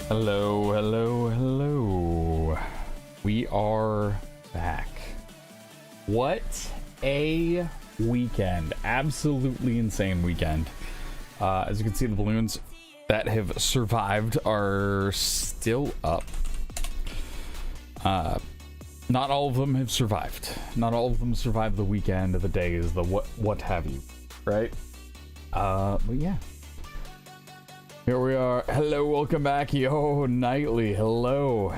Hello, hello, hello. We are back. What a weekend. Absolutely insane weekend. As you can see, the balloons that have survived are still up. Not all of them have survived. Not all of them survived the weekend, the days, the what have you, right? But yeah. Here we are. Hello, welcome back. Yo, Nightly, hello.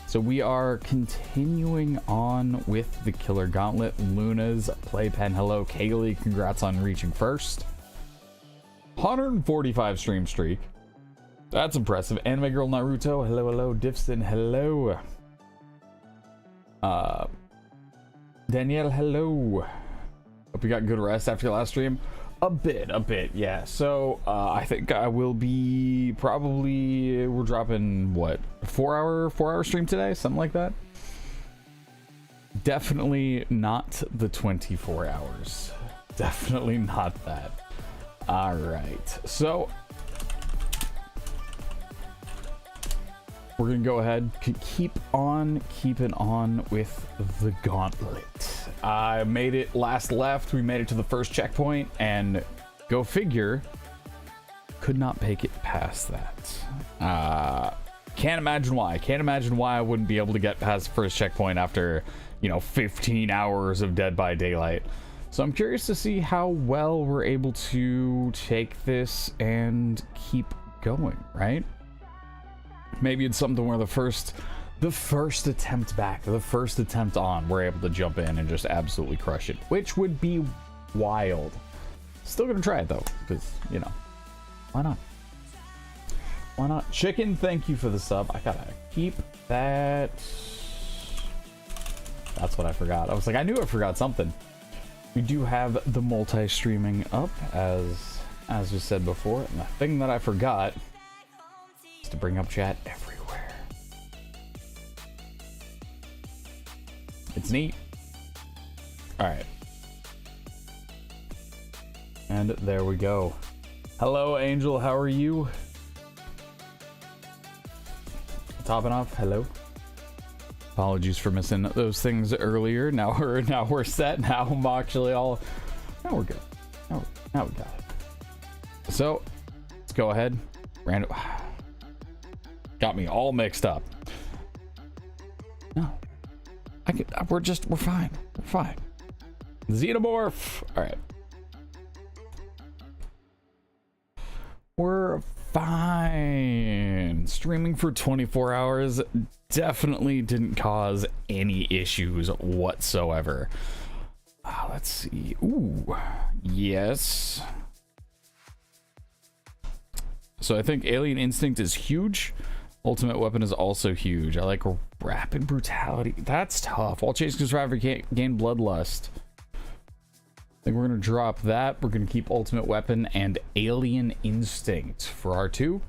So we are continuing on with the Killer Gauntlet. Luna's playpen. Hello, Kaylee. Congrats on reaching first. 145 stream streak. That's impressive. Anime Girl Naruto. Hello, hello. Diffson, hello. Danielle, hello. Hope you got good rest after your last stream. A bit, yeah. So I think I will be probably, we're dropping what, 4-hour stream today, something like that. Definitely not the 24 hours. Definitely not that. All right, so we're gonna go ahead, keep on keeping on with the Gauntlet. I made it last left. We made it to the first checkpoint, and go figure, could not make it past that. Can't imagine why. Can't imagine why I wouldn't be able to get past the first checkpoint after, you know, 15 hours of Dead by Daylight. So I'm curious to see how well we're able to take this and keep going, right? Maybe it's something where the first attempt back, the first attempt on, we're able to jump in and just absolutely crush it, which would be wild. Still gonna try it though, because, you know, why not? Why not? Chicken, thank you for the sub. I gotta keep that. That's what I forgot. I was like, I knew I forgot something. We do have the multi-streaming up, as we said before, and the thing that I forgot is to bring up chat everywhere. It's neat. All right. And there we go. Hello, Angel. How are you? Topping off. Hello. Apologies for missing those things earlier. Now we're set. Now I'm actually all. Now we're good. Now we got it. So let's go ahead. Random. Got me all mixed up. No. We're fine. We're fine. Xenomorph. All right. We're fine. Streaming for 24 hours definitely didn't cause any issues whatsoever. Let's see. Ooh, yes. So I think Alien Instinct is huge. Ultimate Weapon is also huge. I like Rapid Brutality. That's tough. While chasing survivor can't gain Bloodlust. I think we're going to drop that. We're going to keep Ultimate Weapon and Alien Instinct for R2.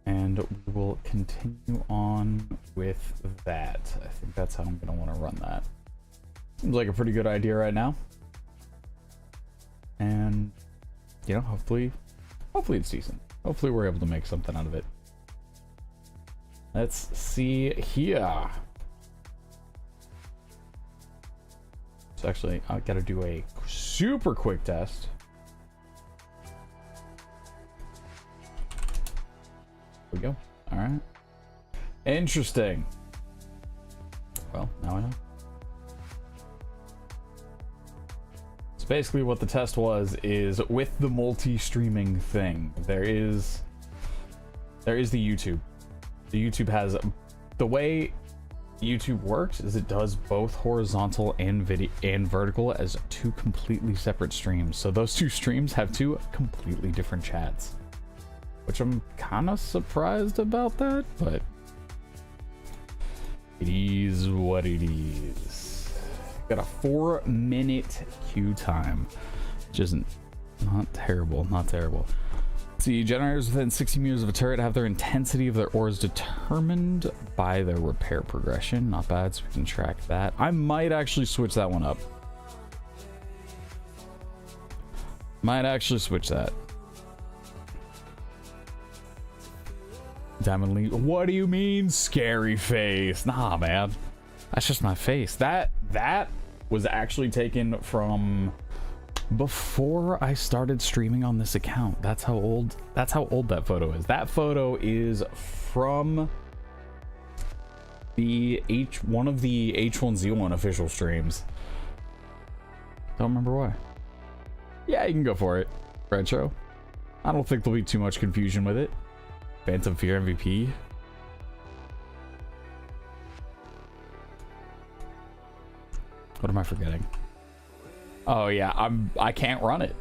And we will continue on with that. I think that's how I'm going to want to run that. Seems like a pretty good idea right now. And, you know, hopefully it's decent. Hopefully we're able to make something out of it. Let's see here. So actually, I gotta do a super quick test. There we go. All right. Interesting. Well, now I know. So basically what the test was is with the multi-streaming thing, there is the YouTube. The YouTube has, the way YouTube works is it does both horizontal and vertical as two completely separate streams. So those two streams have two completely different chats, which I'm kind of surprised about that, but it is what it is. Got a 4-minute queue time, which isn't not terrible, not terrible. See, generators within 60 meters of a turret have their intensity of their ores determined by their repair progression. Not bad, so we can track that. I might actually switch that one up. Might actually switch that. Diamond Leaf. What do you mean, scary face? Nah, man. That's just my face. That was actually taken from before I started streaming on this account. That's how old that photo is. That photo is from the one of the H1Z1 official streams. Don't remember why. Yeah, you can go for it. Retro. I don't think there'll be too much confusion with it. Phantom Fear MVP. What am I forgetting? Oh yeah, I can't run it.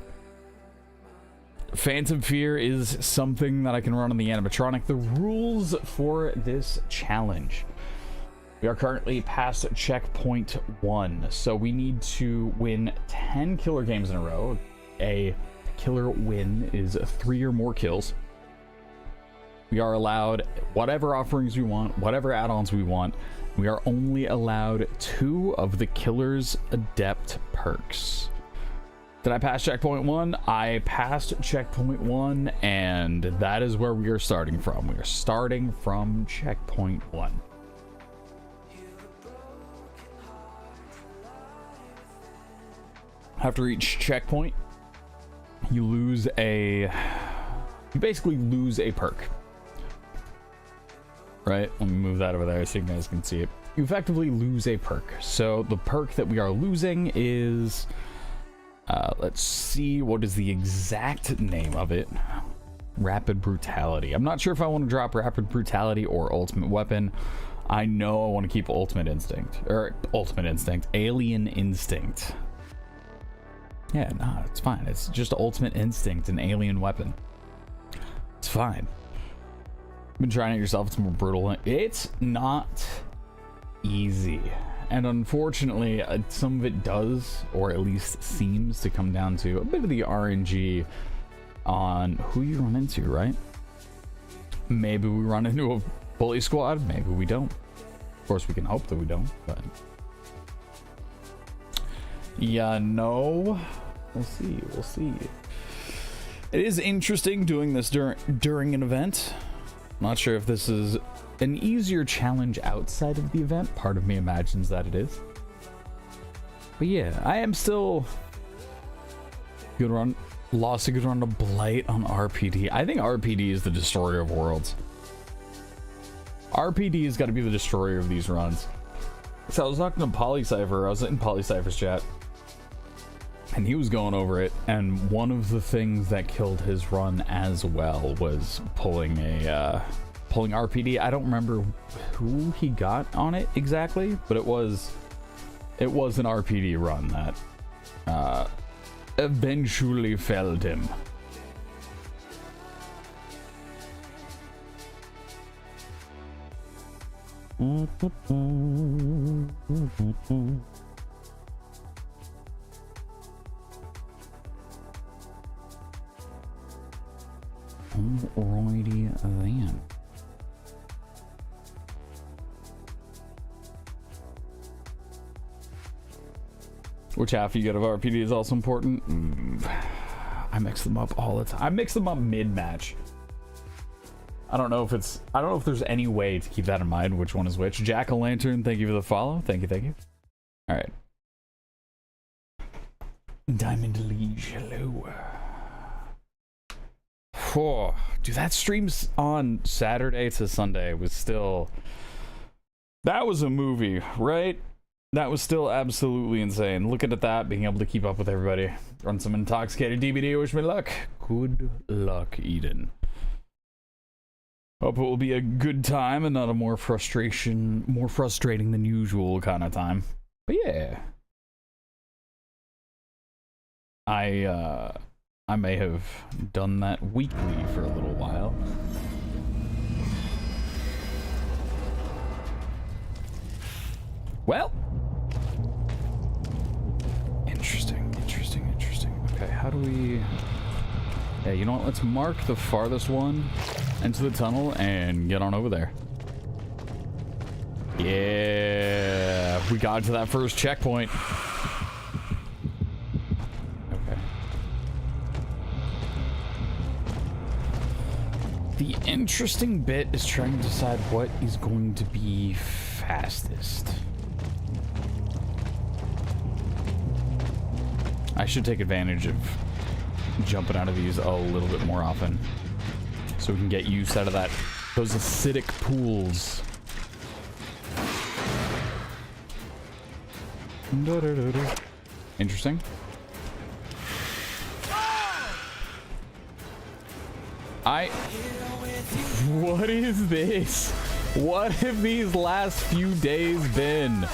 Phantom Fear is something that I can run on the animatronic. The rules for this challenge. We are currently past checkpoint 1, so we need to win 10 killer games in a row. A killer win is 3 or more kills. We are allowed whatever offerings we want, whatever add-ons we want. We are only allowed 2 of the killer's adept perks. Did I pass checkpoint 1? I passed checkpoint 1, and that is where we are starting from. We are starting from checkpoint 1. After each checkpoint, you basically lose a perk. Right, let me move that over there so you guys can see it. You effectively lose a perk. So the perk that we are losing is, let's see, what is the exact name of it? Rapid Brutality. I'm not sure if I want to drop Rapid Brutality or Ultimate Weapon. I know I want to keep Alien Instinct. Yeah, no, it's fine. It's just Ultimate Instinct and Alien Weapon. It's fine. Been trying it yourself. It's more brutal. It's not easy, and unfortunately some of it does, or at least seems to, come down to a bit of the RNG on who you run into, right? Maybe we run into a bully squad, maybe we don't. Of course we can hope that we don't, but yeah, no, we'll see. It is interesting doing this during an event. Not sure if this is an easier challenge outside of the event. Part of me imagines that it is. But yeah, I am still good run. Lost a good run to Blight on RPD. I think RPD is the destroyer of worlds. RPD has got to be the destroyer of these runs. So I was talking to Polycypher. I was in Polycypher's chat, and he was going over it, and one of the things that killed his run as well was pulling RPD. I don't remember who he got on it exactly, but it was an RPD run that eventually felled him. Alrighty then. Which half you get of RPD is also important. I mix them up all the time. I mix them up mid-match. I don't know if there's any way to keep that in mind, which one is which. Jack-o'-lantern, thank you for the follow. Thank you. All right. Diamond Liege, hello. Oh, dude, that streams on Saturday to Sunday was still... That was a movie, right? That was still absolutely insane. Looking at that, being able to keep up with everybody. Run some intoxicated DBD, wish me luck. Good luck, Eden. Hope it will be a good time and not a more frustrating than usual kind of time. But yeah. I may have done that weekly for a little while. Well, interesting. Okay, how do we... Yeah, you know what? Let's mark the farthest one into the tunnel and get on over there. Yeah, we got to that first checkpoint. Okay. The interesting bit is trying to decide what is going to be fastest. I should take advantage of jumping out of these a little bit more often so we can get use out of those acidic pools. Interesting. What is this? What have these last few days been?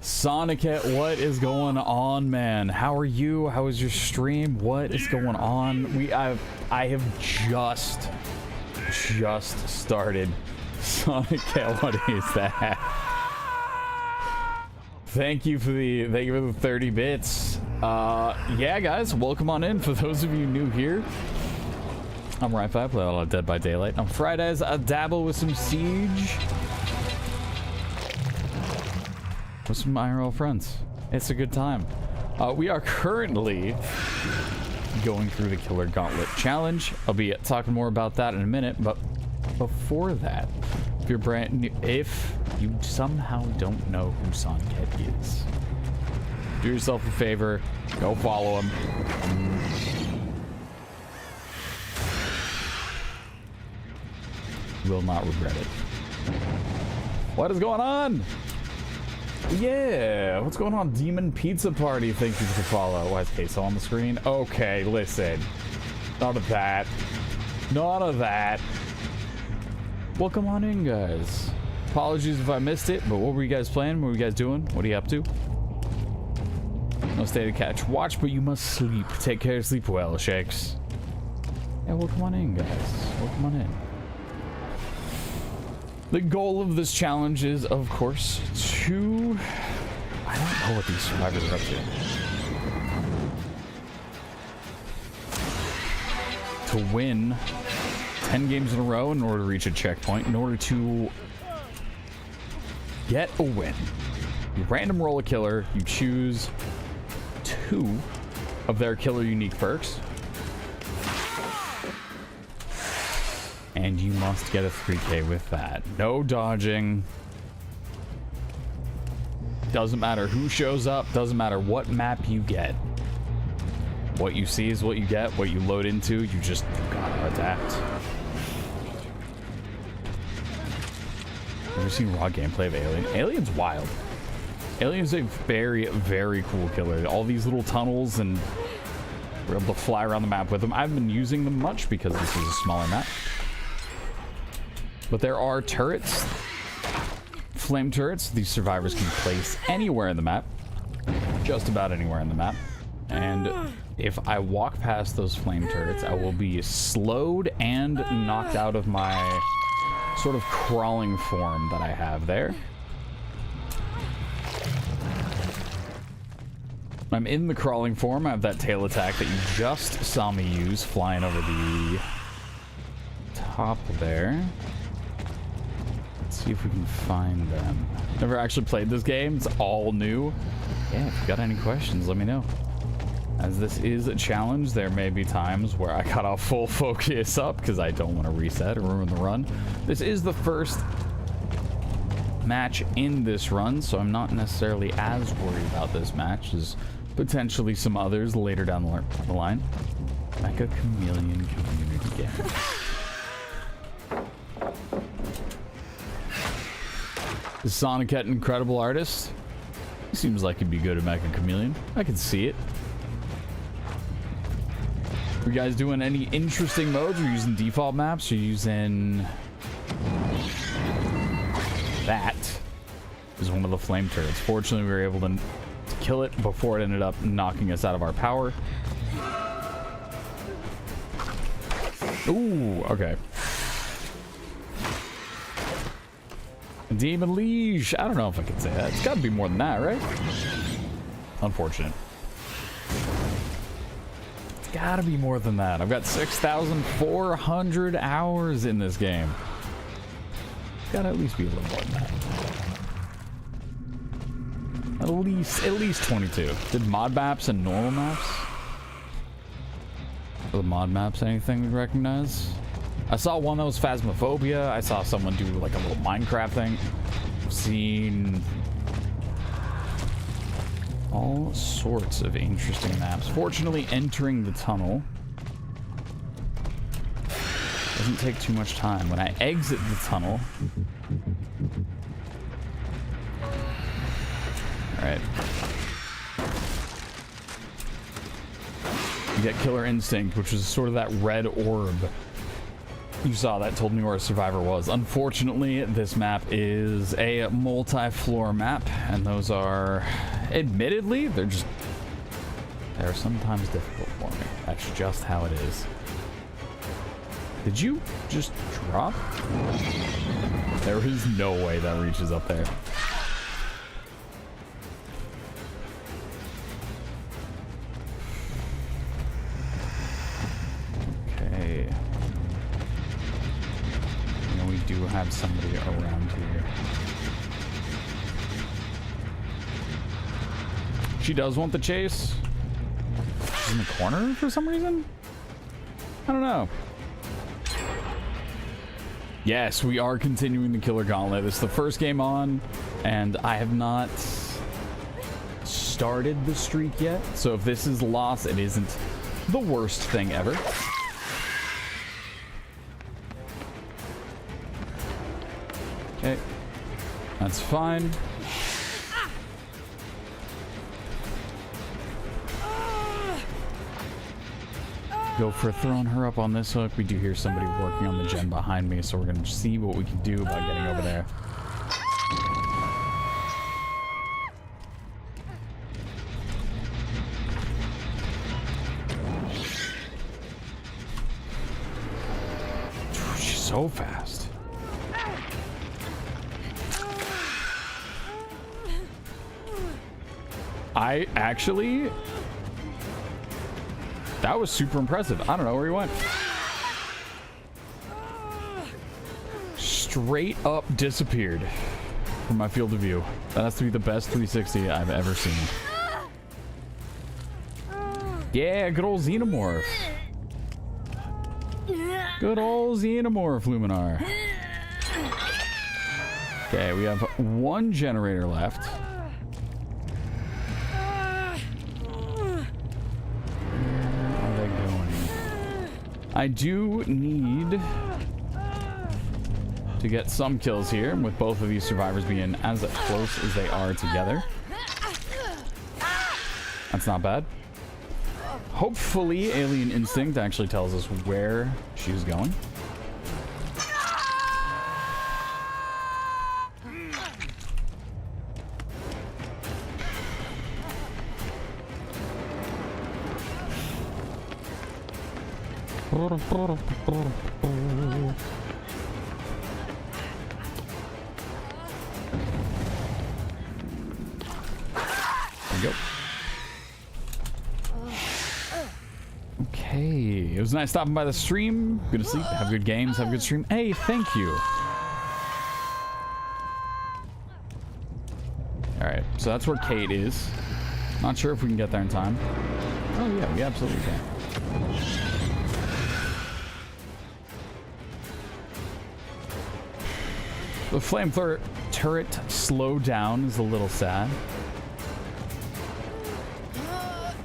Sonic, what is going on, man? How are you? How is your stream? What is going on? I have just started. Sonic, what is that? Thank you for the 30 bits. Yeah, guys, welcome on in. For those of you new here, I'm RyyFii. I play a lot of Dead by Daylight. On Fridays, I dabble with some Siege. With some IRL friends. It's a good time. We are currently going through the Killer Gauntlet challenge. I'll be talking more about that in a minute, but before that, if you're brand new, if you somehow don't know who Sonic is, do yourself a favor, go follow him. Will not regret it. What is going on? Yeah, what's going on? Demon Pizza Party, thank you for the follow. Why is queso on the screen? Okay, listen. None of that. None of that. Welcome on in, guys. Apologies if I missed it, but what were you guys playing? What were you guys doing? What are you up to? No stay to catch watch, but you must sleep. Take care, sleep well, Shakes. Yeah, welcome on in, guys. Welcome on in. The goal of this challenge is, of course, to... I don't know what these survivors are up to. To win 10 games in a row in order to reach a checkpoint, in order to get a win. You random roll a killer, you choose 2 of their killer unique perks, and you must get a 3K with that. No dodging. Doesn't matter who shows up. Doesn't matter what map you get. What you see is what you get. What you load into, you just gotta adapt. Have you seen raw gameplay of Alien? Alien's wild. Alien's a very, very cool killer. All these little tunnels, and we're able to fly around the map with them. I haven't been using them much because this is a smaller map. But there are turrets, flame turrets. These survivors can place anywhere in the map, just about anywhere in the map. And if I walk past those flame turrets, I will be slowed and knocked out of my sort of crawling form that I have there. I'm in the crawling form. I have that tail attack that you just saw me use, flying over the top there. See if we can find them. Never actually played this game. It's all new. Yeah, if you got any questions, let me know. As this is a challenge, there may be times where I got off full focus up because I don't want to reset or ruin the run. This is the first match in this run, so I'm not necessarily as worried about this match as potentially some others later down the line. Mecha Chameleon Community Game. Is Sonic an incredible artist? He seems like he'd be good at Mecha Chameleon. I can see it. Are you guys doing any interesting modes? Are you using default maps? Are you using... That is one of the flame turrets. Fortunately, we were able to kill it before it ended up knocking us out of our power. Ooh, okay. Demon Liege. I don't know if I can say that. It's got to be more than that, right? Unfortunate. It's got to be more than that. I've got 6,400 hours in this game. It's got to at least be a little more than that. At least 22. Did mod maps and normal maps? Are the mod maps anything we recognize? I saw one that was Phasmophobia. I saw someone do like a little Minecraft thing. I've seen all sorts of interesting maps. Fortunately, entering the tunnel doesn't take too much time. When I exit the tunnel... Alright. You get Killer Instinct, which is sort of that red orb you saw that told me where a survivor was. Unfortunately, this map is a multi-floor map, and those are, admittedly, they're sometimes difficult for me. That's just how it is. Did you just drop? There is no way that reaches up there. Okay. We do have somebody around here. She does want the chase. She's in the corner for some reason? I don't know. Yes, we are continuing the Killer Gauntlet. This is the first game on, and I have not started the streak yet. So if this is lost, it isn't the worst thing ever. Okay, that's fine. Go for throwing her up on this hook. We do hear somebody working on the gen behind me, so we're gonna see what we can do about getting over there. She's so fast. I actually... That was super impressive. I don't know where he went. Straight up disappeared from my field of view. That has to be the best 360 I've ever seen. Yeah, good old Xenomorph. Good old Xenomorph, Luminar. Okay, we have one generator left. I do need to get some kills here, with both of these survivors being as close as they are together. That's not bad. Hopefully, Alien Instinct actually tells us where she's going. There we go. Okay, it was nice stopping by the stream. Good to sleep, have good games, have a good stream. Hey, thank you. Alright, so that's where Kate is. Not sure if we can get there in time. Oh yeah, we absolutely can. The flamethrower turret slowdown is a little sad.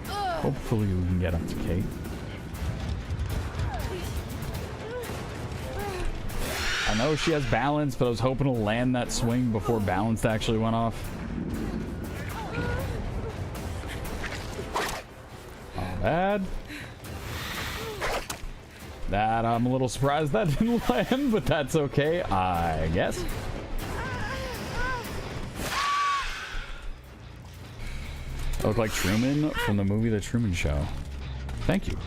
Hopefully we can get up to Kate. I I know she has balance, but I was hoping to land that swing before balance actually went off. Not bad. That I'm a little surprised that didn't land, but that's okay, I guess. I look like Truman from the movie The Truman Show. Thank you.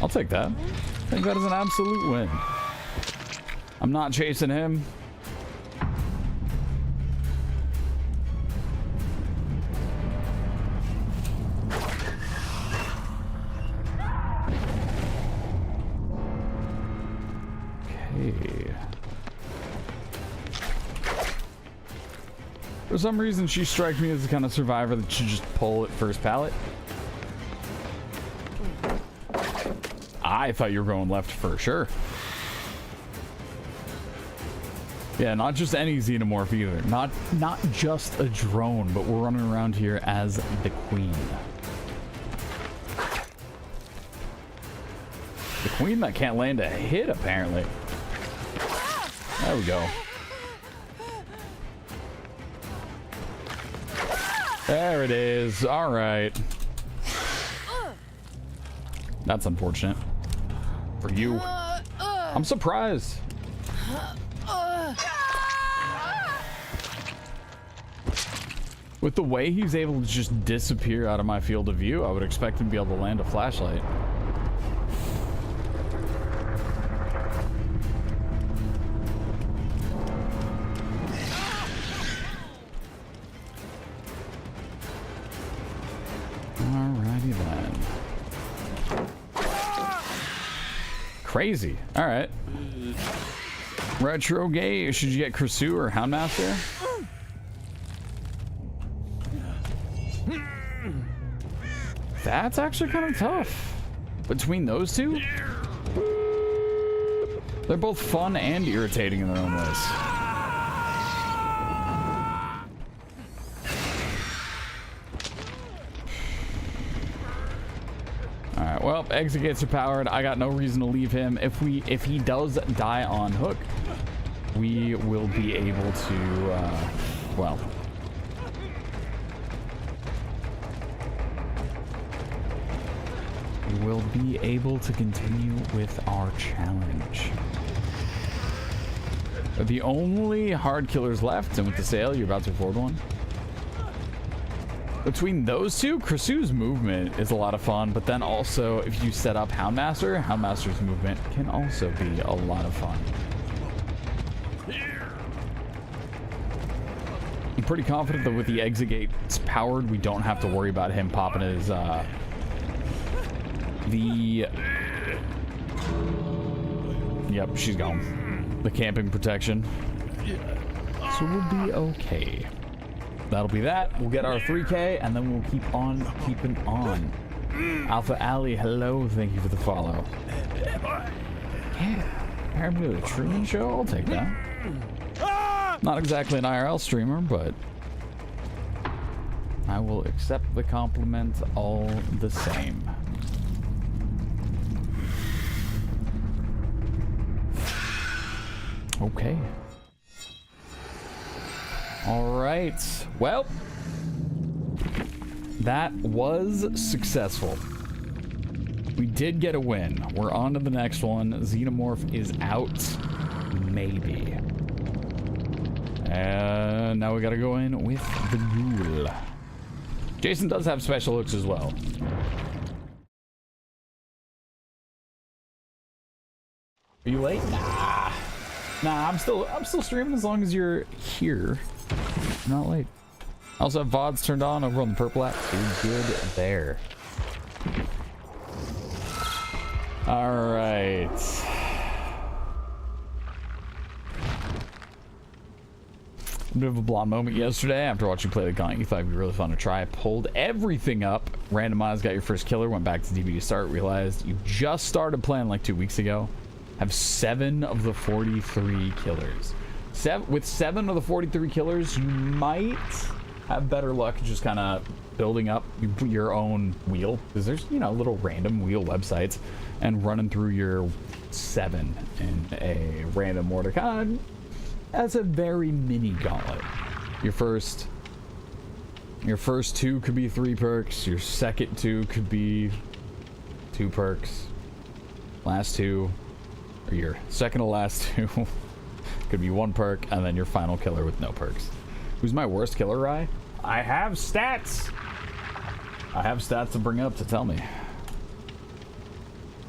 I'll take that. I think that is an absolute win. I'm not chasing him. Okay. For some reason, she strikes me as the kind of survivor that should just pull at first pallet. I thought you were going left for sure. Yeah, not just any xenomorph either. Not just a drone, but we're running around here as the queen. The queen that can't land a hit, apparently. There we go. There it is. All right. That's unfortunate. For you. I'm surprised. With the way he's able to just disappear out of my field of view, I would expect him to be able to land a flashlight. Alrighty then. Crazy. Alright. Retro gay. Should you get Krisu or Houndmaster? That's actually kind of tough. Between those two, they're both fun and irritating in their own ways. Alright, well, exit gates are powered. I got no reason to leave him. If he does die on hook, we will be able to, well... we'll be able to continue with our challenge. The only hard killers left, and with the sale, you're about to afford one. Between those two, Krisu's movement is a lot of fun, but then also, if you set up Houndmaster, Houndmaster's movement can also be a lot of fun. I'm pretty confident that with the exit gates powered, we don't have to worry about him popping his, Yep, she's gone. The camping protection. So we'll be okay. That'll be that. We'll get our 3K, and then we'll keep on keeping on. Alpha Alley, hello. Thank you for the follow. Yeah. Apparently the Truman Show. I'll take that. Not exactly an IRL streamer, but I will accept the compliment all the same. Okay. All right. Well, that was successful. We did get a win. We're on to the next one. Xenomorph is out. Maybe. And now we gotta go in with the ghoul. Jason does have special looks as well. Are you late? Nah, I'm still streaming as long as you're here. I'm not late. I also have VODs turned on over on the purple app. You're good there. All right. A bit of a blonde moment yesterday after watching play the Gauntlet. You thought it'd be really fun to try. I pulled everything up, randomized, got your first killer, went back to DVD start, realized you just started playing like 2 weeks ago. Have 7 of the 43 killers. With 7 of the 43 killers, you might have better luck just kind of building up your own wheel, because there's, you know, little random wheel websites, and running through your 7 in a random order. Kind of That's a very mini gauntlet. Your first 2 could be 3 perks. Your second 2 could be 2 perks. Last 2, or your second to last 2 could be 1 perk, and then your final killer with no perks. Who's my worst killer, Rye? I have stats. I have stats to bring up to tell me.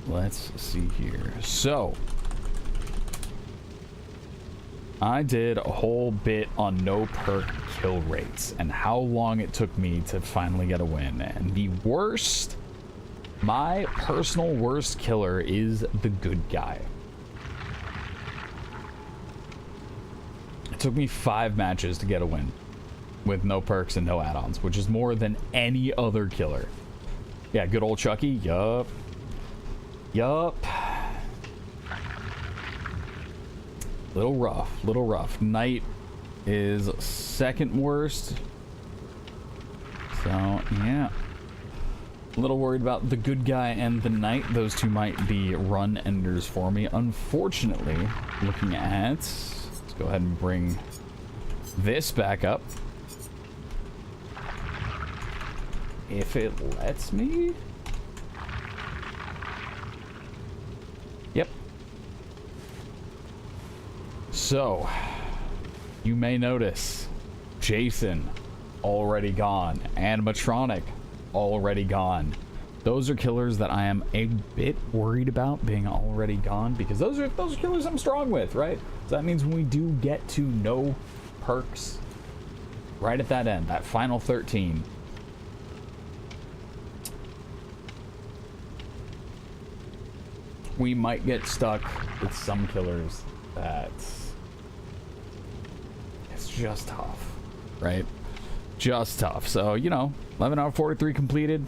Let's see here. So, I did a whole bit on no perk kill rates and how long it took me to finally get a win. And the worst, my personal worst killer is the good guy. It took me 5 matches to get a win with no perks and no add-ons, which is more than any other killer. Yeah, good old Chucky. Yup. Little rough. Knight is second worst. So, yeah. A little worried about the good guy and the knight. Those 2 might be run enders for me. Unfortunately, looking at... Let's go ahead and bring this back up. If it lets me... Yep. So, you may notice Jason already gone, animatronic already gone. Those are killers that I am a bit worried about being already gone, because those are killers I'm strong with, right? So that means when we do get to no perks, right at that end, that final 13, we might get stuck with some killers that it's just tough, right? Just tough. So, you know, 11 out of 43 completed.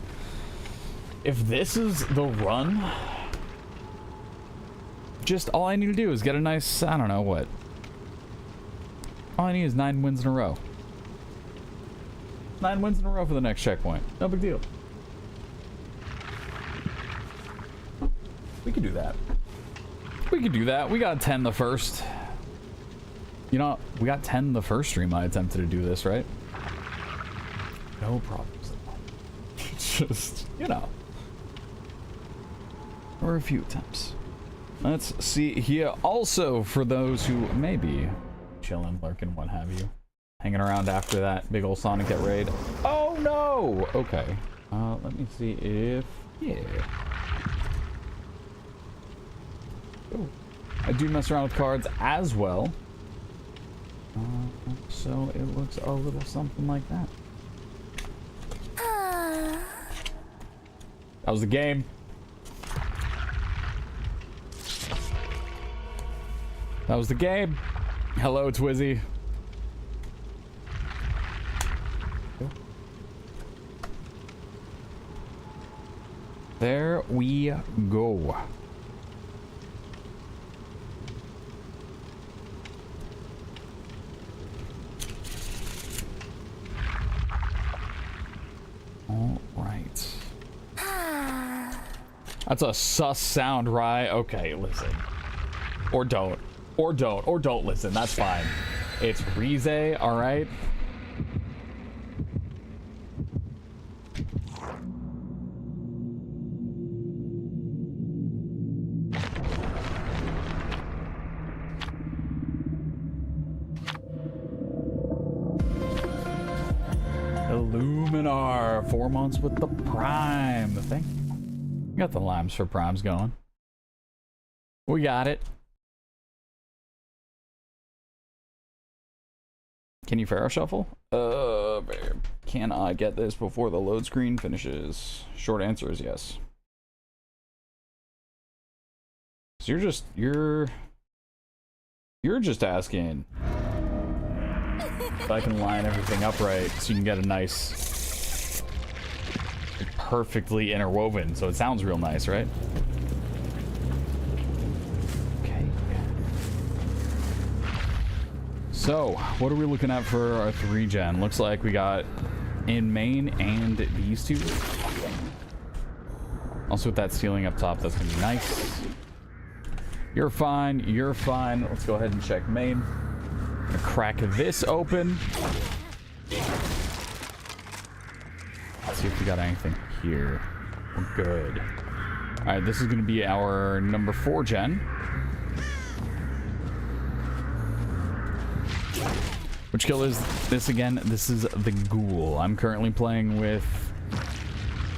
If this is the run, just all I need to do is get a nice, I don't know what. All I need is 9 wins in a row. 9 wins in a row for the next checkpoint. No big deal. We could do that. We could do that. We got 10 the first. You know, we got 10 the first stream I attempted to do this, right? No problems at all. Just, you know. Or a few attempts. Let's see here. Also, for those who may be chilling, lurking, what have you, hanging around after that big old Sonic get raid. Oh no! Okay. Let me see if... Yeah. Oh, I do mess around with cards as well. So it looks a little something like that. That was the game. That was the game. Hello, Twizzy. There we go. All right. That's a sus sound, right? Okay, listen. Or don't. Or don't. Or don't listen. That's fine. It's RyyFii, all right? Illuminar, 4 months with the Prime. Thank you. We got the limes for Primes going. We got it. Can you Pharaoh Shuffle? Babe. Can I get this before the load screen finishes? Short answer is yes. So you're just asking if I can line everything up right so you can get a nice, perfectly interwoven, so it sounds real nice, right? Okay. So, what are we looking at for our 3-gen? Looks like we got in main and these two. Also with that ceiling up top, that's gonna be nice. You're fine, you're fine. Let's go ahead and check main. Gonna crack this open. Let's see if we got anything here. We're good. Alright, this is gonna be our number 4 gen. Which kill is this again? This is the ghoul. I'm currently playing with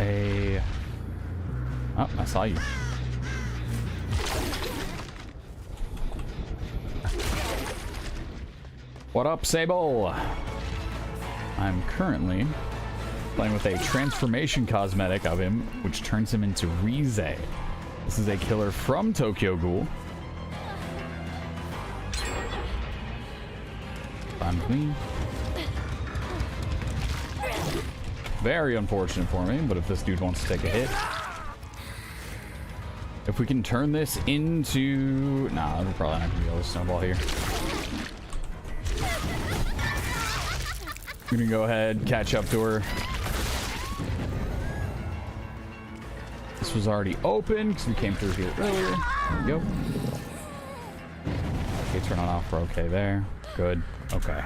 a... Oh, I saw you. What up, Sable? I'm currently playing with a transformation cosmetic of him, which turns him into RyyFii. This is a killer from Tokyo Ghoul. Fine with me. Very unfortunate for me, but if this dude wants to take a hit. If we can turn this into... Nah, we're probably not going to be able to snowball here. We're going to go ahead, catch up to her. This was already open because we came through here earlier. There we go. Okay, turn on off. We're okay there. Good. Okay.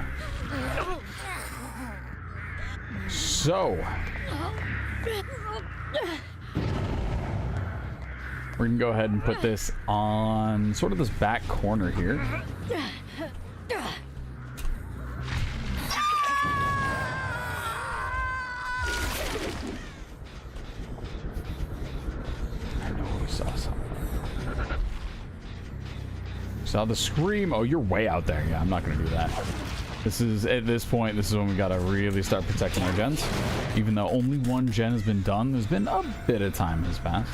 So... we're gonna go ahead and put this on sort of this back corner here. I know we saw something. Saw the scream. Oh, you're way out there. Yeah, I'm not gonna do that. This is, at this point, this is when we gotta really start protecting our gens. Even though only 1 gen has been done, there's been a bit of time has passed.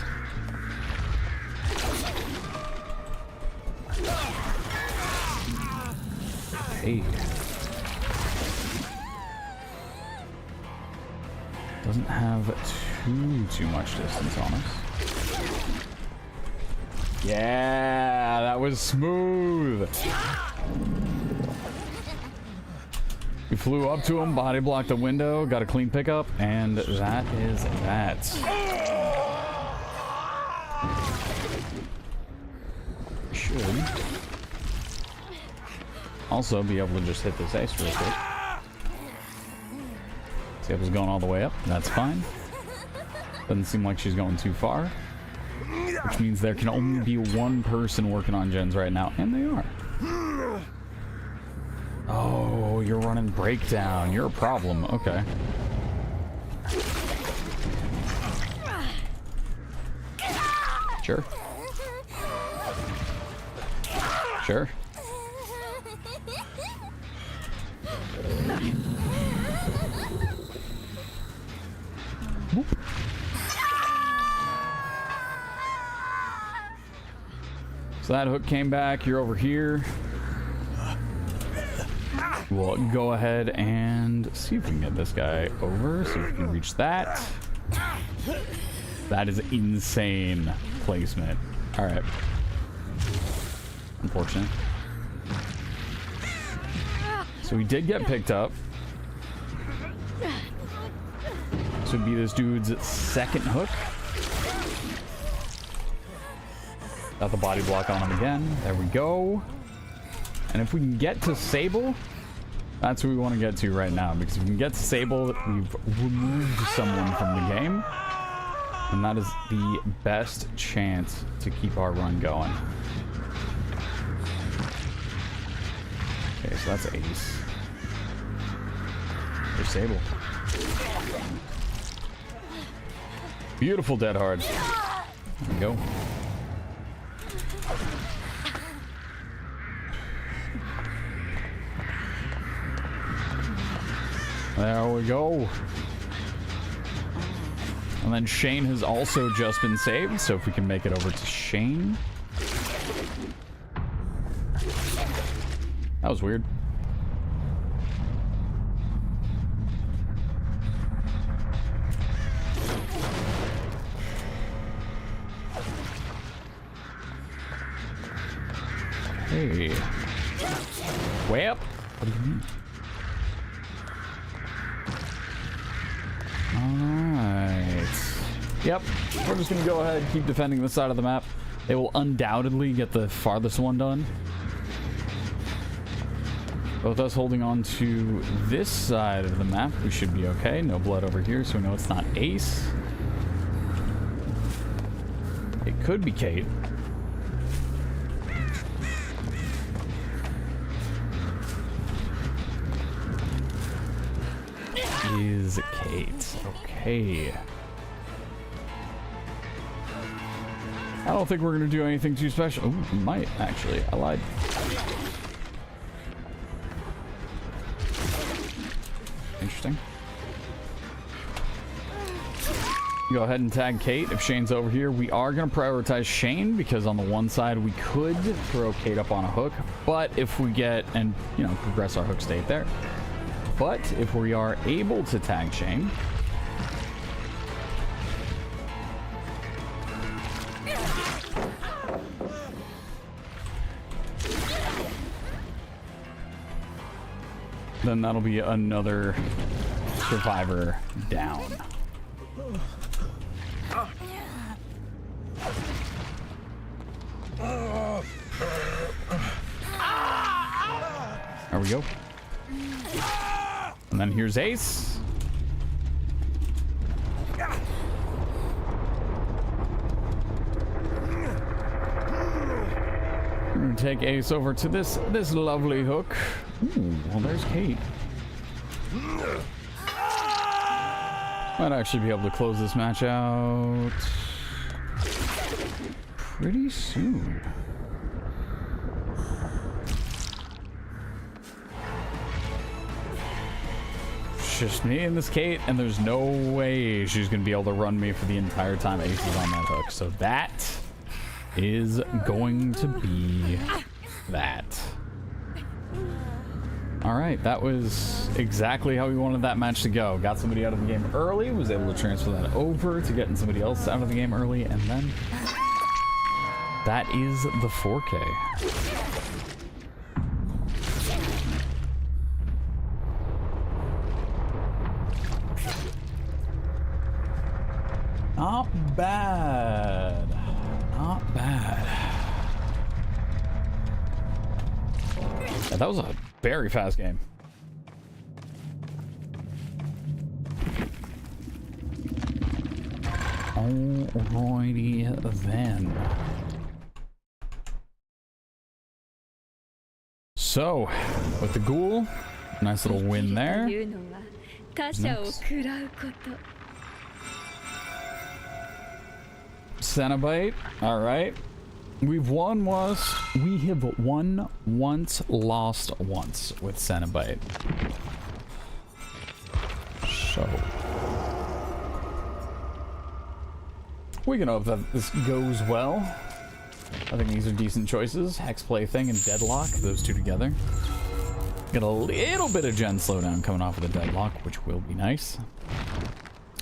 Hey. Doesn't have too much distance on us. Yeah, that was smooth. We flew up to him, body blocked the window, got a clean pickup, and that is that. Should also be able to just hit this ace real quick. See if it's going all the way up. That's fine. Doesn't seem like she's going too far. Which means there can only be 1 person working on gens right now. And they are. Oh, you're running breakdown. You're a problem. Okay. Sure. Sure. Whoop. So that hook came back. You're over here. We'll go ahead and see if we can get this guy over. See if we can reach that. That is insane placement. All right. Unfortunate. So we did get picked up. This would be this dude's 2nd hook. Got the body block on him again. There we go. And if we can get to Sable, that's what we want to get to right now. Because if we can get to Sable, we've removed someone from the game. And that is the best chance to keep our run going. Okay, so that's ace. There's Sable. Beautiful dead hard. There we go. There we go. And then Shane has also just been saved, so if we can make it over to Shane. That was weird. Hey. Well, what do you mean? Alright. Yep. We're just gonna go ahead and keep defending this side of the map. They will undoubtedly get the farthest one done. Both us holding on to this side of the map, we should be okay. No blood over here, so we know it's not Ace. It could be Kate. Is Kate. Okay. I don't think we're going to do anything too special. Oh, we might, actually. I lied. Interesting. Go ahead and tag Kate if Shane's over here. We are going to prioritize Shane because on the one side we could throw Kate up on a hook, but if we get and, you know, progress our hook state there. But if we are able to tag Shane, then that'll be another survivor down. There we go. And then here's Ace. We're gonna take Ace over to this lovely hook. Ooh, well, there's Kate. Might actually be able to close this match out pretty soon. It's just me and this Kate, and there's no way she's gonna be able to run me for the entire time Ace is on that hook. So that is going to be that. All right, that was exactly how we wanted that match to go. Got somebody out of the game early, was able to transfer that over to getting somebody else out of the game early, and then that is the 4K. Not bad. Not bad. Yeah, that was a very fast game. Alrighty then. So, with the ghoul, nice little win there. Cenobite, alright. We have won once, lost once with Cenobite. So we can hope that this goes well. I think these are decent choices. Hex Plaything and Deadlock, those two together. Get a little bit of gen slowdown coming off of the Deadlock, which will be nice.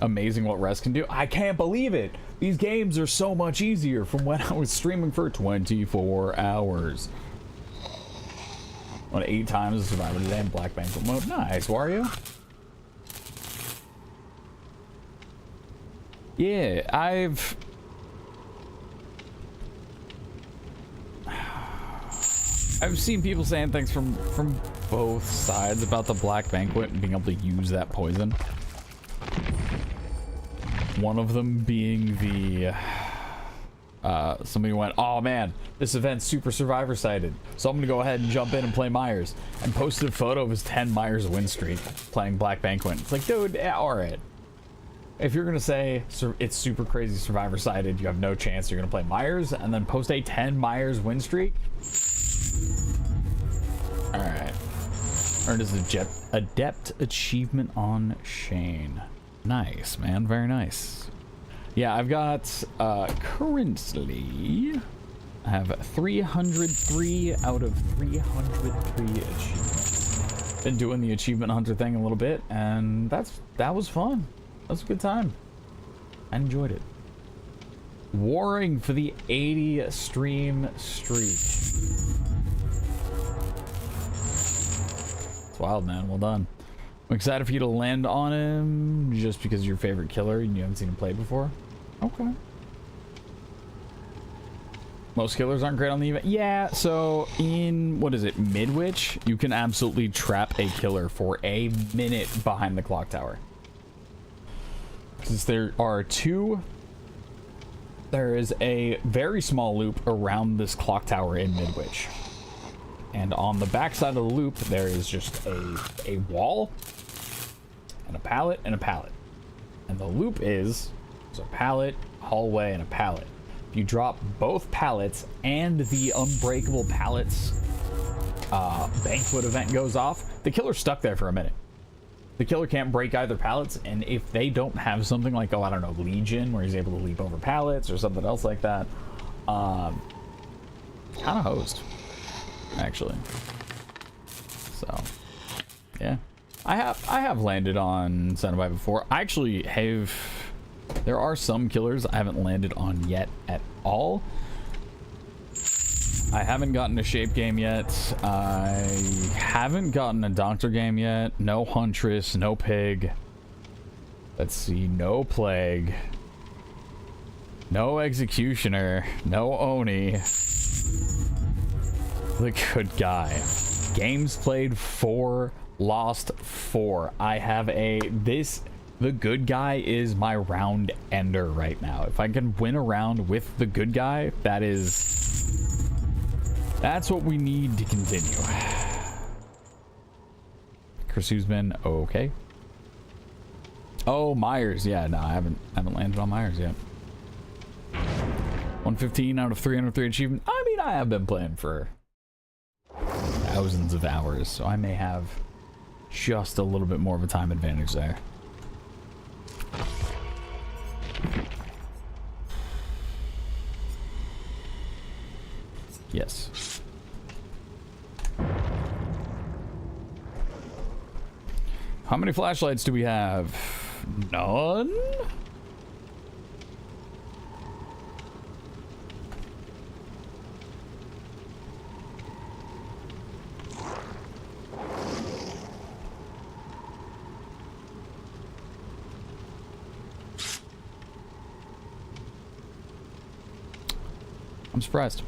Amazing what Rest can do. I can't believe it. These games are so much easier from when I was streaming for 24 hours. On 8 times the Survivor today in Black Banquet mode. Nice, Wario. Yeah, I've seen people saying things from both sides about the Black Banquet and being able to use that poison. One of them being the somebody went, oh man, this event's super survivor sided, so I'm gonna go ahead and jump in and play Myers, and posted a photo of his 10 Myers win streak playing Black Banquet. It's like, dude, yeah, all right, if you're gonna say it's super crazy survivor sided, you have no chance, you're gonna play Myers and then post a 10 Myers win streak. All right, earned his adept achievement on Shane. Nice, man. Very nice. Yeah, I've got currently I have 303 out of 303 achievements. Been doing the achievement hunter thing a little bit, and that was fun. That was a good time. I enjoyed it. Warring for the 80 stream streak. It's wild, man. Well done. I'm excited for you to land on him just because you're your favorite killer and you haven't seen him play before. Okay. Most killers aren't great on the event. Yeah, so in, what is it, Midwich, you can absolutely trap a killer for a minute behind the clock tower. Since there are two, there is a very small loop around this clock tower in Midwich. And on the backside of the loop, there is just a wall, and a pallet, and a pallet. And the loop is a pallet, hallway, and a pallet. If you drop both pallets and the unbreakable pallets banquet event goes off, the killer's stuck there for a minute. The killer can't break either pallets, and if they don't have something like, oh, I don't know, Legion, where he's able to leap over pallets or something else like that, kind of hosed, actually. So, yeah. I have landed on Cenobite before. I actually have... There are some killers I haven't landed on yet at all. I haven't gotten a Shape game yet. I haven't gotten a Doctor game yet. No Huntress, no Pig. Let's see, no Plague. No Executioner, no Oni. The Good Guy. Games played 4, lost 4. I have the Good Guy is my round ender right now. If I can win a round with the Good Guy, that's what we need to continue. Chris Hughesman, okay. Oh, Myers, yeah, no, I haven't landed on Myers yet. 115 out of 303 achievement. I mean, I have been playing for thousands of hours, so I may have just a little bit more of a time advantage there. Yes. How many flashlights do we have? None? I'm surprised.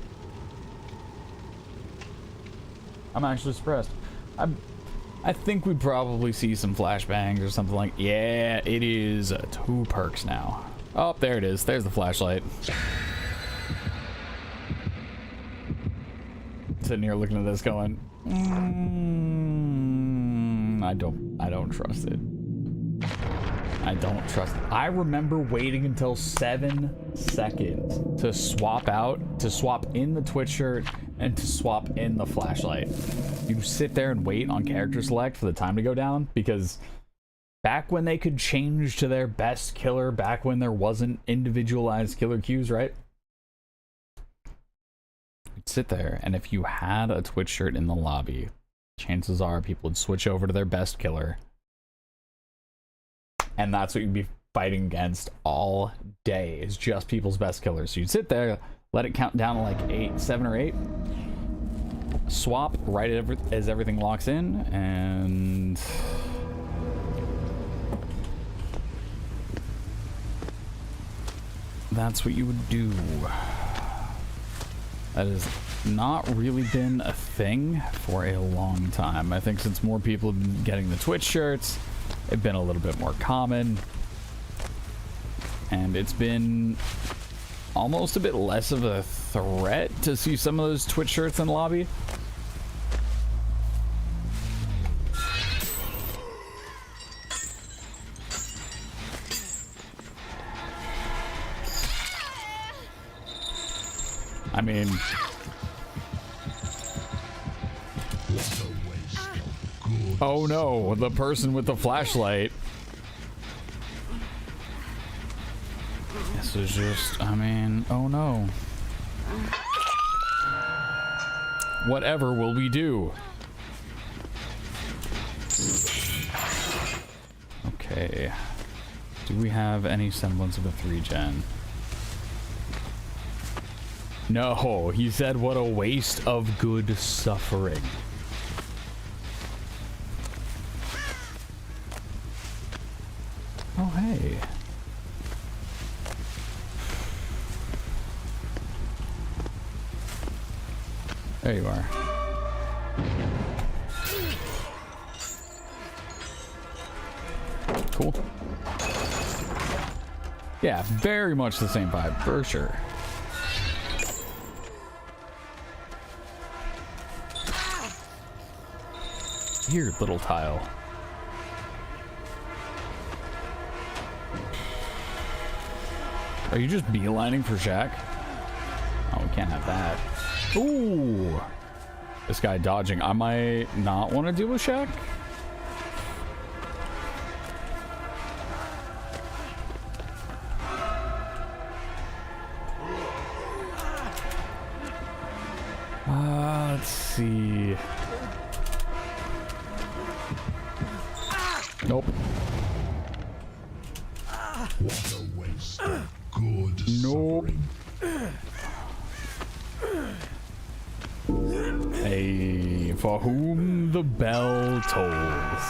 I'm actually surprised. I think we'd probably see some flashbangs or something like... Yeah, it is 2 perks now. Oh, there it is. There's the flashlight. Sitting here looking at this going... I don't trust it. I don't trust it. I remember waiting until 7 seconds to swap out, to swap in the Twitch shirt, and to swap in the flashlight. You sit there and wait on character select for the time to go down, because back when they could change to their best killer, back when there wasn't individualized killer queues, right? You'd sit there, and if you had a Twitch shirt in the lobby, chances are people would switch over to their best killer. And that's what you'd be fighting against all day, is just people's best killers. So you'd sit there, let it count down to like 7 or 8, swap right as everything locks in, and that's what you would do. That has not really been a thing for a long time. I think since more people have been getting the Twitch shirts, it's been a little bit more common, and it's been almost a bit less of a threat to see some of those Twitch shirts in the lobby. I mean, oh no, the person with the flashlight. This is just, I mean, oh no. Whatever will we do? Okay. Do we have any semblance of a 3-gen? No, he said what a waste of good suffering. Oh, hey. There you are. Cool. Yeah, very much the same vibe, for sure. Here, little tile. Are you just beelining for Shaq? Oh, we can't have that. Ooh! This guy dodging. I might not want to deal with Shaq. Let's see. Nope. What a waste of good Nope. suffering. Hey, for whom the bell tolls.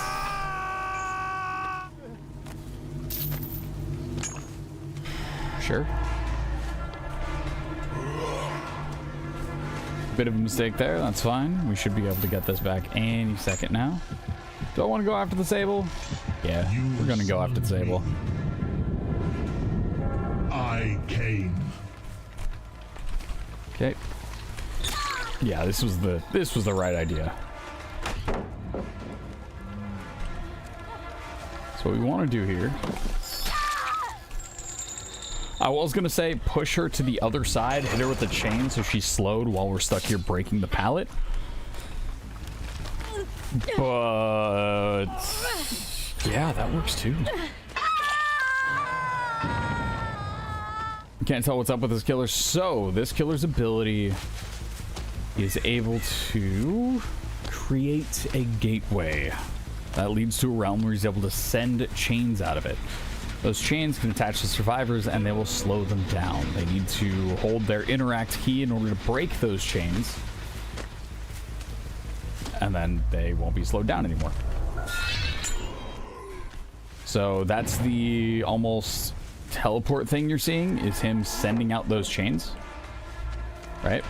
Sure. Bit of a mistake there, that's fine. We should be able to get this back any second now. Do I want to go after the Sable? Yeah, we're gonna go after the Sable. I came. Okay. Yeah, this was the right idea. So what we want to do here. I was gonna say push her to the other side, hit her with the chain so she's slowed while we're stuck here breaking the pallet. But yeah, that works too. Can't tell what's up with this killer. So this killer's ability is able to create a gateway that leads to a realm where he's able to send chains out of it. Those chains can attach to survivors and they will slow them down. They need to hold their interact key in order to break those chains. And then they won't be slowed down anymore. So that's the almost teleport thing you're seeing, is him sending out those chains. Right?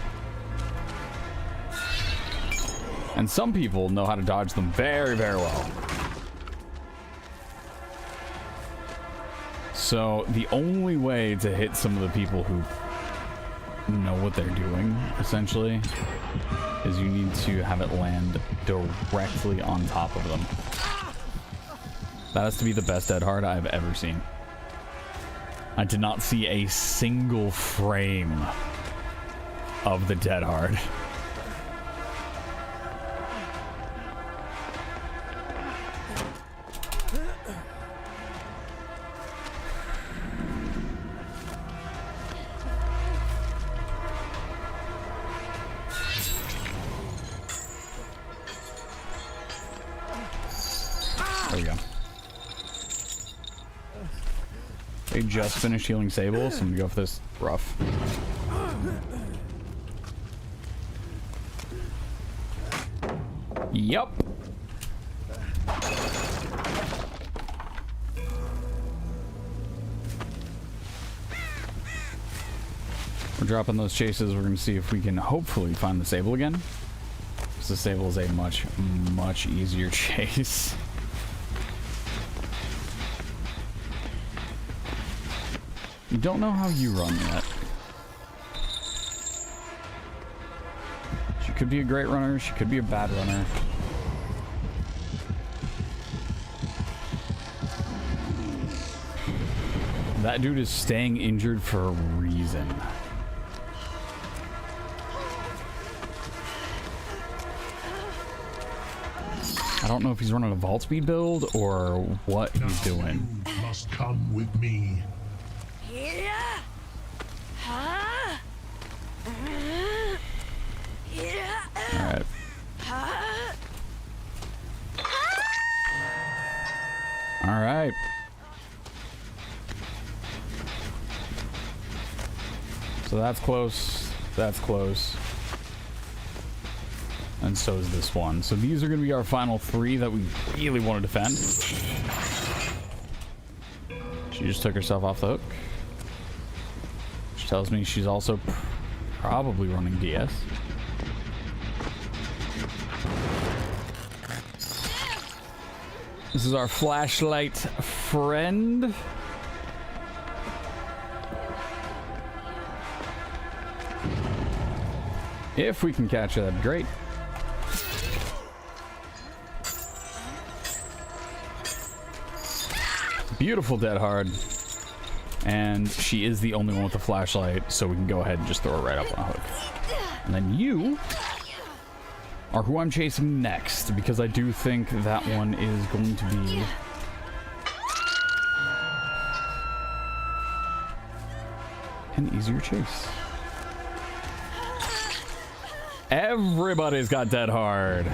And some people know how to dodge them very, very well. So the only way to hit some of the people who know what they're doing, essentially, is you need to have it land directly on top of them. That has to be the best dead hard I've ever seen. I did not see a single frame of the dead hard. There we go. They just finished healing Sable, so I'm gonna go for this rough. Yup. We're dropping those chases. We're gonna see if we can hopefully find the Sable again. Because the Sable is a much, much easier chase. You don't know how you run yet. She could be a great runner, she could be a bad runner. That dude is staying injured for a reason. I don't know if he's running a vault speed build or what he's doing. You must come with me. Alright. Alright. So that's close. That's close. And so is this one. So these are going to be our final three that we really want to defend. She just took herself off the hook. Which tells me she's also probably running DS. This is our flashlight friend. If we can catch it, that'd be great. Beautiful dead hard. And she is the only one with the flashlight, so we can go ahead and just throw her right up on a hook. And then you are who I'm chasing next, because I do think that one is going to be an easier chase. Everybody's got dead hard.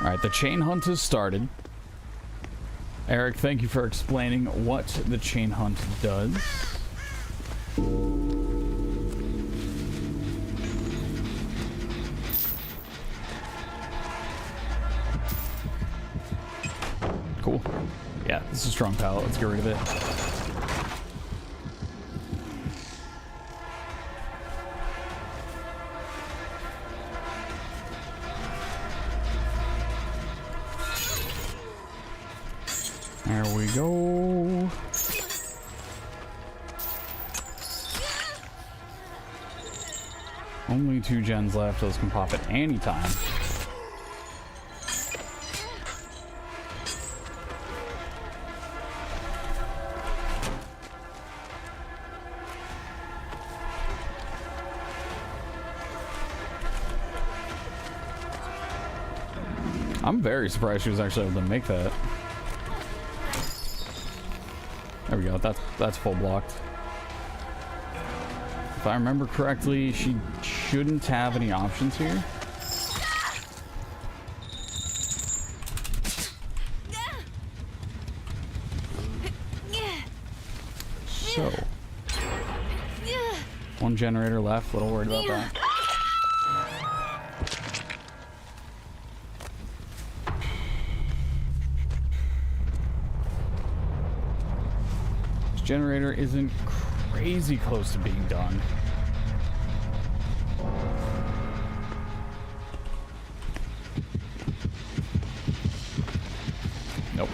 All right, the chain hunt has started. Eric, thank you for explaining what the chain hunt does. Cool. Yeah, this is a strong pallet. Let's get rid of it. There we go. Only 2 gens left. Those can pop at any time. I'm very surprised she was actually able to make that. There we go. That's full blocked. If I remember correctly, she shouldn't have any options here. So, 1 generator left. A little worried about that. Generator isn't crazy close to being done. Nope.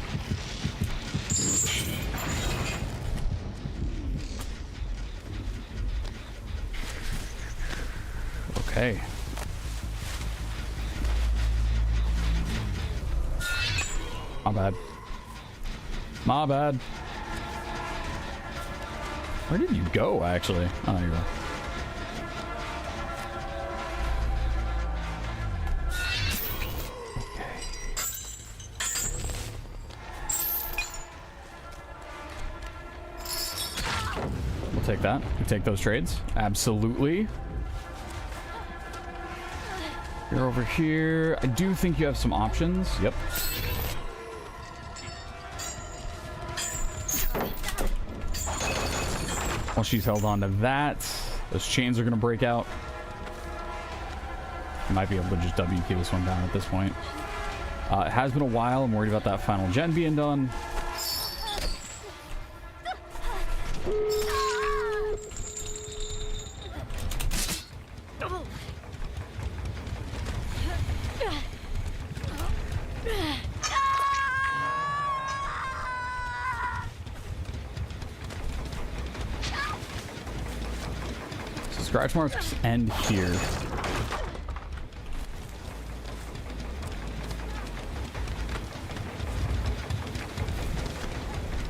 Okay. My bad. My bad. Where did you go, actually? Oh, there you go. Okay. We'll take that. We take those trades. Absolutely. You're over here. I do think you have some options. Yep. While she's held on to that, those chains are going to break out. I might be able to just WP this one down at this point. It has been a while. I'm worried about that final gen being done. Scratch marks end here.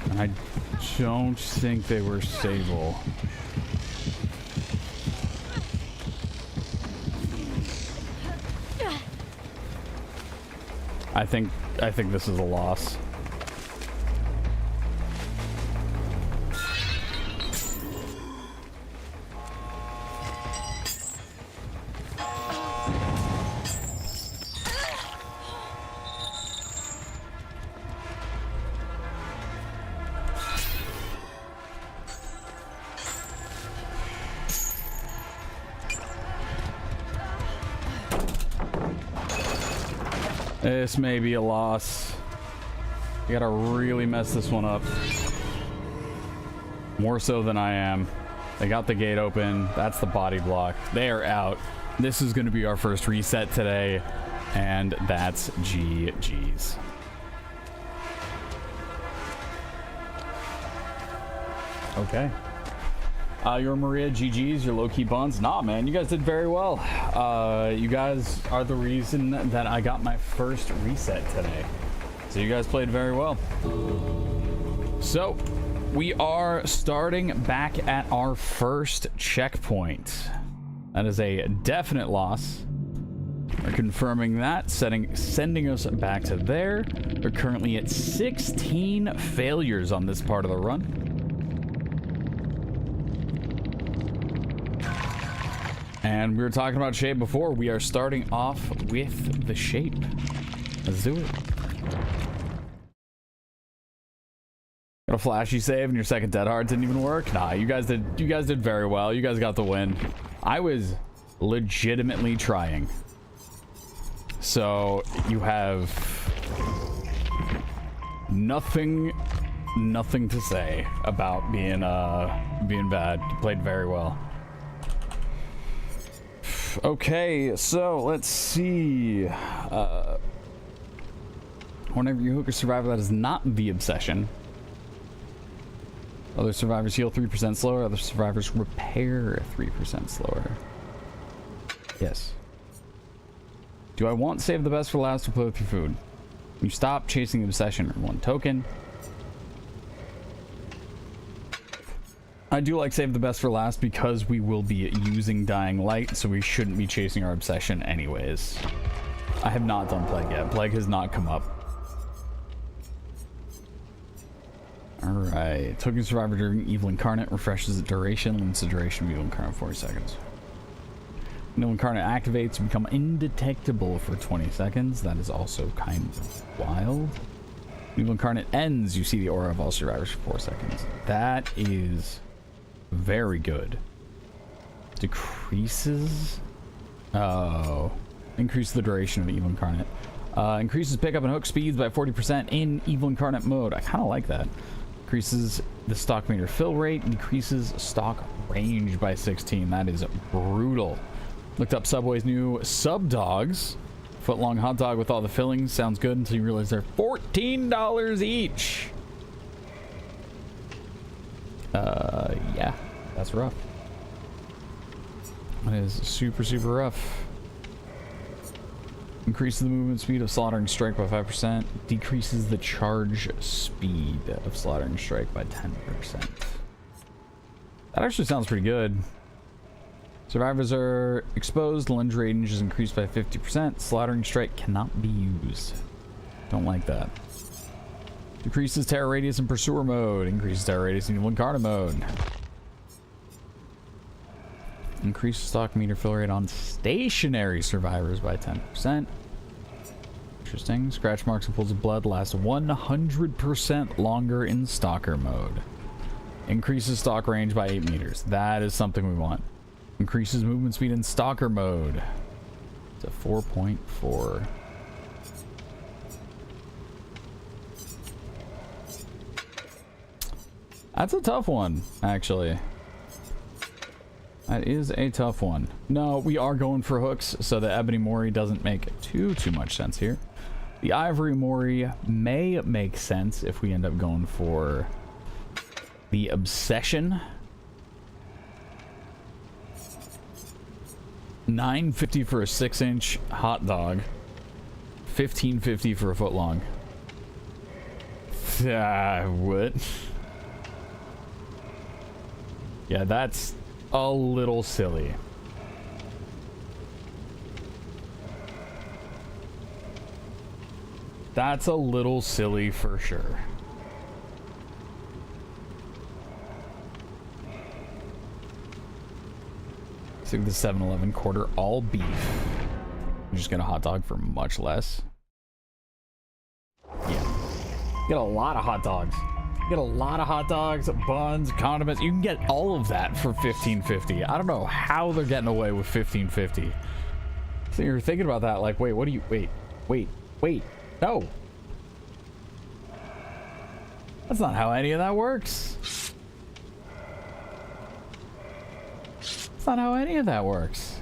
And I don't think they were stable. I think this is a loss. This may be a loss. You gotta really mess this one up. More so than I am. They got the gate open. That's the body block. They are out. This is gonna be our first reset today. And that's GG's. Okay. Your Maria, GG's, your low-key buns. Nah, man, you guys did very well. You guys are the reason that I got my first reset today. So you guys played very well. So, we are starting back at our first checkpoint. That is a definite loss. We're confirming that, sending us back to there. We're currently at 16 failures on this part of the run. And we were talking about shape before. We are starting off with the shape. Let's do it. Got a flashy save and your second dead hard didn't even work? Nah, you guys did very well. You guys got the win. I was legitimately trying. So you have nothing to say about being bad. You played very well. Okay, so let's see. Whenever you hook a survivor, that is not the obsession. Other survivors heal 3% slower. Other survivors repair 3% slower. Yes. Do I want save the best for last or play with your food? You stop chasing the obsession or 1 token. I do like save the best for last because we will be using Dying Light, so we shouldn't be chasing our obsession anyways. I have not done Plague yet. Plague has not come up. Alright. Token survivor during Evil Incarnate refreshes the duration, limits the duration of Evil Incarnate 40 seconds. Evil Incarnate activates to become indetectable for 20 seconds. That is also kind of wild. Evil Incarnate ends, you see the aura of all survivors for 4 seconds. That is very good. Decreases. Oh. Increase the duration of Evil Incarnate. Increases pickup and hook speeds by 40% in Evil Incarnate mode. I kind of like that. Increases the stock meter fill rate. Decreases stock range by 16. That is brutal. Looked up Subway's new sub dogs. Foot-long hot dog with all the fillings. Sounds good until you realize they're $14 each. Yeah, that's rough. That is super rough. Increases the movement speed of Slaughtering Strike by 5%. Decreases the charge speed of Slaughtering Strike by 10%. That actually sounds pretty good. Survivors are exposed. Lunge range is increased by 50%. Slaughtering Strike cannot be used. Don't like that. Decreases terror radius in Pursuer mode. Increases terror radius in Evil Incarnate mode. Increases stock meter fill rate on stationary survivors by 10%. Interesting. Scratch marks and pools of blood last 100% longer in Stalker mode. Increases stock range by 8 meters. That is something we want. Increases movement speed in Stalker mode to 4.4. That's a tough one, actually. That is a tough one. No, we are going for hooks, so the Ebony Mori doesn't make too much sense here. The Ivory Mori may make sense if we end up going for the Obsession. $9.50 for a 6-inch hot dog. $15.50 for a foot long. What? Yeah, that's a little silly. That's a little silly for sure. So the 7-Eleven quarter all beef. I'm just gonna hot dog for much less. Yeah. Get a lot of hot dogs. Get a lot of hot dogs, buns, condiments. You can get all of that for $15.50. I don't know how they're getting away with $15.50. So you're thinking about that, like, wait, what do you, wait, Wait, no. That's not how any of that works. That's not how any of that works.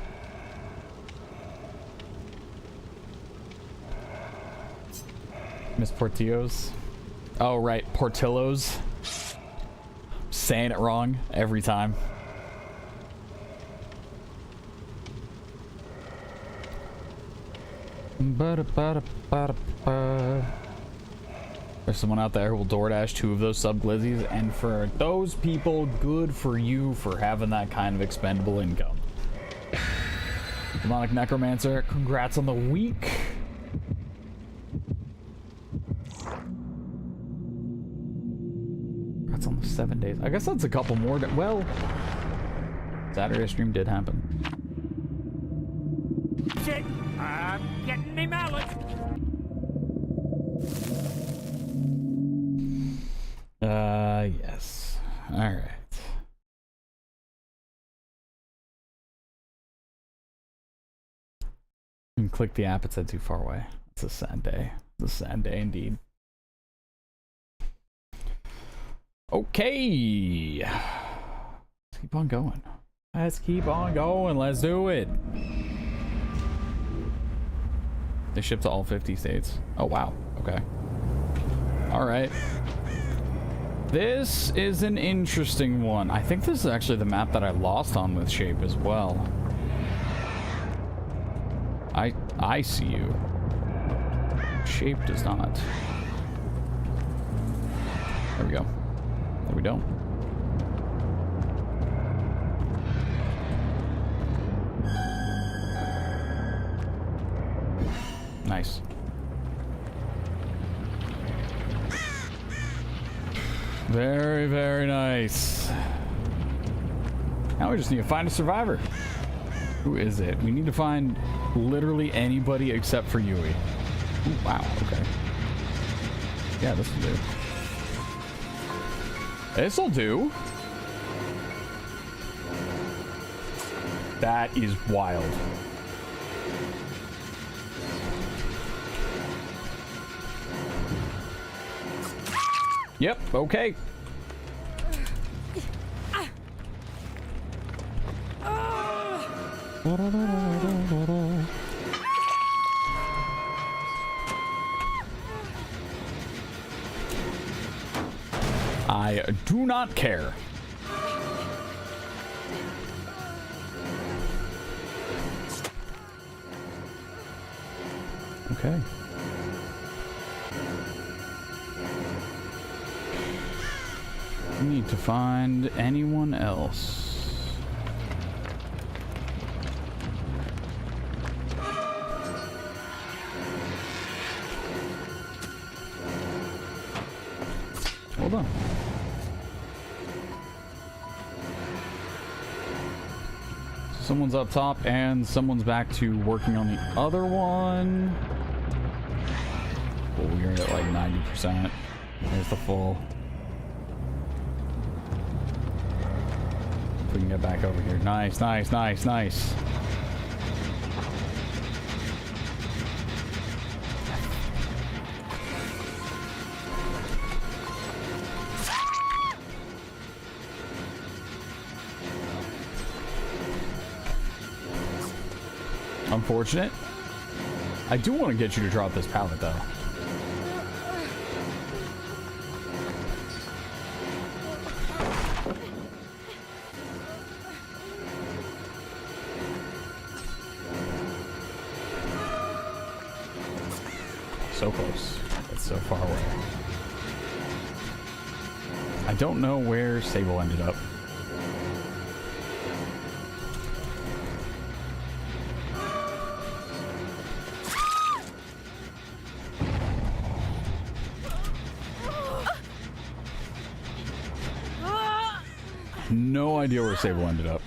Miss Portillo's. Oh, right. Portillo's. Saying it wrong every time. There's someone out there who will DoorDash 2 of those sub glizzies, and for those people, good for you for having that kind of expendable income. Demonic Necromancer, congrats on the week. Congrats on the 7 days. I guess that's a couple more. Well, Saturday stream did happen. Shit, I'm getting me mallet. Yes. All right. And click the app, it said too far away. It's a sad day. It's a sad day indeed. Okay. Let's keep on going. Let's keep on going. Let's do it. They ship to all 50 states. Oh, wow. Okay. All right. This is an interesting one. I think this is actually the map that I lost on with Shape as well. I see you. Shape does not. There we go. There we don't. Nice. Very, very nice. Now we just need to find a survivor. Who is it? We need to find literally anybody except for Yui. Ooh, wow, okay. Yeah, this will do. This'll do. That is wild. Yep, okay. I do not care. Okay. We need to find anyone else. Hold on. Someone's up top and someone's back to working on the other one. Oh, we're at like 90%. There's the full. If we can get back over here. Nice, nice, nice, nice. Unfortunate. I do want to get you to drop this pallet though. So close. It's so far away. I don't know where Sable ended up. No idea where Sable ended up.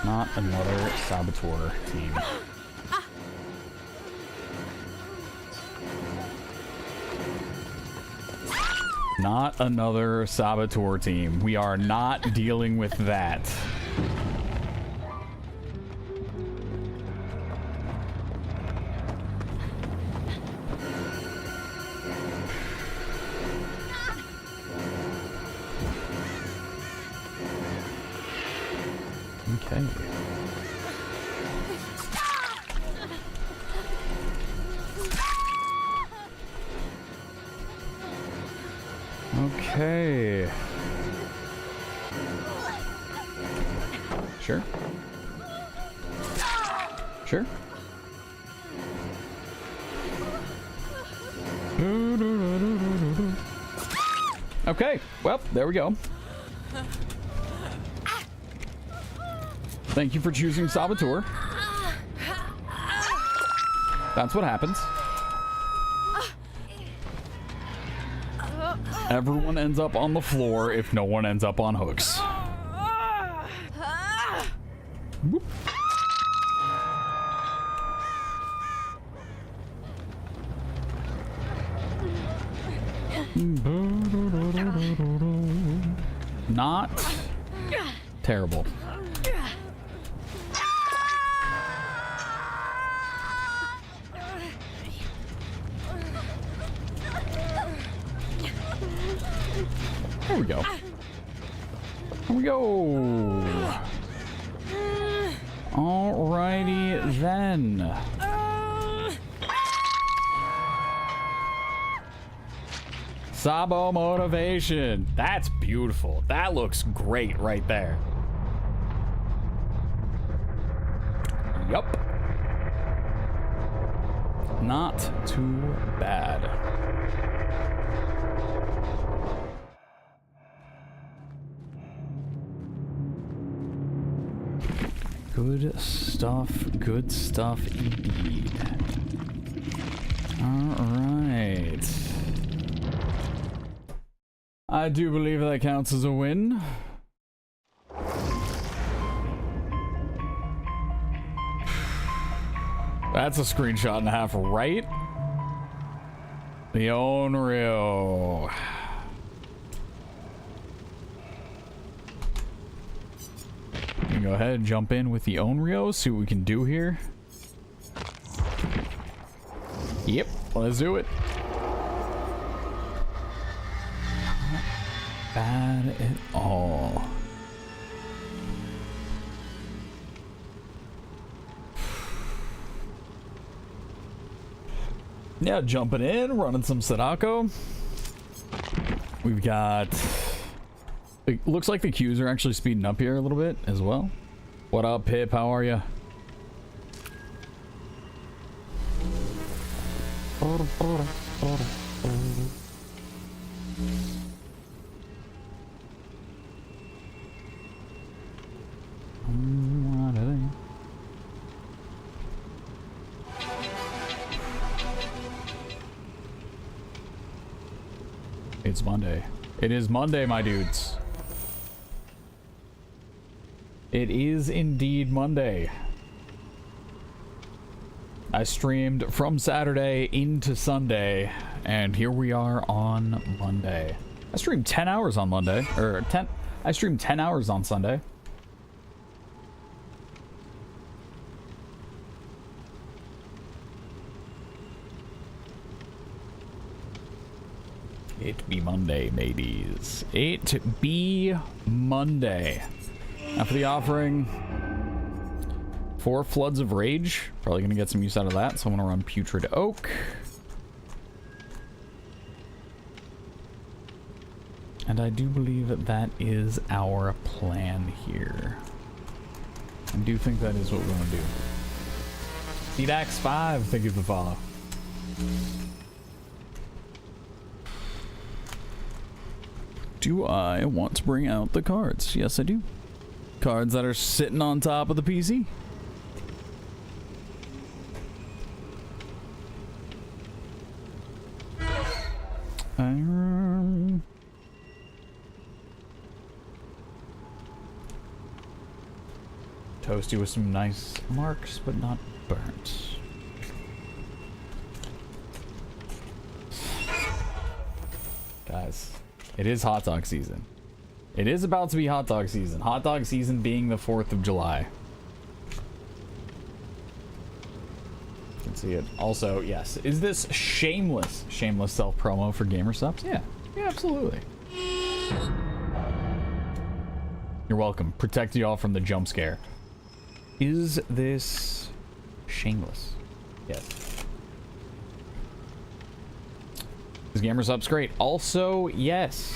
Not another saboteur team. Not another saboteur team. We are not dealing with that. Okay. Okay. Sure. Sure. Okay, well, there we go. Thank you for choosing Saboteur. That's what happens. Everyone ends up on the floor if no one ends up on hooks. Whoop. Not terrible. There we go. There we go. Alrighty then. Sabo motivation. That's beautiful. That looks great right there. Yup. Not too bad. Good stuff indeed. Alright. I do believe that counts as a win. That's a screenshot and a half, right? The Onryo. Go ahead and jump in with the Onryo, see what we can do here. Yep, let's do it. Not bad at all. Yeah, jumping in, running some Sadako. We've got... It looks like the queues are actually speeding up here a little bit as well. What up, Pip? How are you? It's Monday. It is Monday, my dudes. It is indeed Monday. I streamed from Saturday into Sunday, and here we are on Monday. I streamed 10 hours on Monday, or 10. I streamed 10 hours on Sunday. It be Monday, mateys. It be Monday. Now for the offering, 4 Floods of Rage. Probably gonna get some use out of that, so I'm gonna run Putrid Oak. And I do believe that that is our plan here. I do think that is what we're gonna do. Dax5, thank you for the follow. Do I want to bring out the cards? Yes, I do. Cards that are sitting on top of the PC. Toasty with some nice marks, but not burnt. Guys, it is hot dog season. It is about to be hot dog season. Hot dog season being the 4th of July. You can see it. Also, yes. Is this shameless self-promo for gamersupps? Yeah. Yeah, absolutely. You're welcome. Protect y'all from the jump scare. Is this shameless? Yes. Is gamersupps great? Also, yes.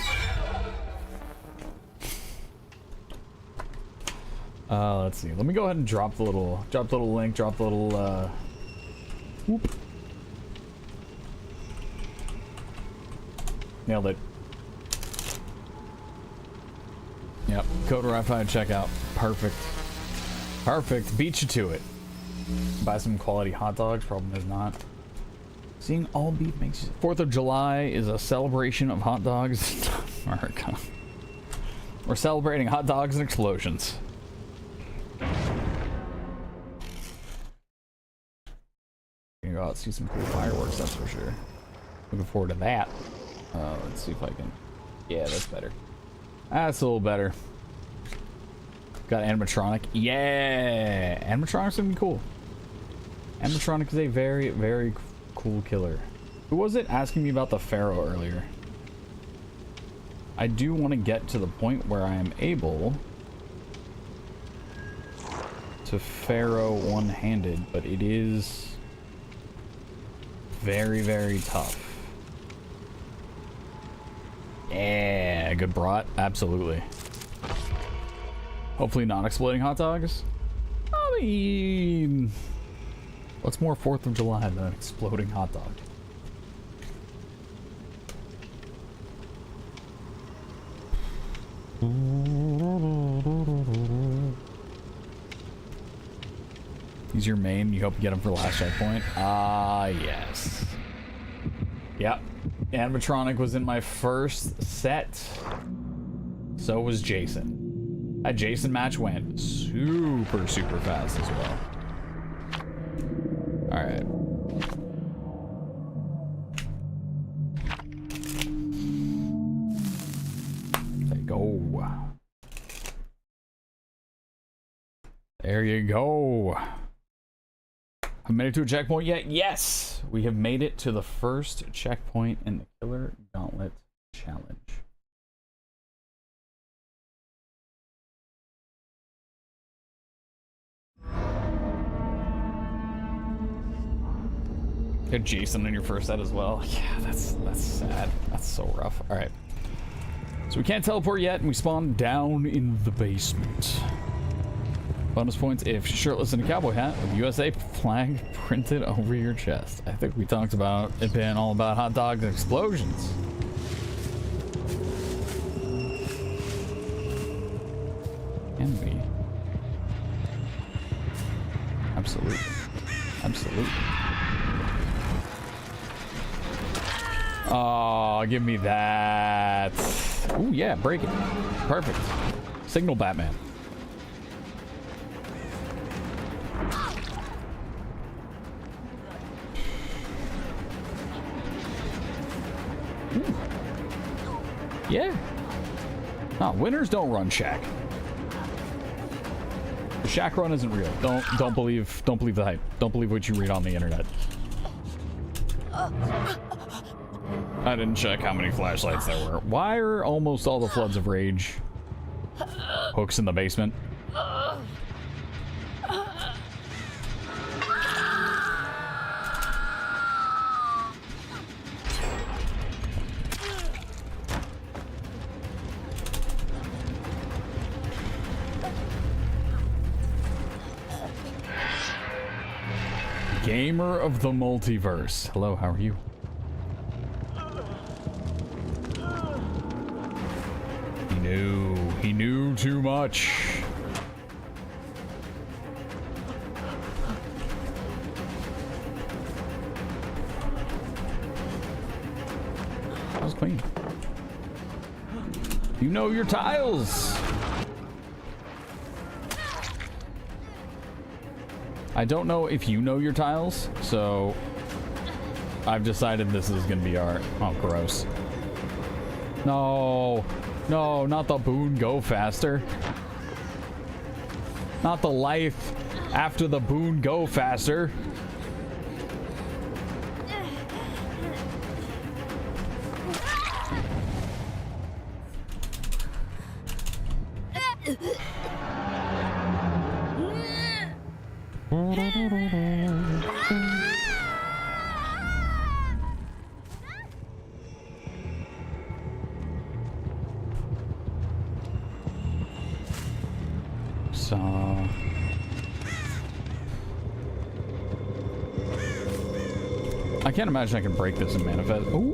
Let's see. Let me go ahead and drop the little link, drop the little, whoop. Nailed it. Yep. Code RyyFii checkout. Perfect. Perfect. Beat you to it. Buy some quality hot dogs. Problem is not. Seeing all beef makes you... 4th of July is a celebration of hot dogs. America. We're celebrating hot dogs and explosions. Gonna go out and see some cool fireworks, that's for sure. Looking forward to that. Let's see if I can... Yeah, that's better. That's a little better. Got animatronic. Yeah! Animatronic's gonna be cool. Animatronic is a very, very cool killer. Who was it asking me about the Pharaoh earlier? I do want to get to the point where I am able to Pharaoh one-handed, but it is very, very tough. Yeah, good brat. Absolutely. Hopefully not exploding hot dogs. I mean, what's more 4th of July than an exploding hot dog? He's your main. You hope you get him for last checkpoint. Ah, yes. Yep. Animatronic was in my first set. So was Jason. That Jason match went super, super fast as well. Alright. There you go. There you go. Have made it to a checkpoint yet? Yes! We have made it to the first checkpoint in the Killer Gauntlet Challenge. Get Jason in your first set as well. Yeah, that's sad. That's so rough. Alright. So we can't teleport yet, and we spawn down in the basement. Bonus points if shirtless in a cowboy hat with USA flag printed over your chest. I think we talked about it being all about hot dogs and explosions. Can we? Absolutely. Absolutely. Oh, give me that. Ooh, yeah, break it. Perfect. Signal Batman. Ooh. Yeah. No, winners don't run Shaq. The Shaq run isn't real. Don't believe the hype. Don't believe what you read on the internet. I didn't check how many flashlights there were. Why are almost all the Floods of Rage hooks in the basement? Gamer of the multiverse. Hello, how are you? He knew too much. That was clean. You know your tiles. I don't know if you know your tiles, so I've decided this is gonna be our... Oh, gross. No. No, not the boon go faster. Not the life after the boon go faster. So I can't imagine I can break this and manifest. Ooh.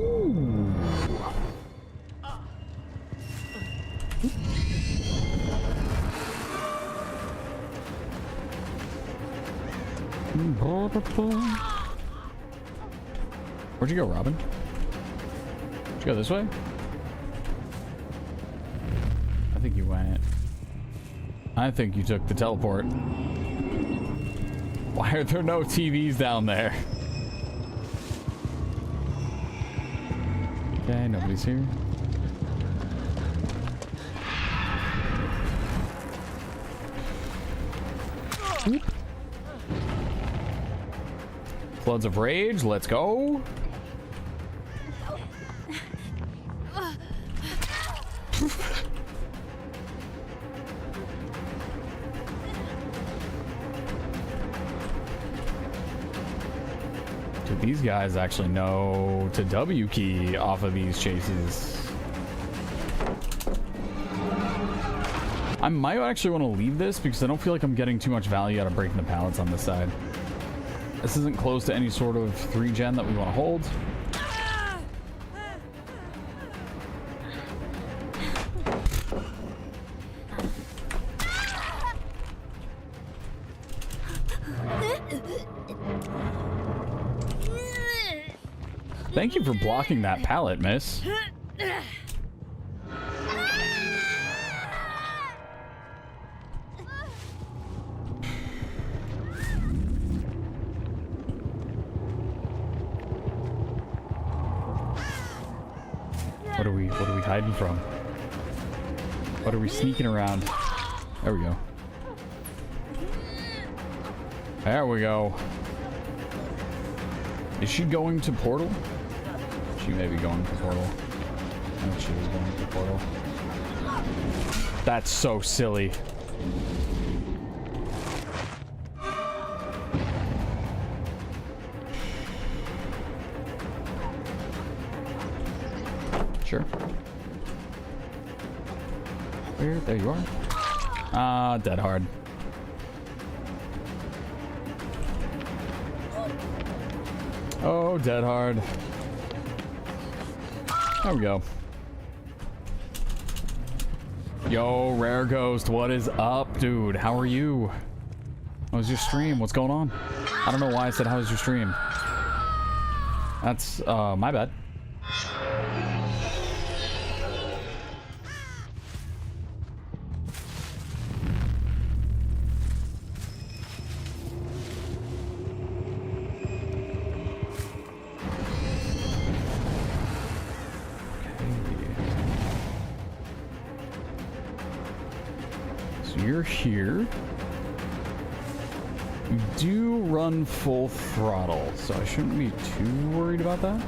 Where'd you go, Robin? Did you go this way? I think you went. I think you took the teleport. Why are there no TVs down there? Okay, nobody's here. Whoop. Floods of Rage, let's go. Dude, these guys actually know to W key off of these chases. I might actually want to leave this because I don't feel like I'm getting too much value out of breaking the pallets on this side. This isn't close to any sort of 3-gen that we want to hold. Thank you for blocking that pallet, miss. What are we hiding from? What are we sneaking around? There we go. There we go. Is she going to portal? She may be going to portal. I think she was going to portal. That's so silly. Sure. Where? There you are. Ah, dead hard. Oh, dead hard. There we go. Yo, Rare Ghost, what is up, dude? How are you? How was your stream? What's going on? I don't know why I said how was your stream. That's, my bad. You're here. You do run full throttle, so I shouldn't be too worried about that.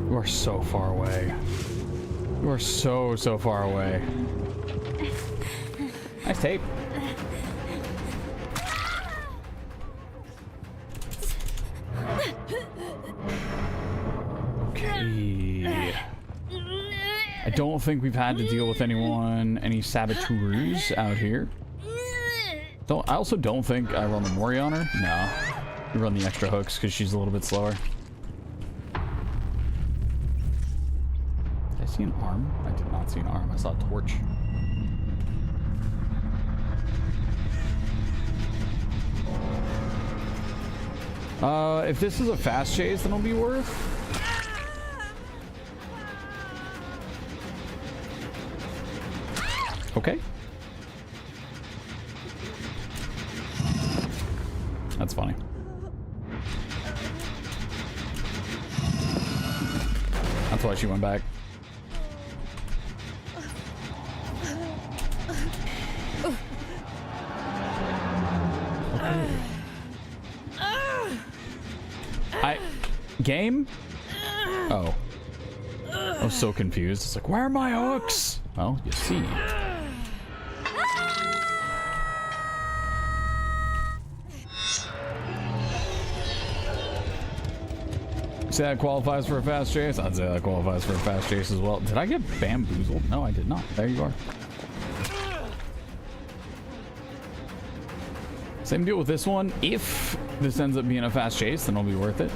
You are so far away. You are so far away. Nice tape. Okay. I don't think we've had to deal with any saboteurs out here. I also don't think I run the Mori on her. No. We run the extra hooks because she's a little bit slower. See an arm? I did not see an arm. I saw a torch. If this is a fast chase, then it'll be worth. Okay. That's funny. That's why she went back. Game? Oh. I was so confused. It's like, where are my hooks? Well, you see. Say that qualifies for a fast chase? I'd say that qualifies for a fast chase as well. Did I get bamboozled? No, I did not. There you are. Same deal with this one. If this ends up being a fast chase, then it'll be worth it.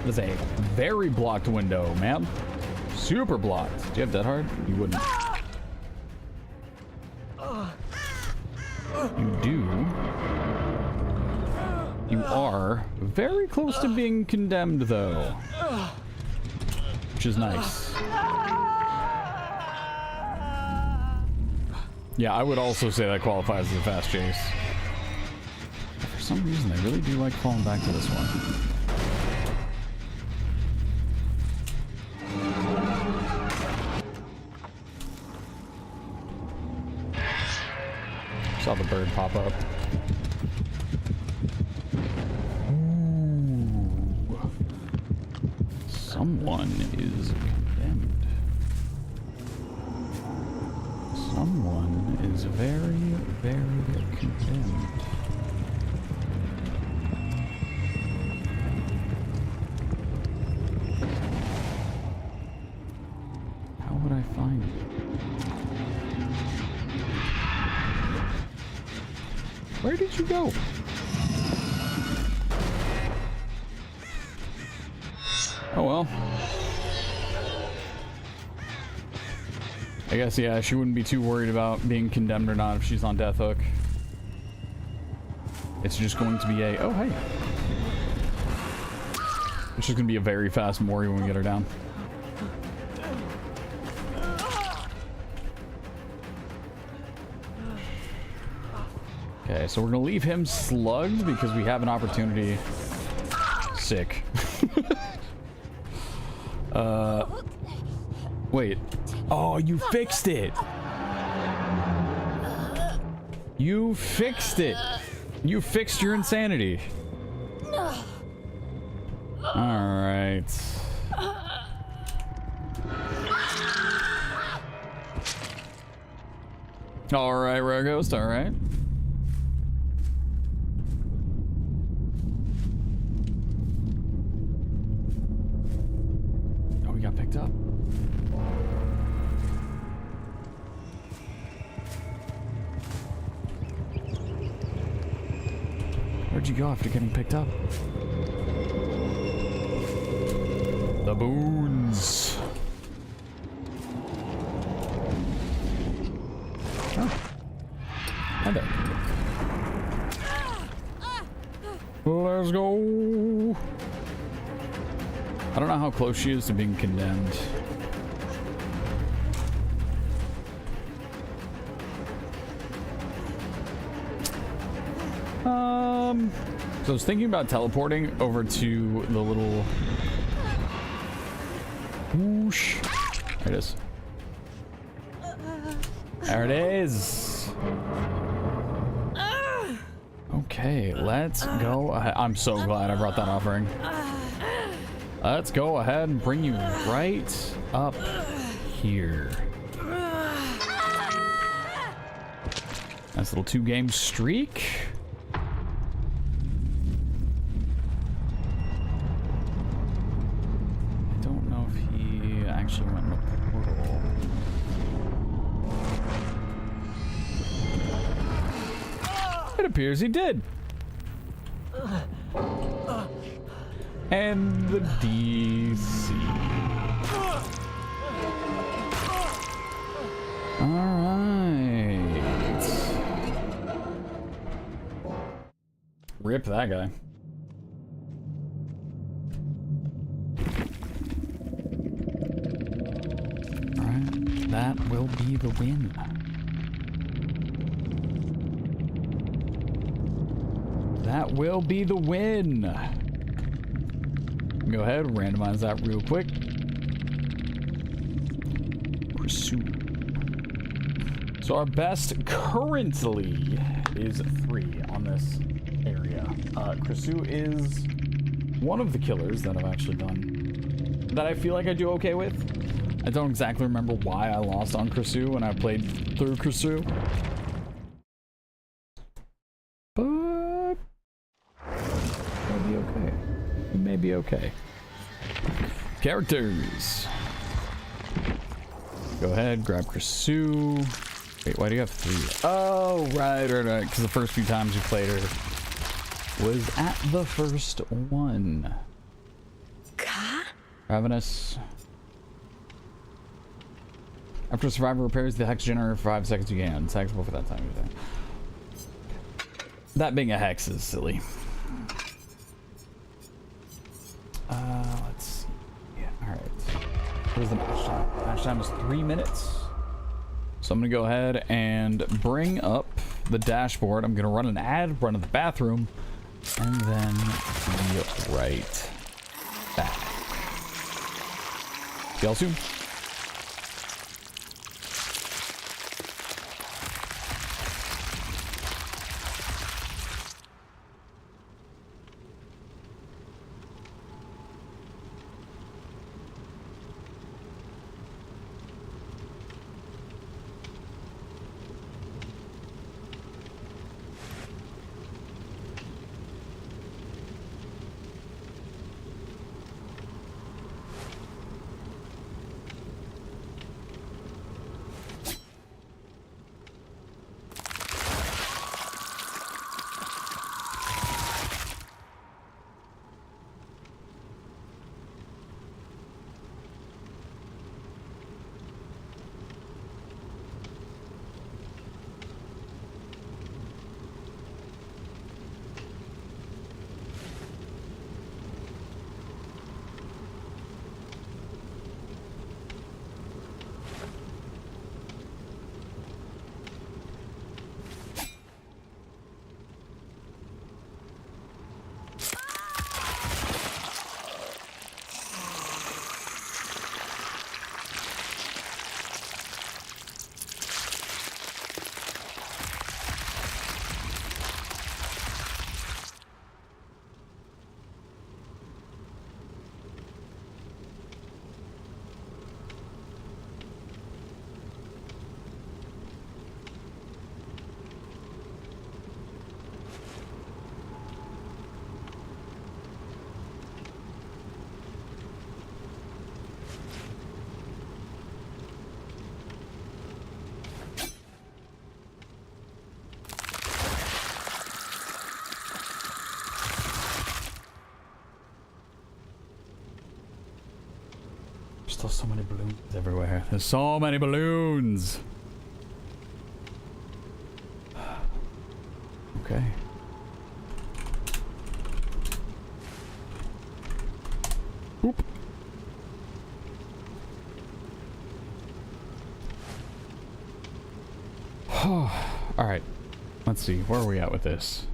It is a very blocked window, man. Super blocked. Do you have Dead Hard? You wouldn't. You do. You are very close to being condemned, though. Which is nice. Yeah, I would also say that qualifies as a fast chase. For some reason, I really do like falling back to this one. Saw the bird pop up. Ooh. Someone is condemned. Someone is very, very condemned. How would I find it? Where did you go? Oh well. I guess, yeah, she wouldn't be too worried about being condemned or not if she's on death hook. It's just going to be a... Oh, hey. It's just going to be a very fast Mori when we get her down. Okay, so we're gonna leave him slugged because we have an opportunity. Sick. Wait. Oh, you fixed it. You fixed it. You fixed your insanity. All right. All right, Rare Ghost. All right. Got picked up. Where'd you go after getting picked up? The boons. Oh. Hi there. Let's go. I don't know how close she is to being condemned. So I was thinking about teleporting over to the little whoosh. There it is. There it is. Okay, let's go ahead. I'm so glad I brought that offering. Let's go ahead and bring you right up here. Nice little 2-game streak. I don't know if he actually went in the portal. It appears he did. And the DC. Alright. Rip that guy. Alright, that will be the win. that will be the win. Go ahead, randomize that real quick. Pursue. So our best currently is 3 on this area. Krisu is one of the killers that I've actually done that I feel like I do okay with. I don't exactly remember why I lost on Krisu when I played through Krisu. But maybe okay. It may be okay. Characters. Go ahead, grab Krisu. Wait, why do you have 3? Oh, right. Because the first few times you played her was at the first one. Ravenous. After a survivor repairs the hex generator for 5 seconds, you gain unsackable for that time. That being a hex is silly. Let's see. Yeah, alright. Here's the match time. Match time is 3 minutes. So I'm gonna go ahead and bring up the dashboard. I'm gonna run an ad, run to the bathroom, and then be right back. See y'all soon. Still so many balloons everywhere. There's so many balloons. Okay. Oop. All right. Let's see. Where are we at with this?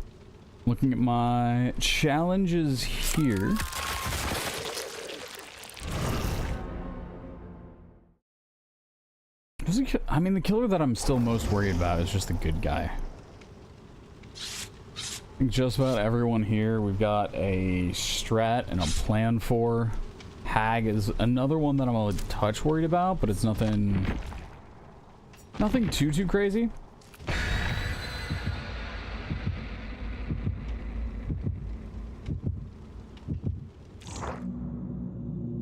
Looking at my challenges here. I mean, the killer that I'm still most worried about is just the good guy. I think just about everyone here, we've got a strat and a plan for. Hag is another one that I'm a touch worried about, but it's nothing too crazy.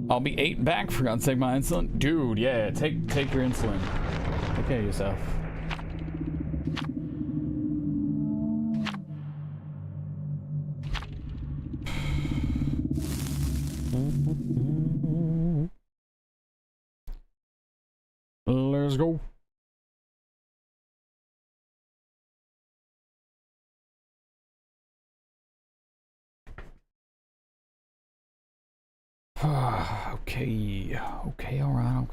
I'll be 8 back for God's sake, my insulin. Dude, yeah, take your insulin. Take care of yourself. Let's go. Okay, all right.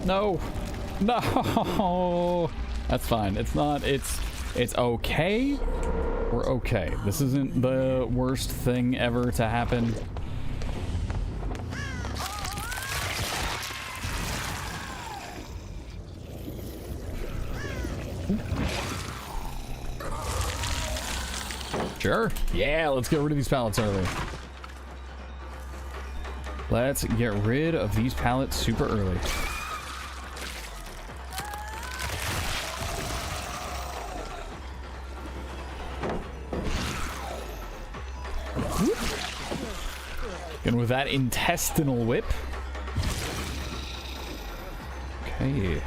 No. That's fine. It's not, it's okay. We're okay. This isn't the worst thing ever to happen. Sure. Yeah, let's get rid of these pallets early. Let's get rid of these pallets super early. And with that intestinal whip. Okay.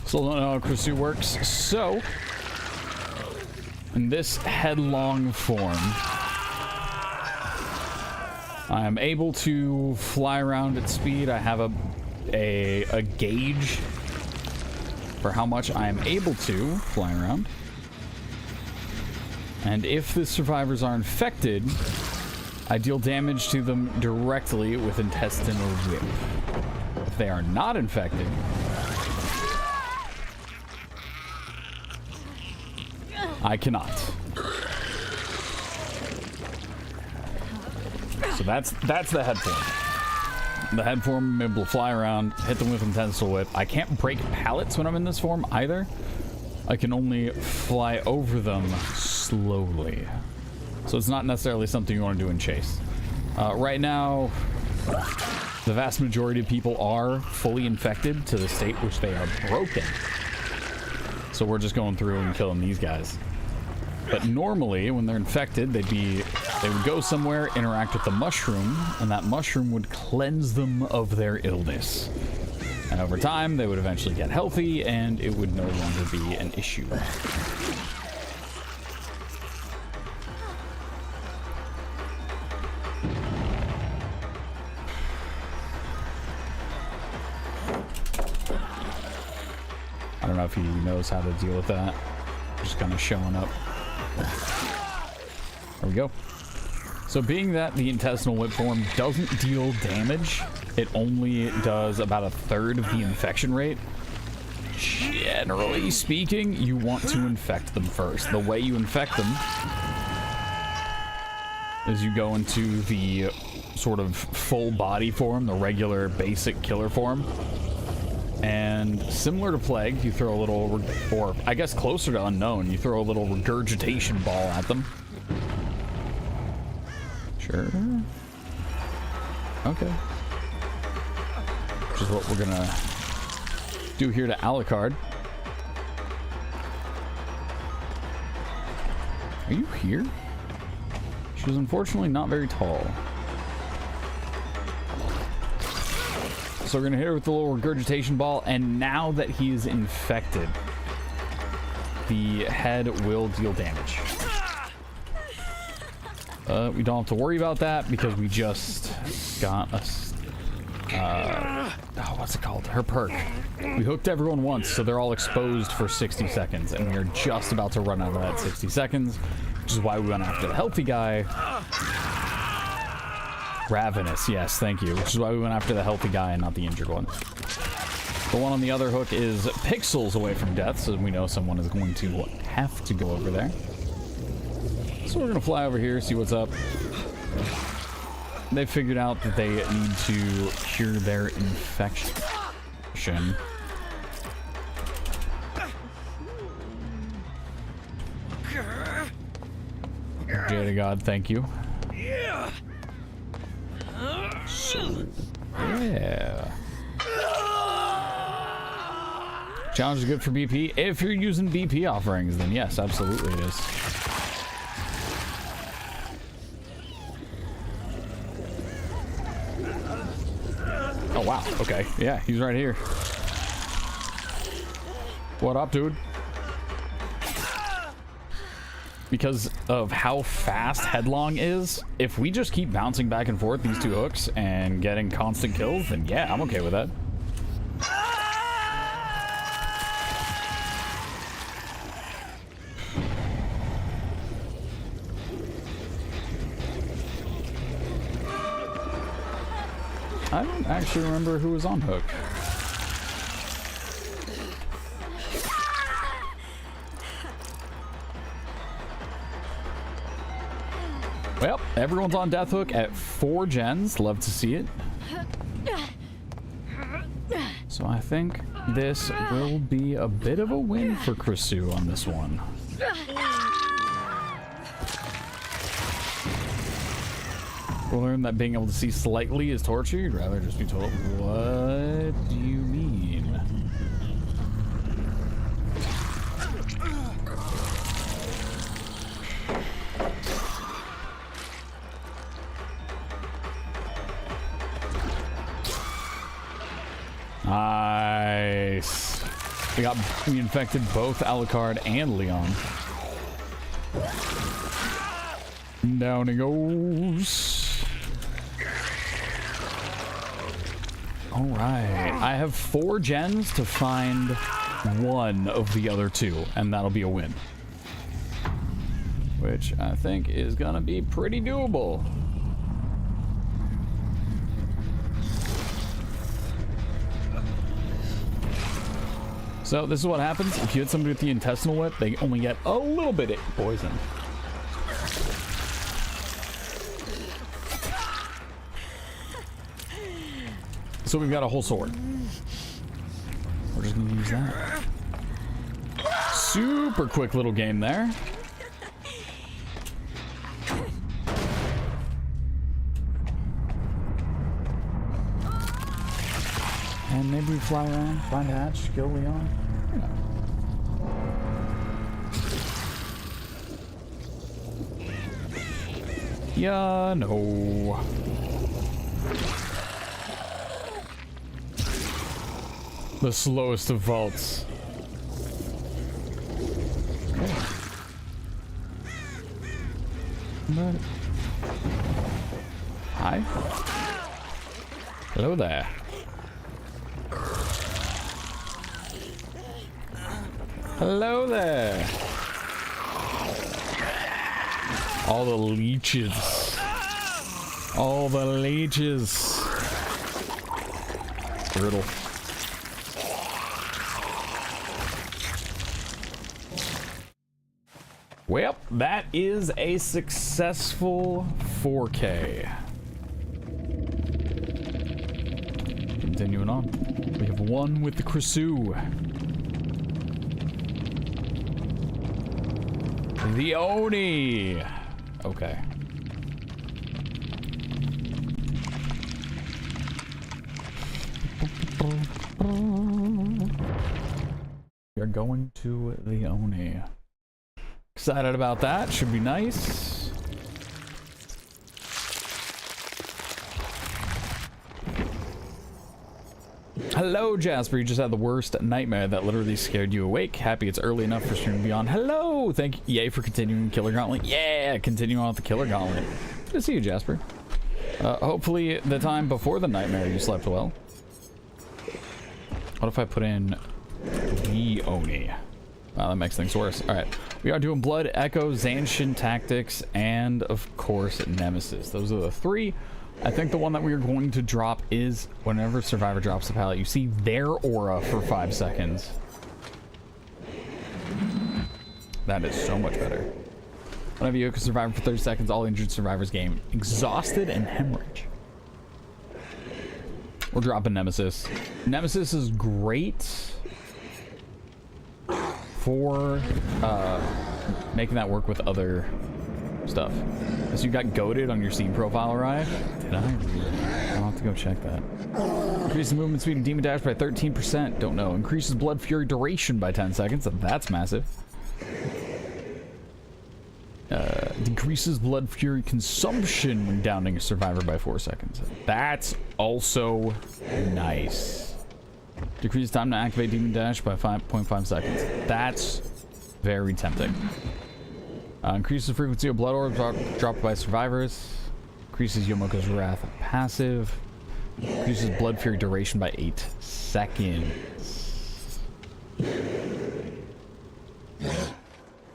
Still don't know how Krisu works. So, in this headlong form, I am able to fly around at speed. I have a gauge for how much I am able to fly around. And if the survivors are infected, I deal damage to them directly with intestinal whip. If they are not infected, I cannot. So that's the head form. The head form, I'm able to fly around, hit them with intestinal whip. I can't break pallets when I'm in this form either. I can only fly over them slowly. So it's not necessarily something you want to do in chase. Right now, the vast majority of people are fully infected to the state which they are broken. So we're just going through and killing these guys. But normally, when they're infected, they would go somewhere, interact with the mushroom, and that mushroom would cleanse them of their illness. And over time, they would eventually get healthy, and it would no longer be an issue. I don't know if he knows how to deal with that. Just kind of showing up. There we go. So being that the intestinal whip form doesn't deal damage, it only does about 1/3 of the infection rate. Generally speaking, you want to infect them first. The way you infect them is you go into the sort of full body form, the regular basic killer form. And similar to Plague, you throw a little, or I guess closer to Unknown, you throw a little regurgitation ball at them. Sure. Okay. Which is what we're gonna do here to Alucard. Are you here? She was unfortunately not very tall. So we're gonna hit her with the little regurgitation ball, and now that he is infected, the head will deal damage. We don't have to worry about that because we just got a what's it called? Her perk. We hooked everyone once, so they're all exposed for 60 seconds, and we are just about to run out of that 60 seconds, which is why we went after the healthy guy. Ravenous, yes, thank you. Which is why we went after the healthy guy and not the injured one. The one on the other hook is pixels away from death, so we know someone is going to have to go over there. So we're gonna fly over here, see what's up. They figured out that they need to cure their infection. Jada God, thank you. So, yeah. Challenge is good for BP. If you're using BP offerings, then yes, absolutely it is. Oh, wow. Okay. Yeah, he's right here. What up, dude? Because of how fast Headlong is, if we just keep bouncing back and forth these two hooks and getting constant kills, then yeah, I'm okay with that. I don't actually remember who was on hook. Well, everyone's on death hook at 4 gens. Love to see it. So I think this will be a bit of a win for Krisu on this one. We'll learn that being able to see slightly is torture. You'd rather just be told, what do you mean? Nice. We infected both Alucard and Leon. Down he goes. All right. I have 4 gens to find one of the other 2, and that'll be a win. Which I think is gonna be pretty doable. So this is what happens if you hit somebody with the intestinal whip. They only get a little bit of poison. So we've got a whole sword. We're just gonna use that. Super quick little game there. And maybe we fly around, find a hatch, kill Leon. Yeah, no. The slowest of vaults. But... Hi. Hello there. Hello there. All the leeches. All the leeches. Brutal. Well, that is a successful 4K. Continuing on. We have one with the Krisu. The Oni. Okay. You're going to the Oni. Excited about that. Should be nice. Hello, Jasper. You just had the worst nightmare that literally scared you awake. Happy it's early enough for stream to be on. Hello. Thank you. Yay for continuing Killer Gauntlet. Yeah, continuing on with the Killer Gauntlet. Good to see you, Jasper. Hopefully the time before the nightmare you slept well. What if I put in the Oni? Wow, that makes things worse. All right. We are doing Blood, Echo, Zanshin Tactics, and of course, Nemesis. Those are the 3. I think the one that we are going to drop is whenever Survivor drops the pallet, you see their aura for 5 seconds. That is so much better. Whenever you can survive for 30 seconds, all injured survivors gain exhausted and hemorrhage. We're dropping Nemesis. Nemesis is great for making that work with other stuff. So you got goated on your Steam profile arrive? Did I? I'll have to go check that. Increases movement speed and demon dash by 13%. Don't know. Increases blood fury duration by 10 seconds. That's massive. Decreases blood fury consumption when downing a survivor by 4 seconds. That's also nice. Decreases time to activate demon dash by 5.5 seconds. That's very tempting. Increases the frequency of blood orbs dropped by survivors. Increases Yomoko's Wrath passive. Increases blood fury duration by 8 seconds.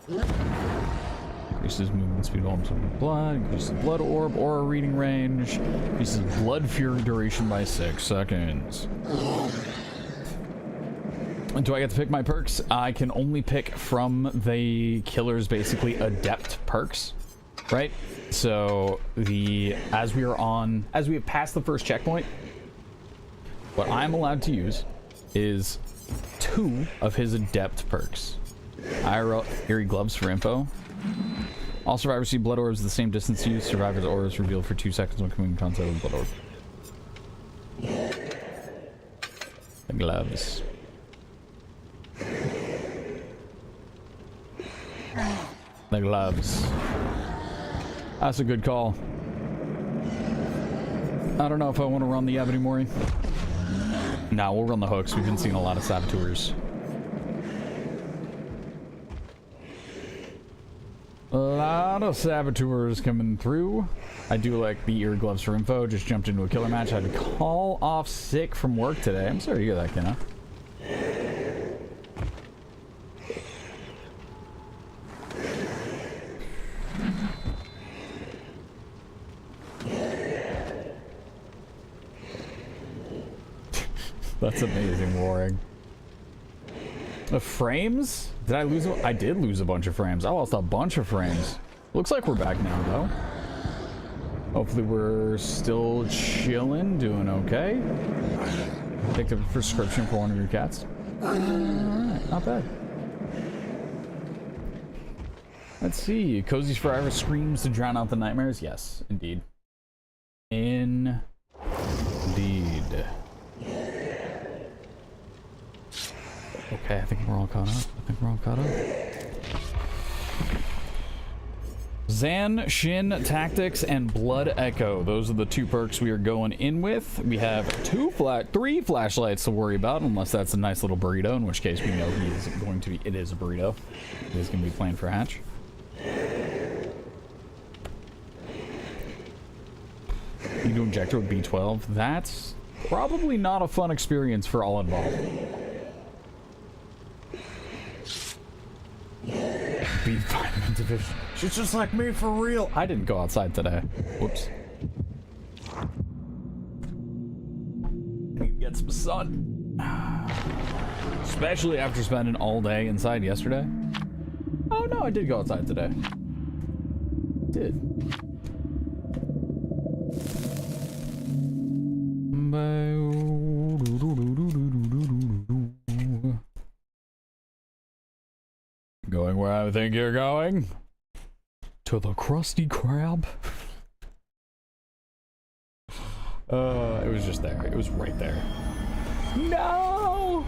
Increases Increases movement speed, all blood. Increases blood orb, aura reading range. Increases blood fury duration by 6 seconds. Do I get to pick my perks? I can only pick from the killer's basically adept perks, right? So as we have passed the first checkpoint, what I'm allowed to use is 2 of his adept perks. Eerie gloves for info. All survivors see blood orbs the same distance used. Survivor's aura is revealed for 2 seconds when coming in contact with blood orb. The gloves. The gloves. That's a good call. I don't know if I want to run the Ebony Mori. Nah, we'll run the hooks. We've been seeing a lot of saboteurs. A lot of saboteurs coming through. I do like the ear gloves for info. Just jumped into a killer match. I had to call off sick from work today. I'm sorry to hear that, Kenna. That's amazing, Warring. The frames? Did I lose? I did lose a bunch of frames. I lost a bunch of frames. Looks like we're back now, though. Hopefully we're still chilling, doing okay. Picked up a prescription for one of your cats. Alright, not bad. Let's see. Cozy's Forever screams to drown out the nightmares. Yes, indeed. Indeed. Okay, I think we're all caught up. Zan, Shin, Tactics, and Blood Echo. Those are the 2 perks we are going in with. We have 3 flashlights to worry about, unless that's a nice little burrito, in which case we know it is a burrito. It is going to be playing for Hatch. You do injector with B12. That's probably not a fun experience for all involved. B vitamin division. She's just like me for real. I didn't go outside today. Whoops. Need to get some sun. Especially after spending all day inside yesterday. Oh no, I did go outside today. Did. Going where I think you're going? To the Krusty Krab? It was just there. It was right there. No!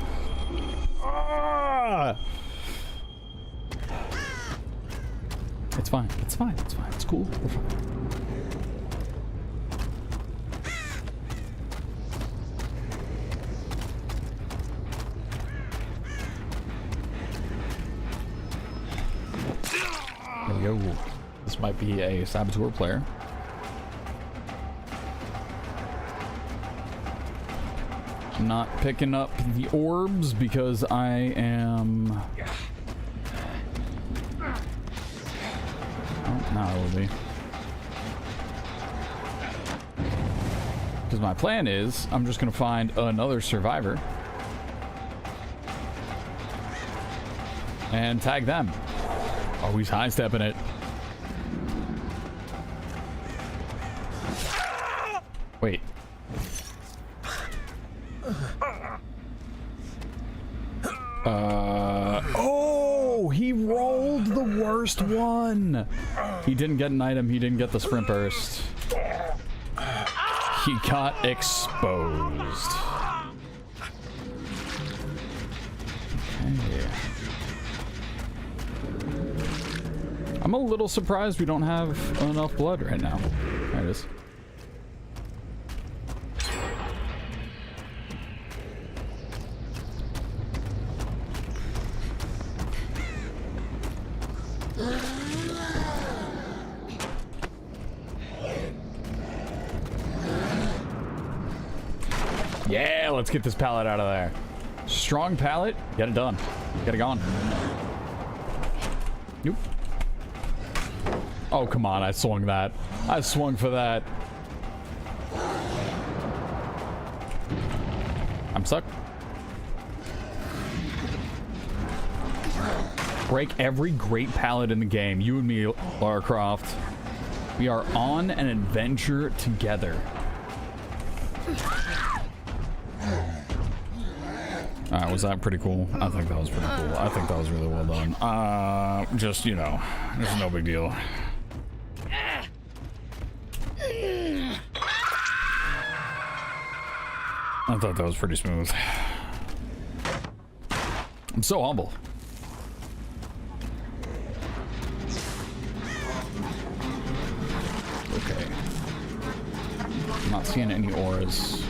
Ah! It's fine. It's fine. It's fine. It's cool. We're fine. There we go. This might be a saboteur player. I'm not picking up the orbs because I am... Oh, now it will be. Because my plan is, I'm just going to find another survivor. And tag them. Oh, he's high-stepping it. Wait. Oh, he rolled the worst one. He didn't get an item. He didn't get the sprint burst. He got exposed. Okay. I'm a little surprised we don't have enough blood right now. There it is. Yeah, let's get this pallet out of there. Strong pallet, get it done. Get it gone. Nope. Oh, come on. I swung that. I swung for that. I'm stuck. Break every great pallet in the game. You and me, Lara Croft. We are on an adventure together. Alright, was that pretty cool? I think that was pretty cool. I think that was really well done. Just, you know, there's no big deal. I thought that was pretty smooth. I'm so humble. Okay. I'm not seeing any auras.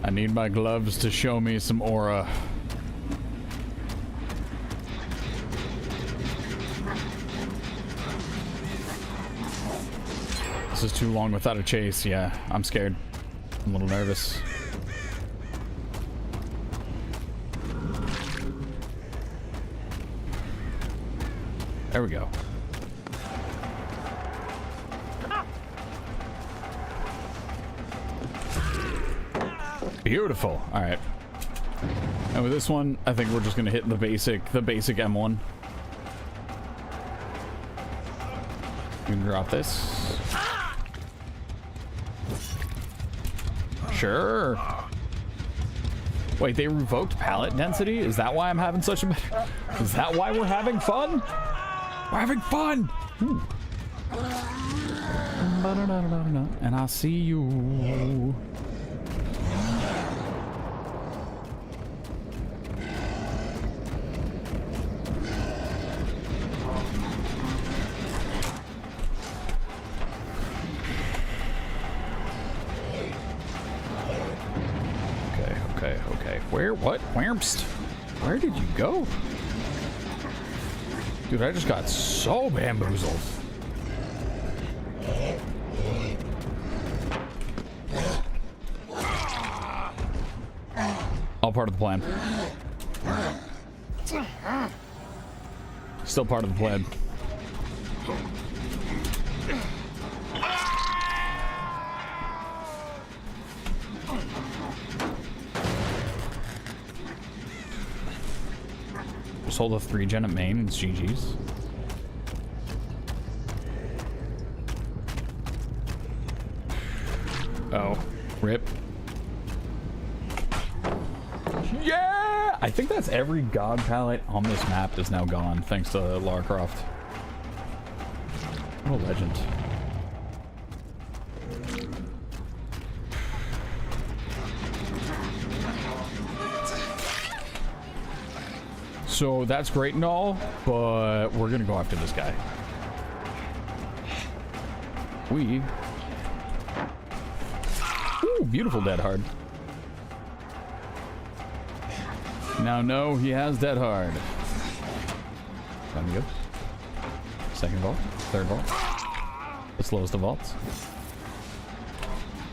I need my gloves to show me some aura. This is too long without a chase. Yeah, I'm scared. I'm a little nervous. There we go. Beautiful. All right. And with this one, I think we're just gonna hit the basic M1. We can drop this. Sure. Wait, they revoked pallet density? Is that why I'm having such a... Is that why we're having fun? We're having fun! Ooh. And I see you. Okay. What? Where did you go? Dude, I just got so bamboozled. All part of the plan. Still part of the plan. Just hold a 3-gen at main and it's GG's. Oh, rip. Yeah! I think that's every god palette on this map is now gone, thanks to Lara Croft. What a legend. So that's great and all, but we're gonna go after this guy. Ooh, beautiful dead hard. Now no, he has dead hard. Time to go. Second vault, third vault. The slowest of vaults.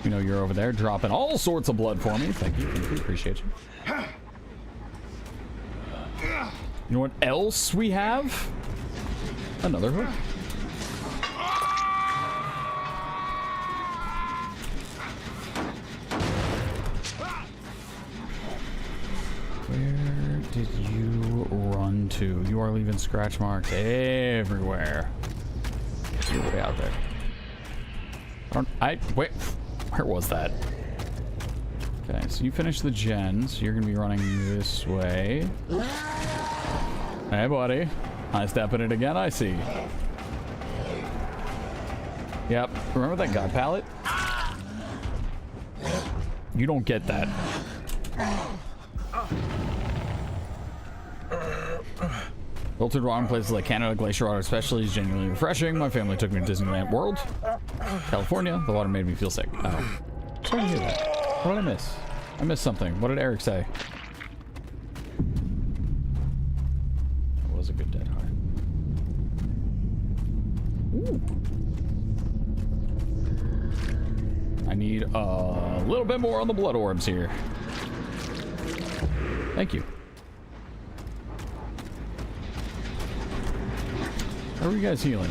You know you're over there dropping all sorts of blood for me. Thank you, appreciate you. You know what else we have? Another hook. Where did you run to? You are leaving scratch marks everywhere. You're way out there. Wait, where was that? Okay, so you finished the gens. You're gonna be running this way. Hey, buddy. I step in it again, I see. Yep. Remember that god palette? You don't get that. Filtered water in places like Canada, glacier water especially is genuinely refreshing. My family took me to Disneyland World, California. The water made me feel sick. Oh. Sorry to hear that. What did I miss? I missed something. What did Eric say? A good dead heart. Ooh. I need a little bit more on the blood orbs here. Thank you. How are you guys healing?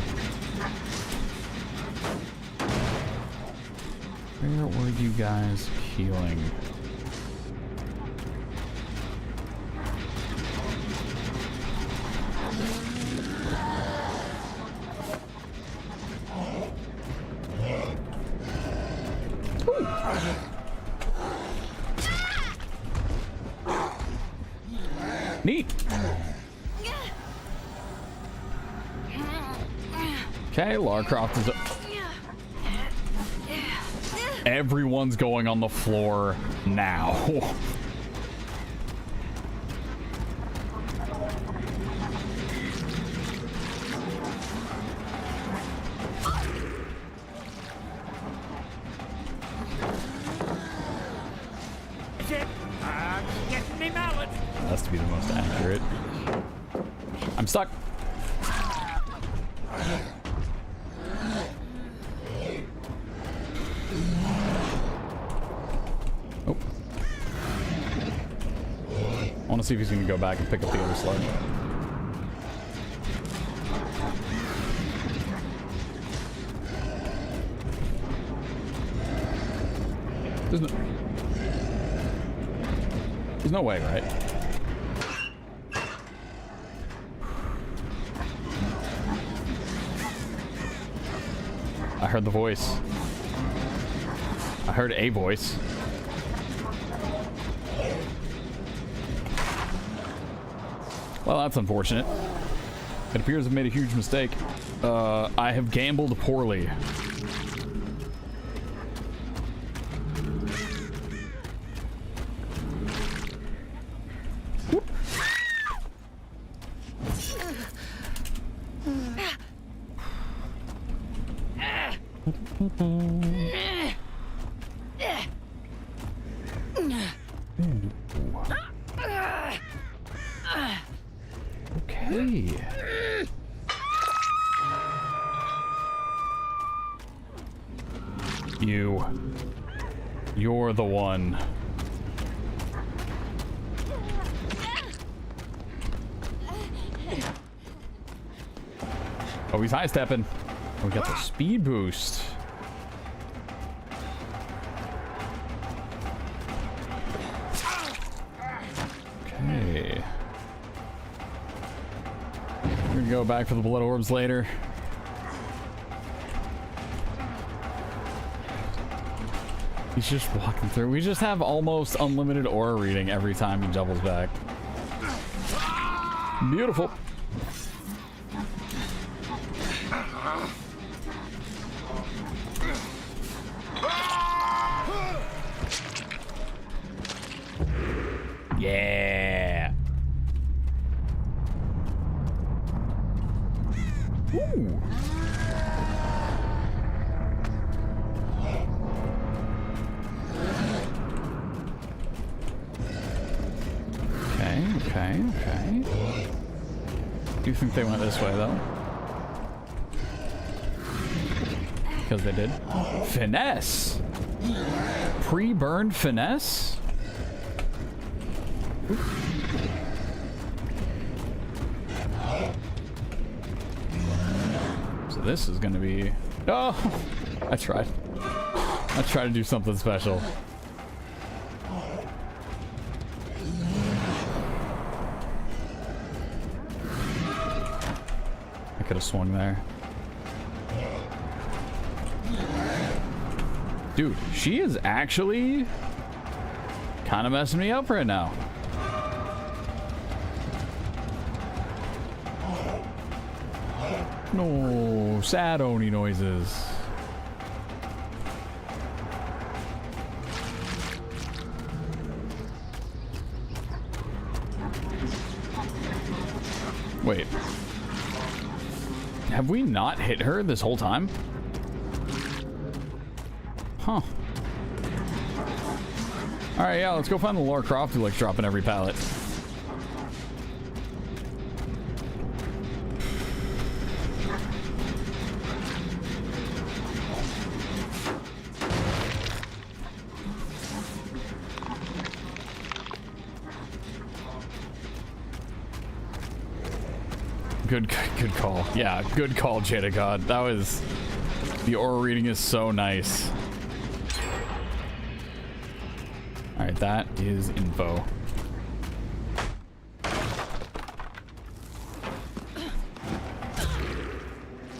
Where were you guys healing? Neat. Okay, Lara Croft is... Everyone's going on the floor now. I'm getting me mallet. Has to be the most accurate. I'm stuck. Oh. I want to see if he's going to go back and pick up the other slug. There's no way, right? I heard the voice. I heard a voice. Well, that's unfortunate. It appears I've made a huge mistake. I have gambled poorly. Okay. You're the one. Oh, he's high stepping. Oh, we got the speed boost. Okay. We're gonna go back for the blood orbs later. He's just walking through. We just have almost unlimited aura reading every time he doubles back. Beautiful. Yeah. Ooh. Okay. Do you think they went this way though? Because they did. Finesse. Pre-burned finesse. So this is gonna be... Oh! I tried to do something special. I could have swung there. Dude, she is actually kind of messing me up right now. No, sad Oni noises. Wait. Have we not hit her this whole time? Huh. Alright, yeah, let's go find the Lara Croft who likes dropping every pallet. Good call. Yeah, good call, Jada God. That was... The aura reading is so nice. Alright, that is info.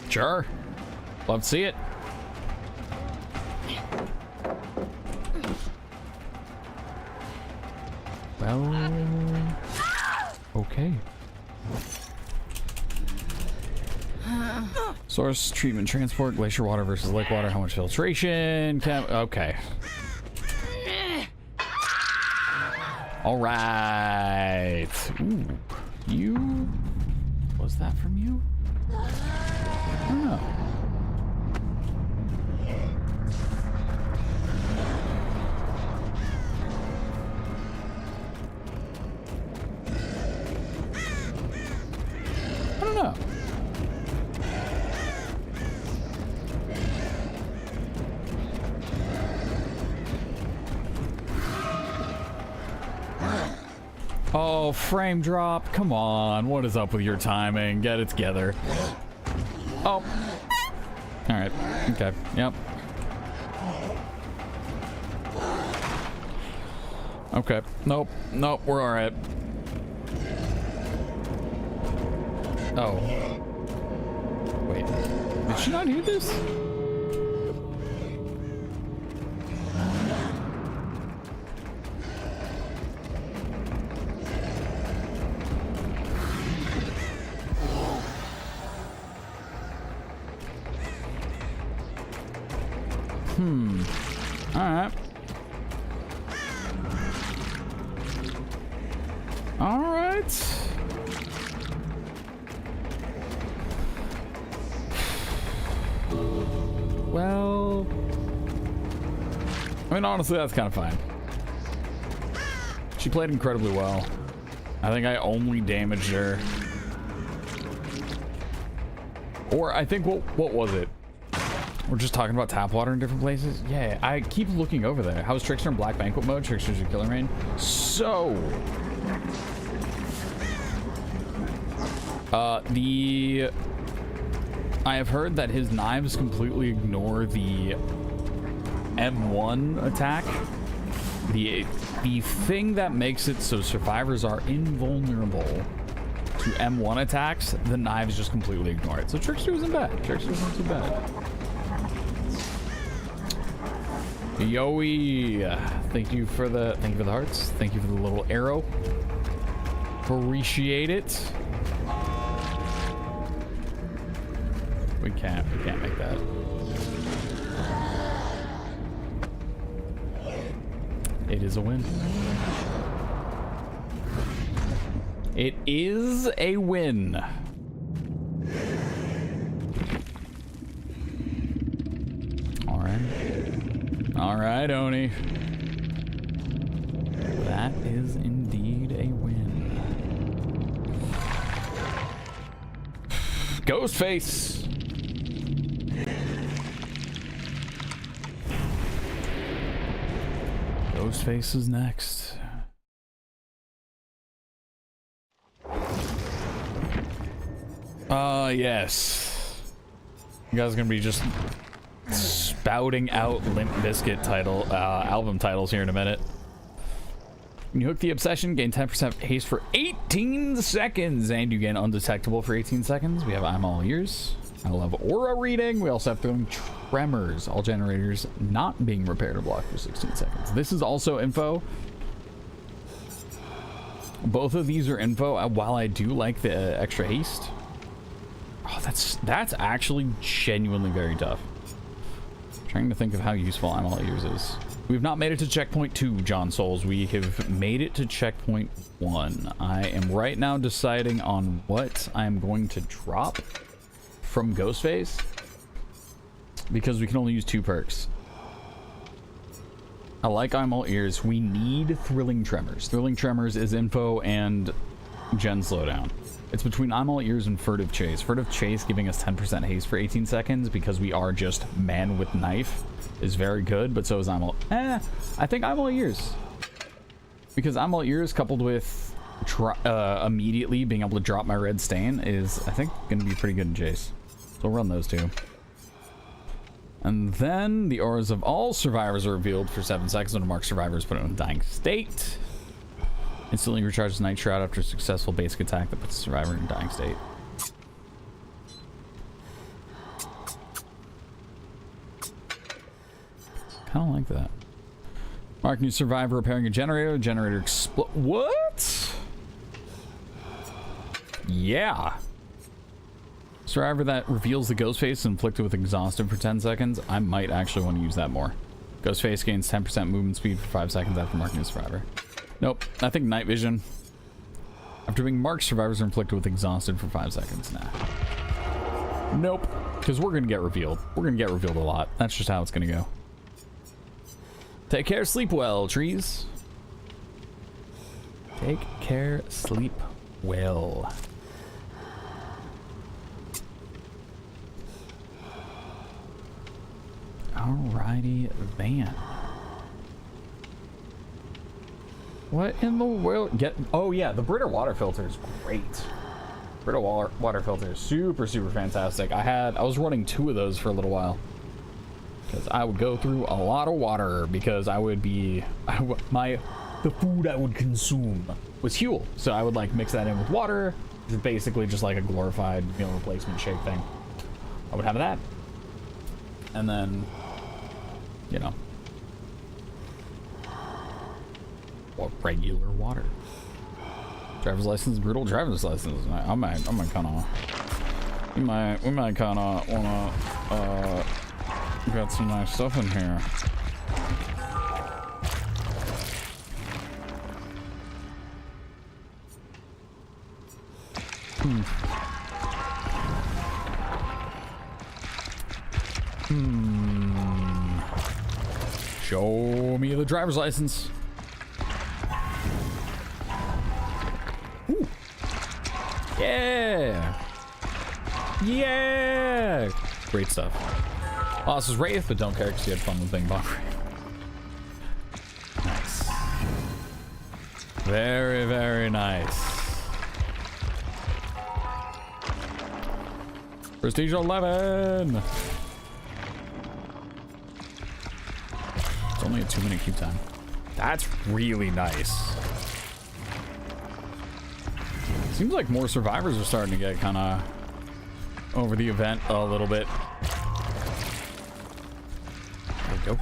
Sure. Love to see it. Well... Okay. Source, treatment, transport, glacier water versus lake water, how much filtration, okay. All right. Ooh, you, was that from you? I don't know. I don't know. Oh, frame drop. Come on. What is up with your timing? Get it together. Oh. All right. Okay. Yep. Okay. Nope. Nope. We're all right. Oh. Wait. Did she not hear this? Alright. Alright. Well... I mean, honestly, that's kind of fine. She played incredibly well. I think I only damaged her. Or I think, what was it? We're just talking about tap water in different places? Yeah, I keep looking over there. How's Trickster in Black Banquet mode? Trickster's your killer main. So... I have heard that his knives completely ignore the M1 attack. The thing that makes it so survivors are invulnerable to M1 attacks, the knives just completely ignore it. So Trickster wasn't bad. Trickster wasn't too bad. Yoey, thank you for the hearts. Thank you for the little arrow. Appreciate it. We can't make that. It is a win. It is a win. All right, Oni. That is indeed a win. Ghostface. Ghostface is next. Yes. You guys are gonna be just spouting out Limp Bizkit album titles here in a minute. When you hook the obsession, gain 10% haste for 18 seconds, and you gain undetectable for 18 seconds. We have I'm All Ears. I love aura reading. We also have throwing tremors. All generators not being repaired or blocked for 16 seconds. This is also info. Both of these are info. While I do like the extra haste, oh, that's actually genuinely very tough. Trying to think of how useful I'm All Ears is. We've not made it to checkpoint 2, John Souls. We have made it to checkpoint 1. I am right now deciding on what I'm going to drop from Ghostface, because we can only use 2 perks. I like I'm All Ears. We need Thrilling Tremors. Thrilling Tremors is info and gen slowdown. It's between I'm All Ears and Furtive Chase. Furtive Chase giving us 10% haste for 18 seconds because we are just man with knife is very good, but so is I'm All... I think I'm All Ears. Because I'm All Ears coupled with immediately being able to drop my red stain is, I think, going to be pretty good in Jace. So we'll run those two. And then the auras of all survivors are revealed for 7 seconds when a marked survivor is put in a dying state. Instantly recharges Night Shroud after a successful basic attack that puts the survivor in a dying state. Kind of like that. Mark new survivor repairing a generator. Generator explode. What? Yeah. Survivor that reveals the ghost face inflicted with exhausted for 10 seconds. I might actually want to use that more. Ghost face gains 10% movement speed for 5 seconds after marking a survivor. Nope. I think night vision. After being marked, survivors are inflicted with exhausted for 5 seconds. Nah. Nope. Because we're going to get revealed. We're going to get revealed a lot. That's just how it's going to go. Take care, sleep well, trees. Take care, sleep well. Alrighty then. What in the world? Oh yeah, the Brita water filter is great. Brita water filter is super fantastic. I was running 2 of those for a little while. Because I would go through a lot of water because the food I would consume was Huel. So I would like mix that in with water. It's basically just like a glorified meal replacement shake thing. I would have that. And then, you know, regular water. Driver's license, brutal driver's license. I might kind of, we might kind of wanna, got some nice stuff in here. Show me the driver's license. Ooh. Yeah. Yeah. Great stuff. Oh, this is Wraith, but don't care because you had fun with Bing Bong. Nice. Very nice. Prestige 11. It's only a 2-minute keep time. That's really nice. Seems like more survivors are starting to get kind of over the event a little bit. There we go.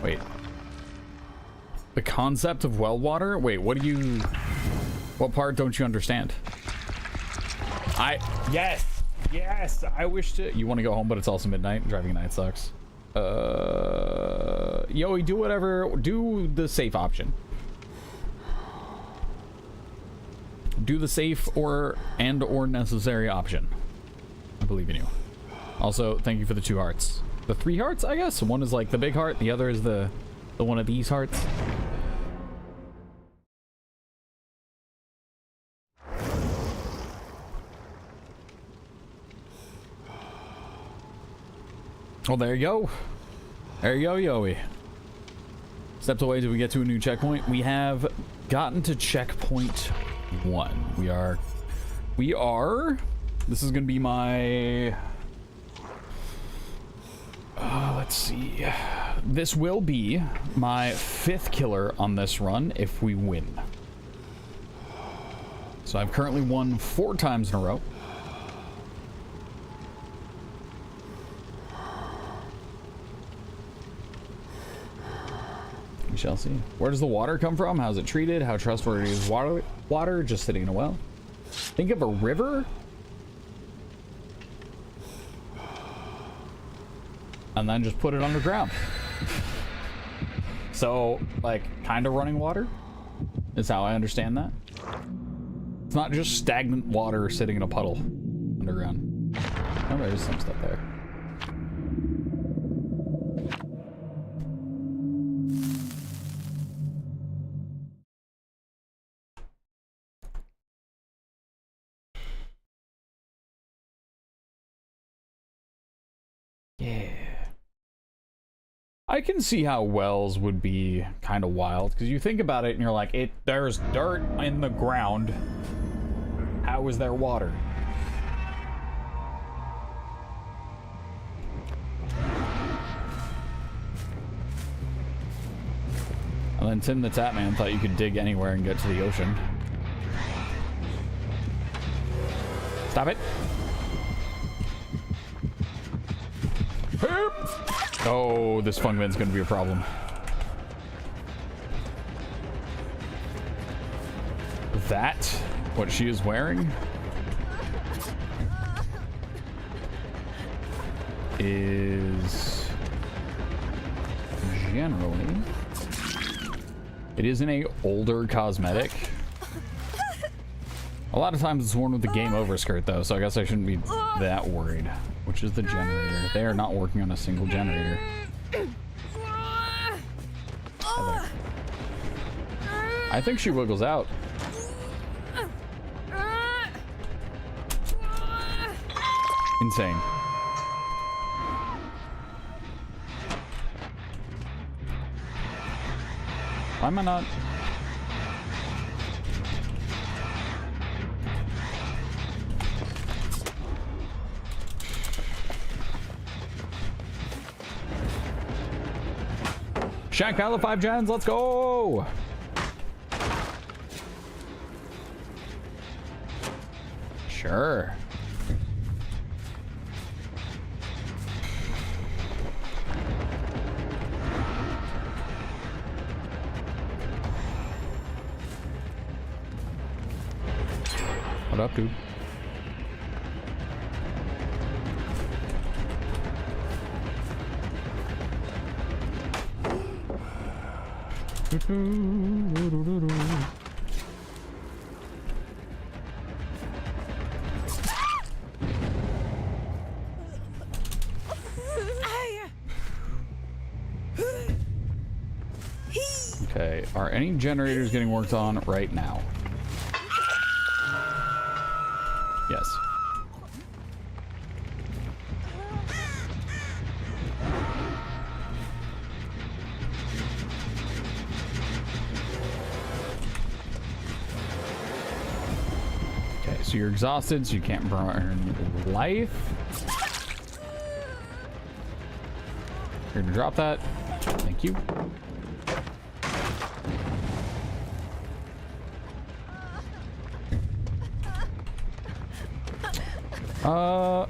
Wait. The concept of well water? Wait, what part don't you understand? Yes, I wish to. You want to go home, but it's also midnight. Driving at night sucks. Yoey, do whatever. Do the safe option. Do the safe or necessary option. I believe in you. Also, thank you for the 2 hearts. The 3 hearts, I guess. One is like the big heart. The other is the one of these hearts. Well, there you go. There you go, Yoey. Steps away till we get to a new checkpoint. We have gotten to checkpoint 1. We are. This is gonna be my. Let's see. This will be my 5th killer on this run if we win. So I've currently won 4 times in a row. We shall see. Where does the water come from? How's it treated? How trustworthy is water just sitting in a well? Think of a river and then just put it underground. So, like, kind of running water is how I understand that. It's not just stagnant water sitting in a puddle underground. Oh, there's some stuff there. Yeah. I can see how wells would be kind of wild, because you think about it and you're like, there's dirt in the ground. How is there water? And then Tim the Tatman thought you could dig anywhere and get to the ocean. Stop it. Oh, this Fungman's gonna be a problem. That, what she is wearing, is generally, it is in a older cosmetic. A lot of times it's worn with the game over skirt though, so I guess I shouldn't be that worried. Which is the generator. They are not working on a single generator. I think she wiggles out. Insane. Why am I not? Shaq Pile of 5 gens, let's go! Sure. What up, dude? Okay, are any generators getting worked on right now? Yes. Okay, so you're exhausted, so you can't burn life. You're gonna drop that. Thank you. Oh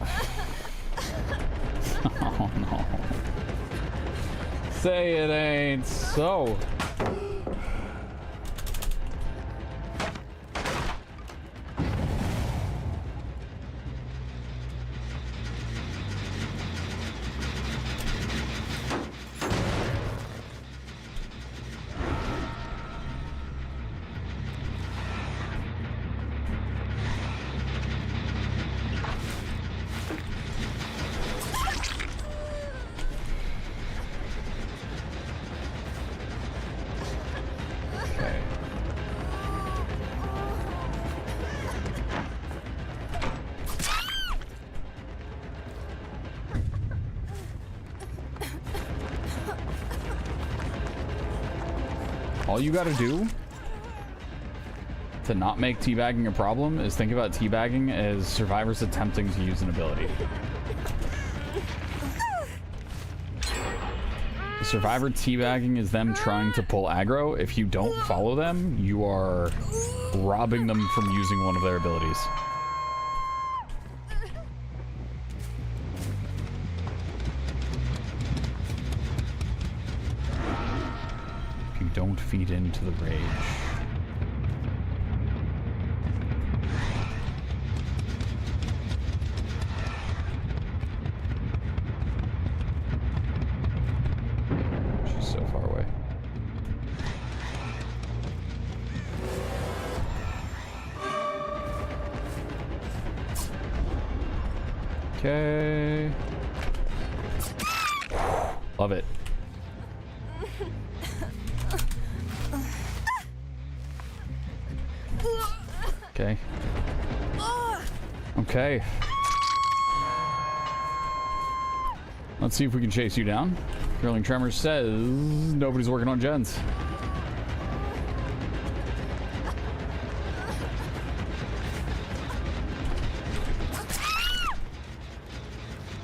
no. Say it ain't so. All you gotta do to not make teabagging a problem is think about teabagging as survivors attempting to use an ability. Survivor teabagging is them trying to pull aggro. If you don't follow them, you are robbing them from using one of their abilities. Don't feed into the rage. She's so far away. Okay. Love it. Okay. Okay. Let's see if we can chase you down. Grilling Tremors says nobody's working on gens.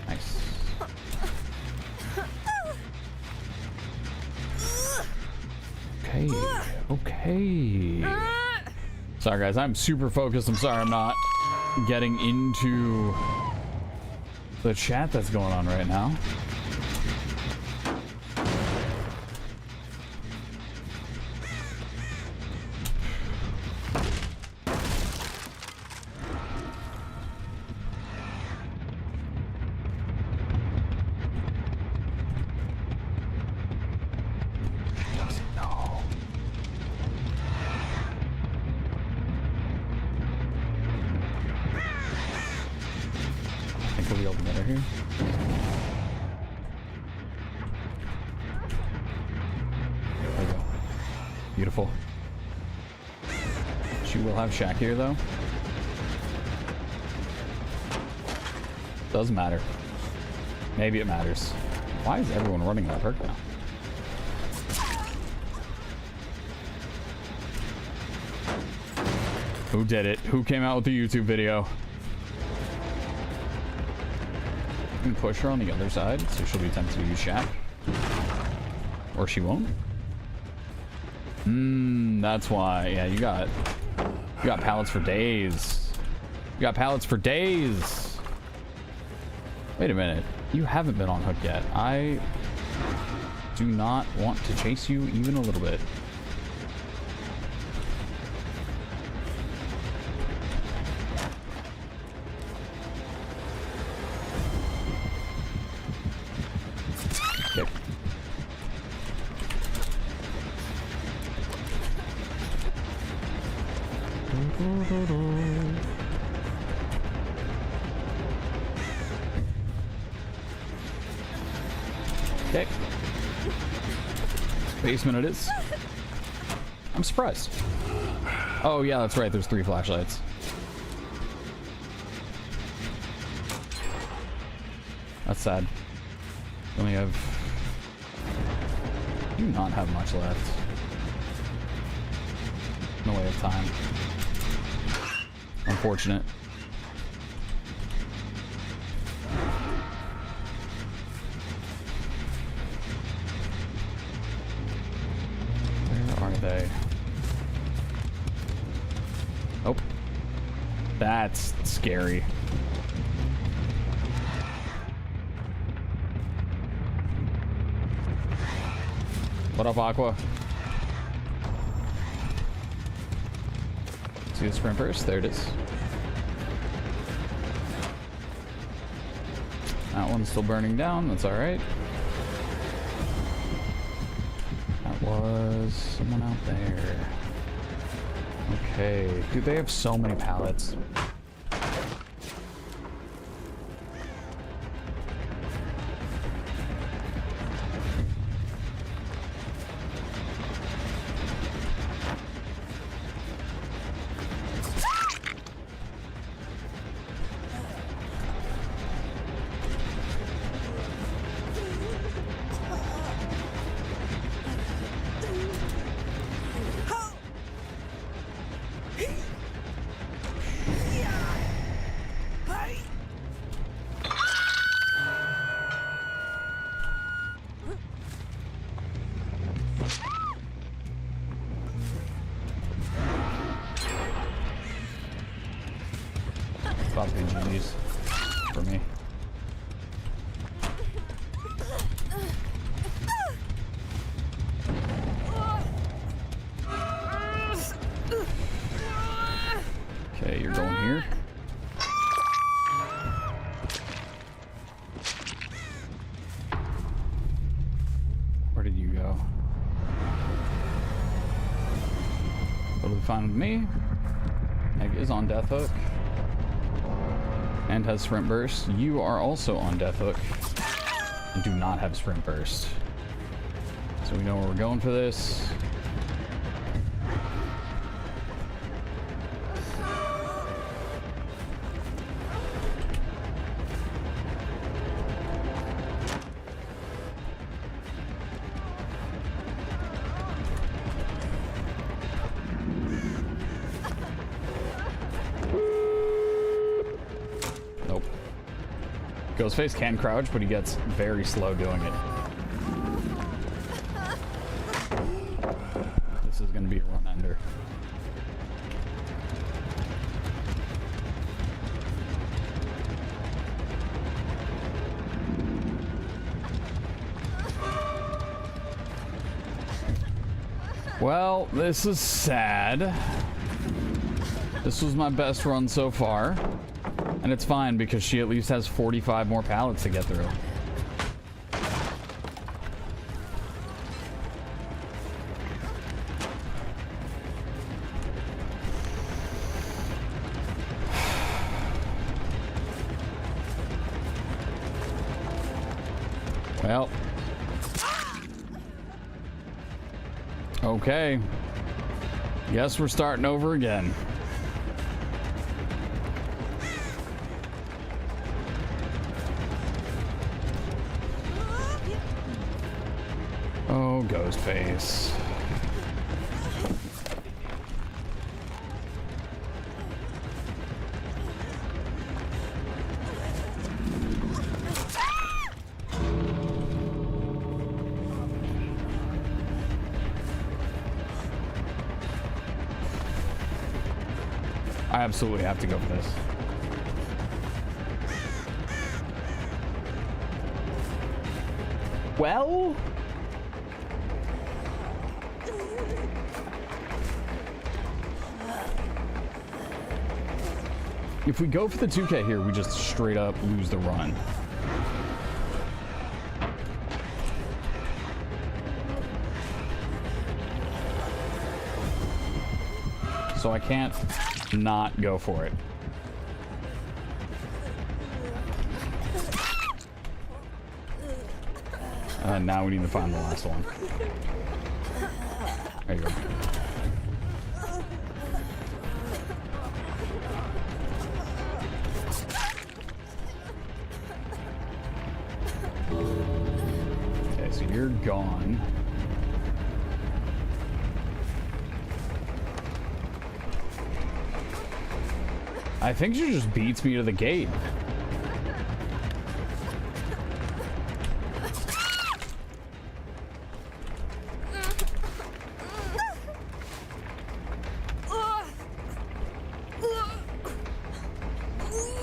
Nice. Okay. Okay. Sorry, guys. I'm super focused. I'm sorry I'm not getting into the chat that's going on right now. Beautiful. She will have Shaq here, though. Doesn't matter. Maybe it matters. Why is everyone running that perk now? Who did it? Who came out with the YouTube video? You can push her on the other side, so she'll be tempted to use Shaq. Or she won't. That's why. Yeah, you got pallets for days. You got pallets for days. Wait a minute. You haven't been on hook yet. I do not want to chase you even a little bit. Okay. Okay. Basement it is. I'm surprised. Oh yeah, that's right. There's 3 flashlights. That's sad. We only have... do not have much left. No way of time. Unfortunate. Where are they? Oh. That's scary. What up, Aqua? See the sprint burst? There it is. That one's still burning down. That's alright. That was someone out there. Okay. Dude, they have so many pallets. About the GG's for me. Okay, you're going here. Where did you go? Totally fine with me. Meg is on death hook. And has sprint burst. You are also on death hook and do not have sprint burst. So we know where we're going for this. Ghostface can crouch, but he gets very slow doing it. This is going to be a run ender. Well, this is sad. This was my best run so far. And it's fine because she at least has 45 more pallets to get through. Well. Okay. Guess we're starting over again. Oh, Ghostface. I absolutely have to go for this. Well, if we go for the 2K here, we just straight up lose the run. So I can't not go for it. And now we need to find the last one. There you go. Okay, so you're gone. I think she just beats me to the gate.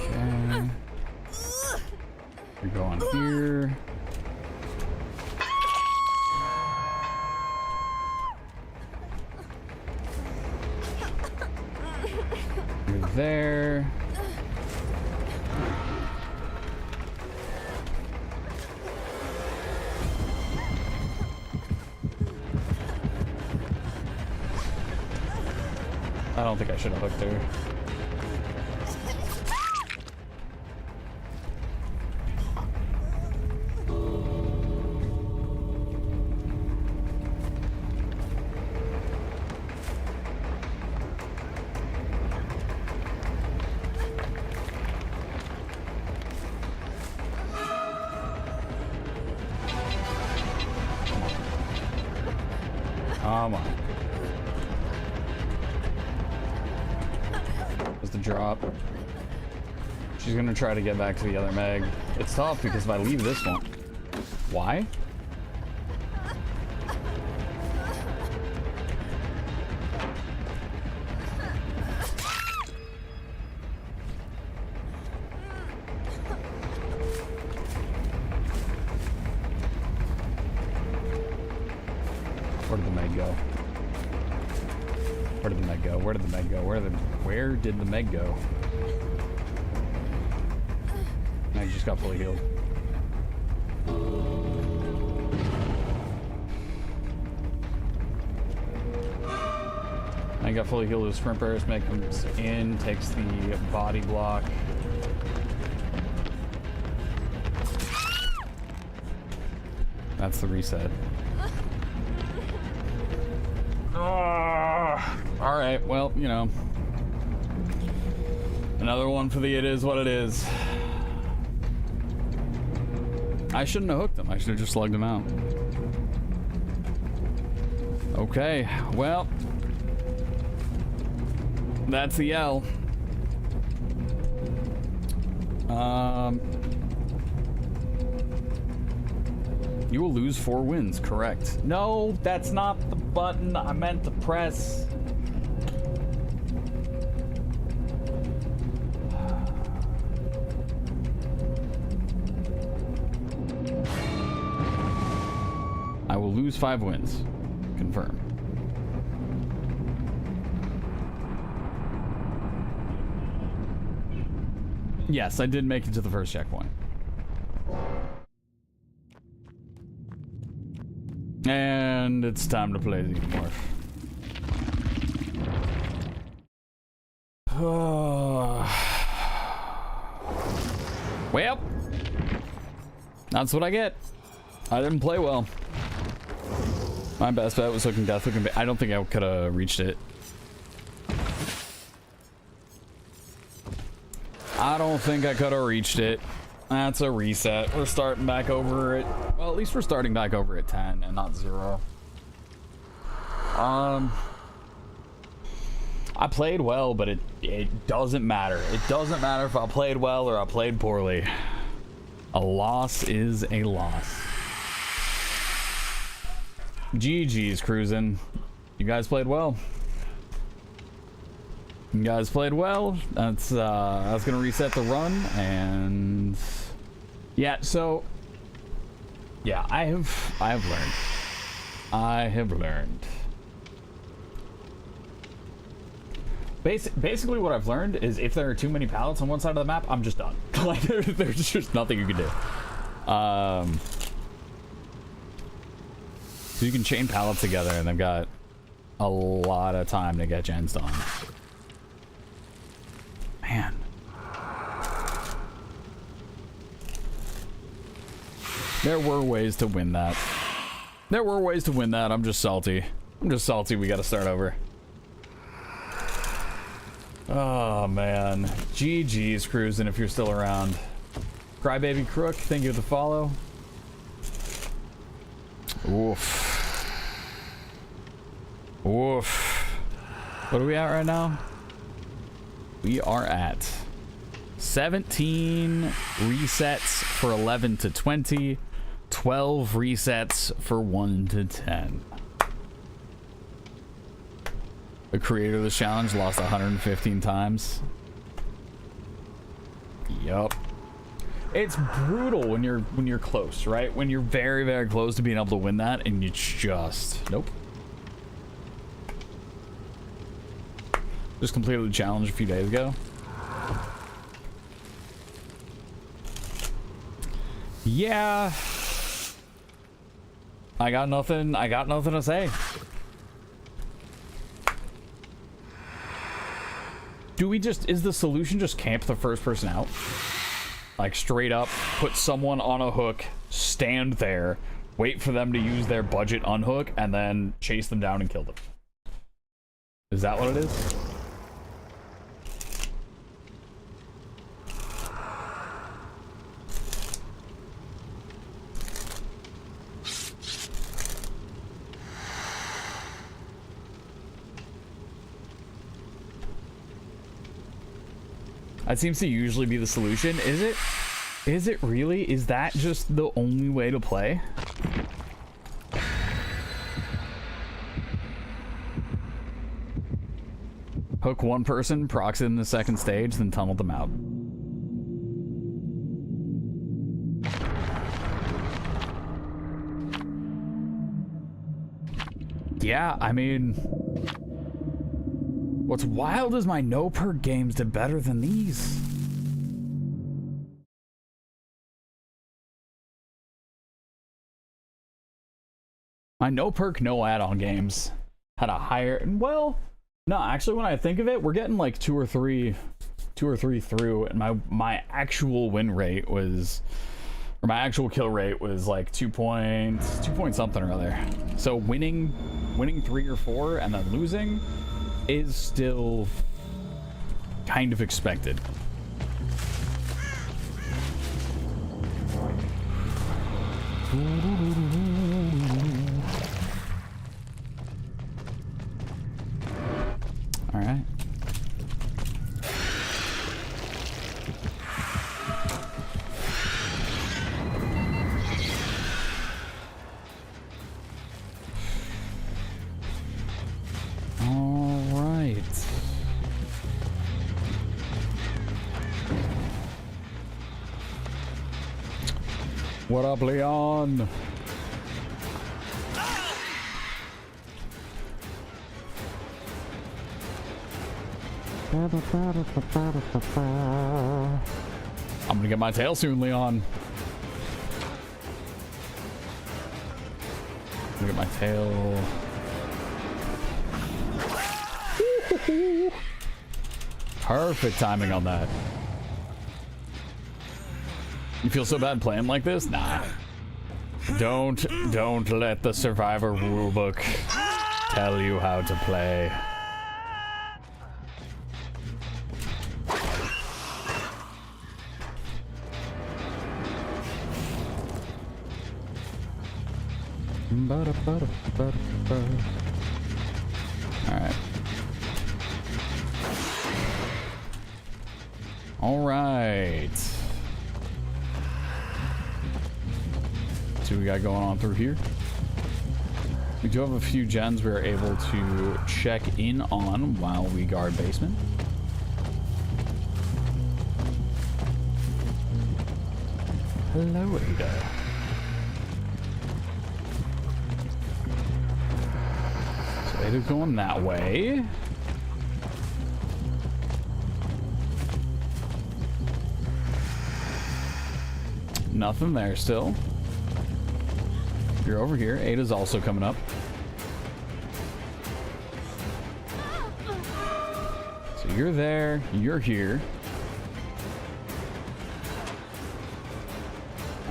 Okay. You're going here. You're there. I don't think I should have hooked her. Come on. There's the drop. She's gonna try to get back to the other Meg. It's tough because if I leave this one... Why? Where did the Meg go? Where did the Meg go? Where did the Meg go? Where did the Meg go? Meg just got fully healed. Meg got fully healed with sprint burst. Meg comes in, takes the body block. That's the reset. All right, well, you know, another one for the it is what it is. I shouldn't have hooked him. I should have just slugged him out. Okay, well, that's the L. You will lose 4 wins, correct. No, that's not the button I meant to press. I will lose 5 wins. Confirm. Yes, I did make it to the first checkpoint. And it's time to play the Morph. Well, that's what I get. I didn't play well. My best bet was hooking death. I don't think I could have reached it. I don't think I could have reached it. That's a reset. We're starting back over at... Well, at least we're starting back over at 10 and not 0. I played well, but it doesn't matter. It doesn't matter if I played well or I played poorly. A loss is a loss. GG's cruising. You guys played well. You guys played well. That's gonna reset the run, and yeah. So yeah, I have learned. Basically, what I've learned is if there are too many pallets on one side of the map, I'm just done. Like there's just nothing you can do. So you can chain pallets together, and they've got a lot of time to get gens done. Man. There were ways to win that. There were ways to win that. I'm just salty. I'm just salty we gotta start over. Oh, man. GG's cruising if you're still around. Crybaby Crook, thank you for the follow. Oof. Oof. What are we at right now? We are at 17 resets for 11 to 20, 12 resets for 1 to 10. The creator of this challenge lost 115 times. Yup. It's brutal when you're close, right? When you're very, very close to being able to win that, and you just nope. Just completed the challenge a few days ago. Yeah. I got nothing to say. Is the solution just camp the first person out? Like straight up put someone on a hook, stand there, wait for them to use their budget unhook, and then chase them down and kill them. Is that what it is? That seems to usually be the solution. Is it? Is it really? Is that just the only way to play? Hook one person, prox it in the second stage, then tunnel them out. Yeah, I mean... What's wild is my no-perk games did better than these. My no-perk, no-add-on games had a higher... Well, no, actually, when I think of it, we're getting like two or three through, and my actual win rate was... Or my actual kill rate was like 2 point something or other. So winning 3 or 4 and then losing is still kind of expected. All right. What up, Leon? I'm gonna get my tail soon, Leon. I'm gonna get my tail. Perfect timing on that. You feel so bad playing like this? Nah. Don't let the Survivor rulebook tell you how to play. Alright. Alright. See what we got going on through here. We do have a few gens we are able to check in on while we guard basement. Hello, Ada. So Ada's going that way. Nothing there still. You're over here. Ada's also coming up. So you're there. You're here.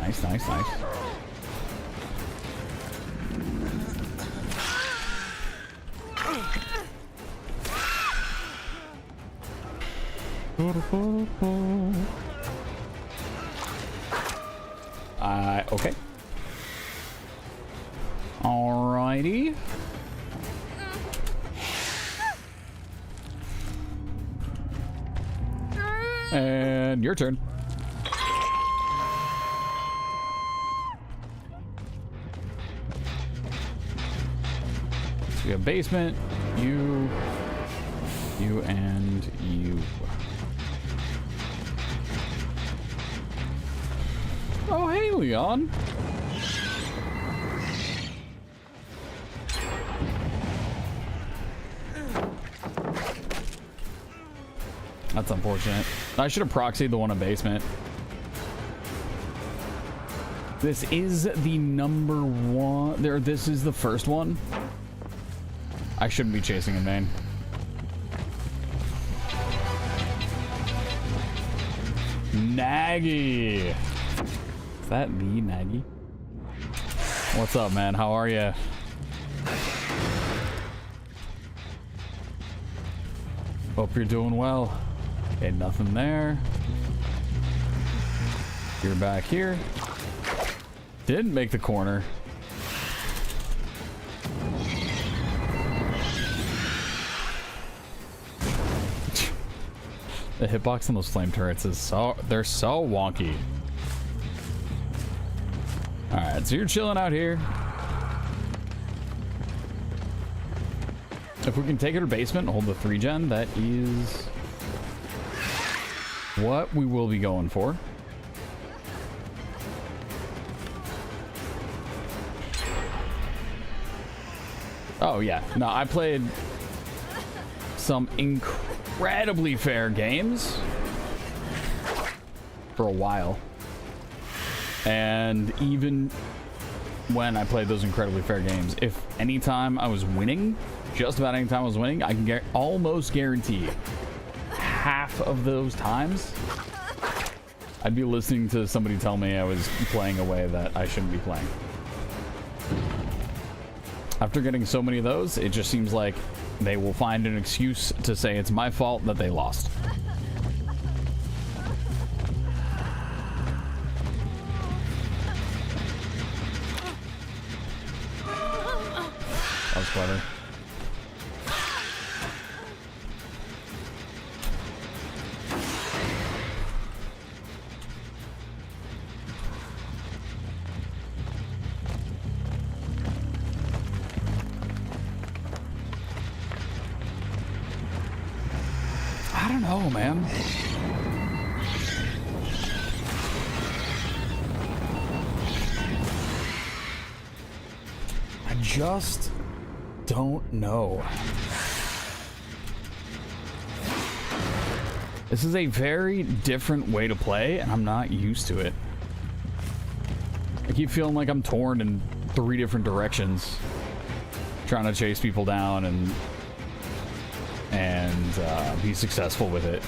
Nice, nice, nice. Okay. Alrighty. And your turn. So you have basement, you, and you. Oh, hey, Leon. That's unfortunate. I should have proxied the one in basement. This is the number one. This is the first one. I shouldn't be chasing in vain. Naggy. Is that the Naggy? What's up, man? How are you? Hope you're doing well. Okay, nothing there. You're back here. Didn't make the corner. The hitbox on those flame turrets is they're so wonky. Alright, so you're chilling out here. If we can take it to basement and hold the 3-gen, that is what we will be going for. Oh yeah, no, I played some incredibly fair games for a while. And even when I played those incredibly fair games, if anytime I was winning, just about any time I was winning, I can almost guarantee half of those times I'd be listening to somebody tell me I was playing a way that I shouldn't be playing. After getting so many of those, it just seems like they will find an excuse to say it's my fault that they lost. That was clever. I don't know, man. I just don't know. This is a very different way to play, and I'm not used to it. I keep feeling like I'm torn in 3 different directions, trying to chase people down and be successful with it.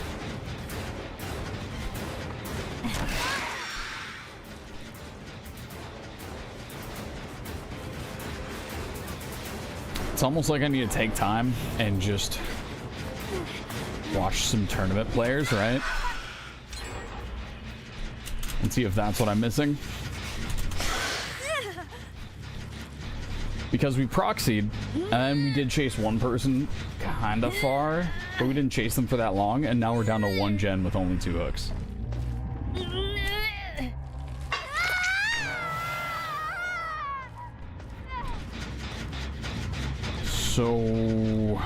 It's almost like I need to take time and just watch some tournament players, right? And see if that's what I'm missing. Because we proxied, and we did chase one person kind of far, but we didn't chase them for that long, and now we're down to 1 gen with only 2 hooks. So...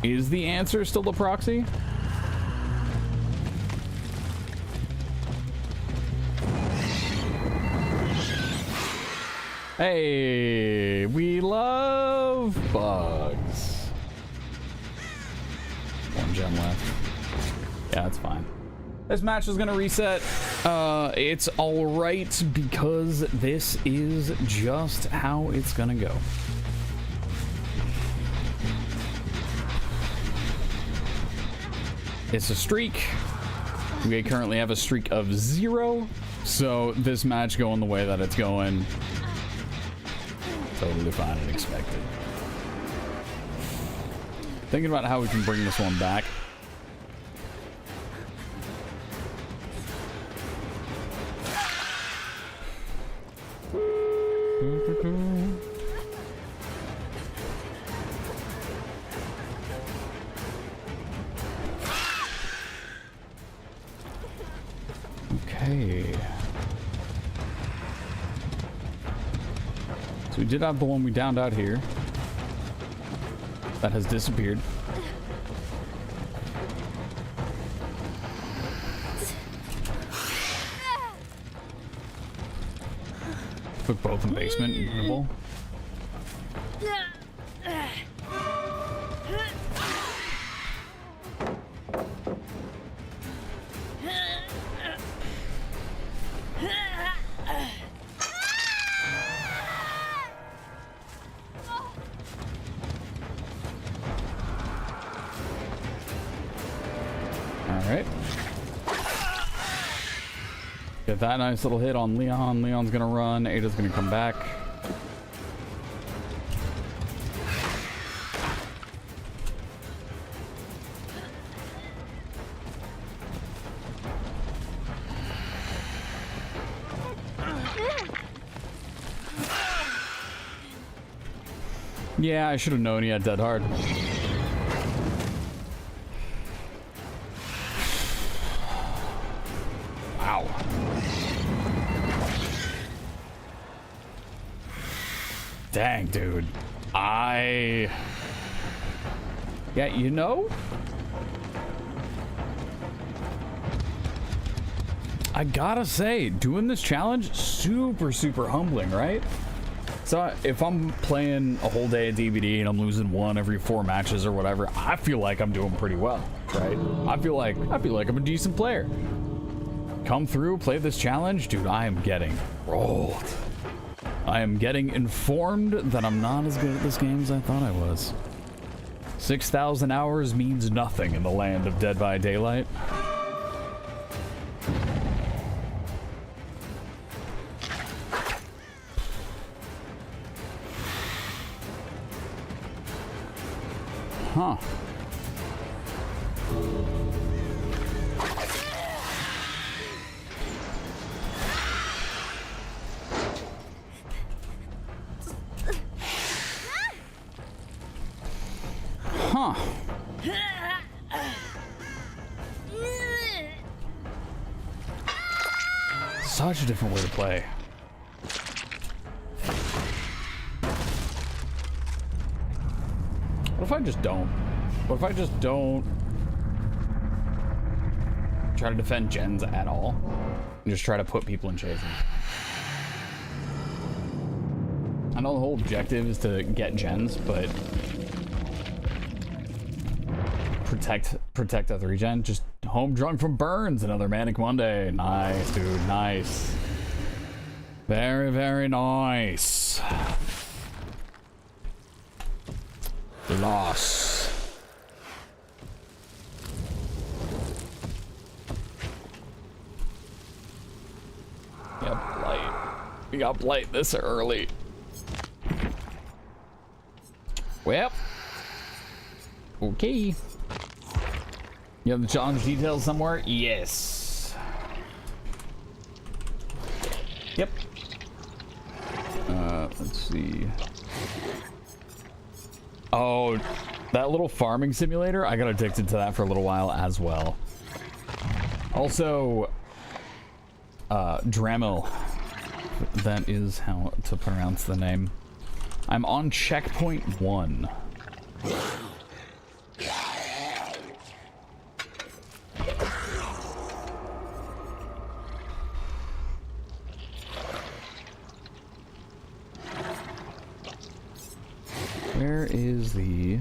is the answer still the proxy? Hey, we love bugs. 1 gen left. Yeah, that's fine. This match is gonna reset. It's alright because this is just how it's gonna go. It's a streak. We currently have a streak of 0, so this match going the way that it's going, totally fine and expected. Thinking about how we can bring this one back. Okay. So we did have the one we downed out here. That has disappeared. Put both in the basement. Winnable. Get that nice little hit on Leon. Leon's gonna run. Ada's gonna come back. Yeah, I should have known he had dead hard. Wow. Dang, dude. Yeah, you know? I gotta say, doing this challenge, super humbling, right? So if I'm playing a whole day of DVD and I'm losing 1 every 4 matches or whatever, I feel like I'm doing pretty well, right? I feel like I'm a decent player. Come through, play this challenge, dude, I am getting rolled. I am getting informed that I'm not as good at this game as I thought I was. 6,000 hours means nothing in the land of Dead by Daylight. Huh. Huh. Such a different way to play. What if I just don't? What if I just don't try try to defend gens at all. And just try to put people in chases. I know the whole objective is to get gens, but protect that regen. Just home drunk from burns. Another Manic Monday. Nice, dude. Nice. Very, very nice. Loss. We got blight. We got blight this early. Well. Okay. You have the challenge details somewhere? Yes. Yep. Let's see. Oh, that little farming simulator, I got addicted to that for a little while as well. Also, Dremel. That is how to pronounce the name. I'm on checkpoint 1. Where is the...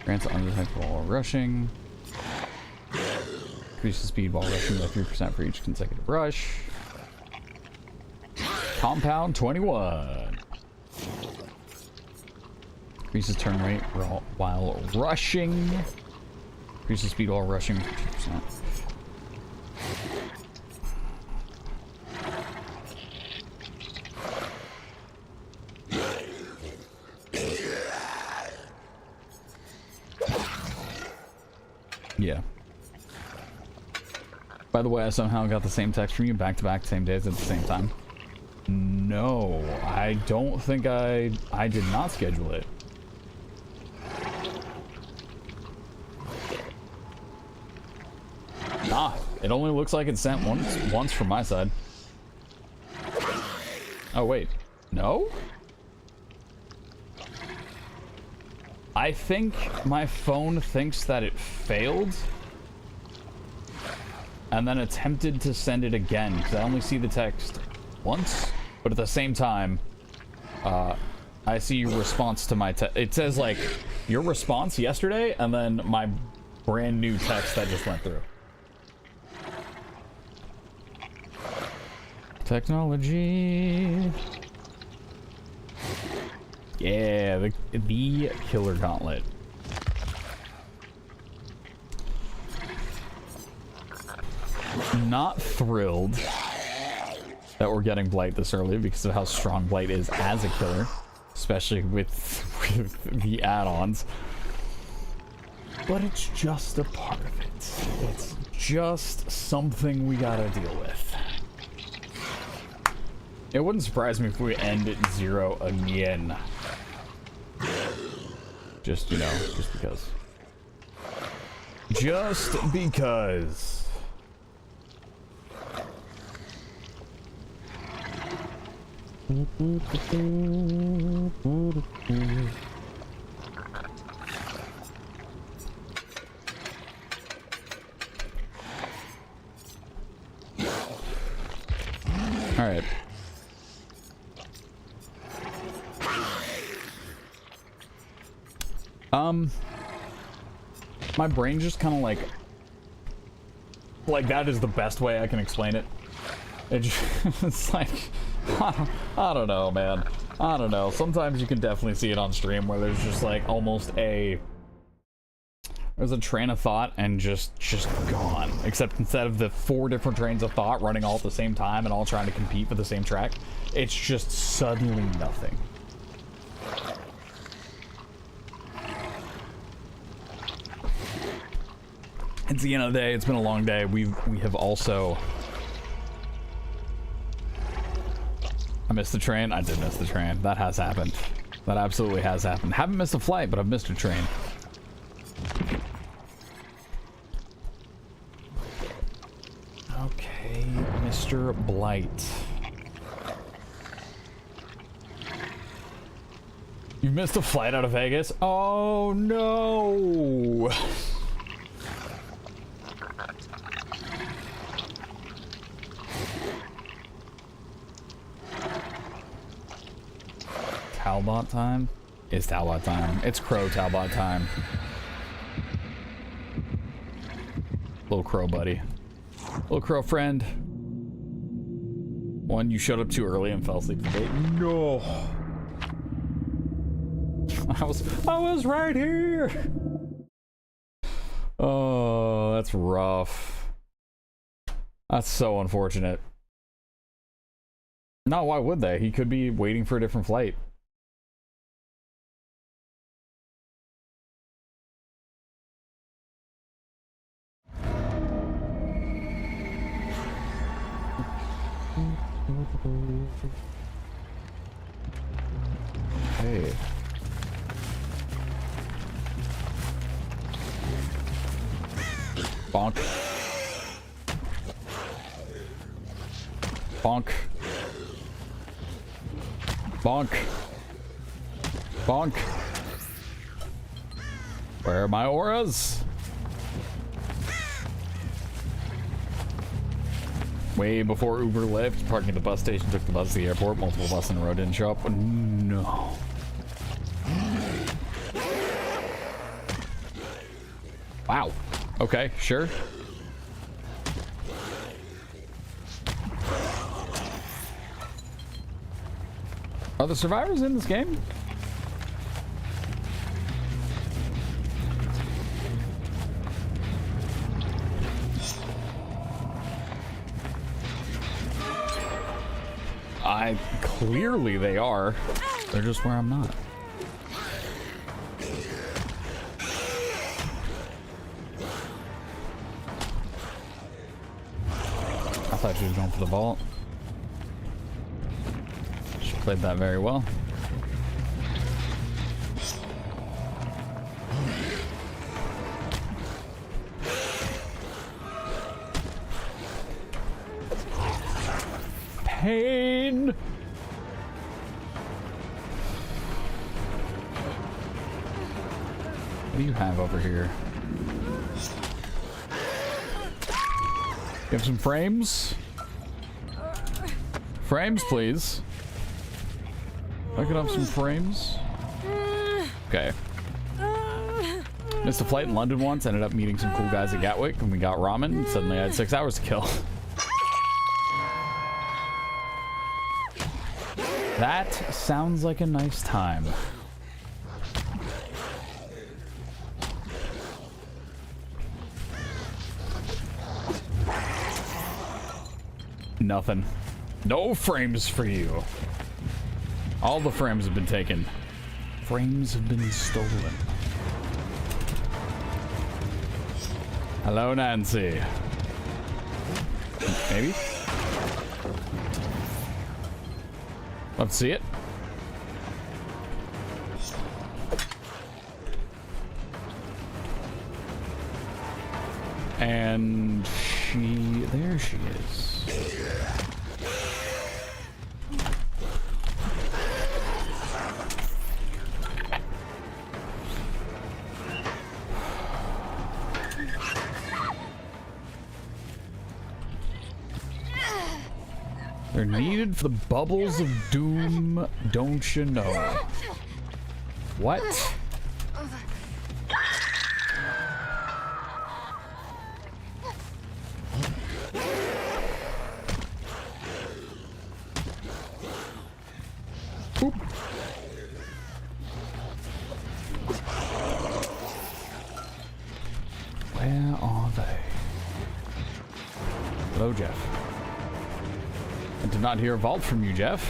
Grants undetectable while rushing. Increases speed while rushing by 3% for each consecutive rush. Compound 21. Increases turn rate while rushing. Increases speed while rushing by 2%. Yeah. By the way, I somehow got the same text from you back to back, same days at the same time. No, I don't think I did not schedule it. Ah, it only looks like it's sent once from my side. Oh wait, no? I think my phone thinks that it failed and then attempted to send it again because I only see the text once, but at the same time, I see your response to my text. It says like your response yesterday and then my brand new text that just went through. Technology. Yeah, the killer gauntlet. Not thrilled that we're getting blight this early because of how strong blight is as a killer, especially with the add-ons. But it's just a part of it. It's just something we gotta deal with. It wouldn't surprise me if we end at 0 again. Just, you know, just because. Just because. All right. My brain just kind of like that is the best way I can explain it. It just, it's like, I don't know, man. I don't know. Sometimes you can definitely see it on stream where there's just like almost there's a train of thought and just gone. Except instead of the 4 different trains of thought running all at the same time and all trying to compete for the same track, it's just suddenly nothing. It's the end of the day. It's been a long day. We have also... I missed the train. I did miss the train. That has happened. That absolutely has happened. Haven't missed a flight, but I've missed a train. Okay, Mr. Blight. You missed a flight out of Vegas? Oh no! Talbot time? It's Talbot time. It's Crow Talbot time. Little Crow buddy. Little Crow friend. One, you showed up too early and fell asleep today. No! I was right here! Oh, that's rough. That's so unfortunate. No, why would they? He could be waiting for a different flight. Hey. Bonk. Bonk. Bonk. Bonk. Where are my auras? Way before Uber Lyft, parking at the bus station, took the bus to the airport, multiple buses in a row didn't show up. No. Wow. Okay, sure. Are the survivors in this game? Clearly they are. They're just where I'm not. I thought she was going for the vault. She played that very well. Pain! What do you have over here? You have some frames? Frames, please. I could have some frames. Okay. Missed a flight in London once, ended up meeting some cool guys at Gatwick, and we got ramen, and suddenly I had 6 hours to kill. That sounds like a nice time. Nothing. No frames for you. All the frames have been taken. Frames have been stolen. Hello, Nancy. Maybe? Let's see it. And there she is. They're needed for the bubbles of doom, don't you know? What? Boop. Where are they? Hello, Jeff. I did not hear a vault from you, Jeff.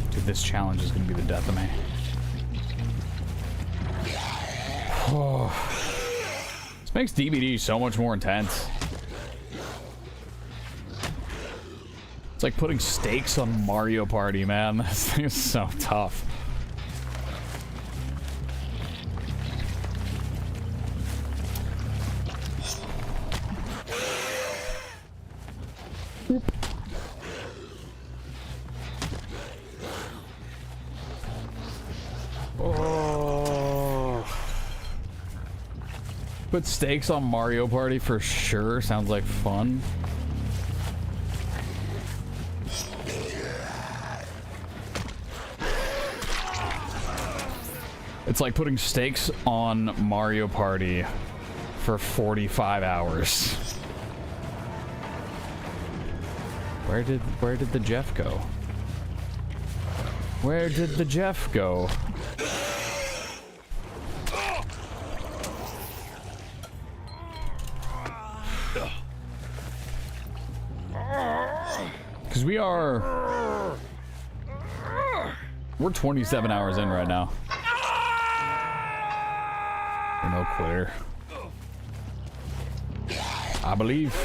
Dude, this challenge is going to be the death of me. Oh. This makes DBD so much more intense. It's like putting stakes on Mario Party, man. This thing is so tough. Oh. Put stakes on Mario Party for sure. Sounds like fun. It's like putting stakes on Mario Party for 45 hours. Where did the Jeff go? Where did the Jeff go? Because we're 27 hours in right now. We're no quitter. I believe.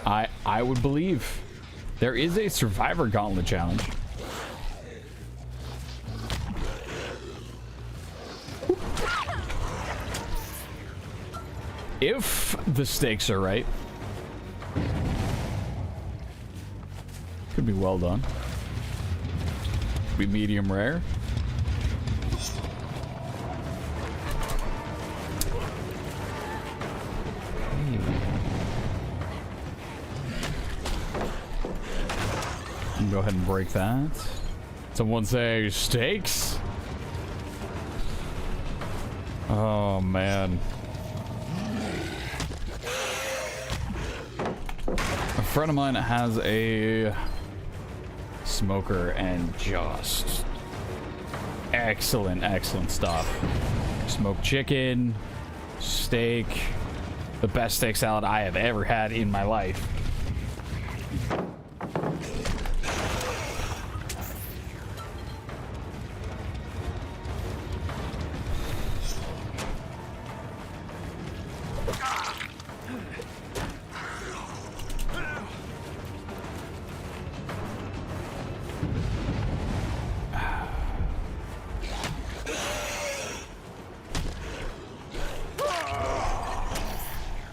I would believe. There is a Survivor Gauntlet challenge. If the stakes are right. Could be well done. Could be medium rare. Go ahead and break that. Someone say stakes. Oh man. A friend of mine has a smoker and just excellent stuff. Smoked chicken, steak, the best steak salad I have ever had in my life.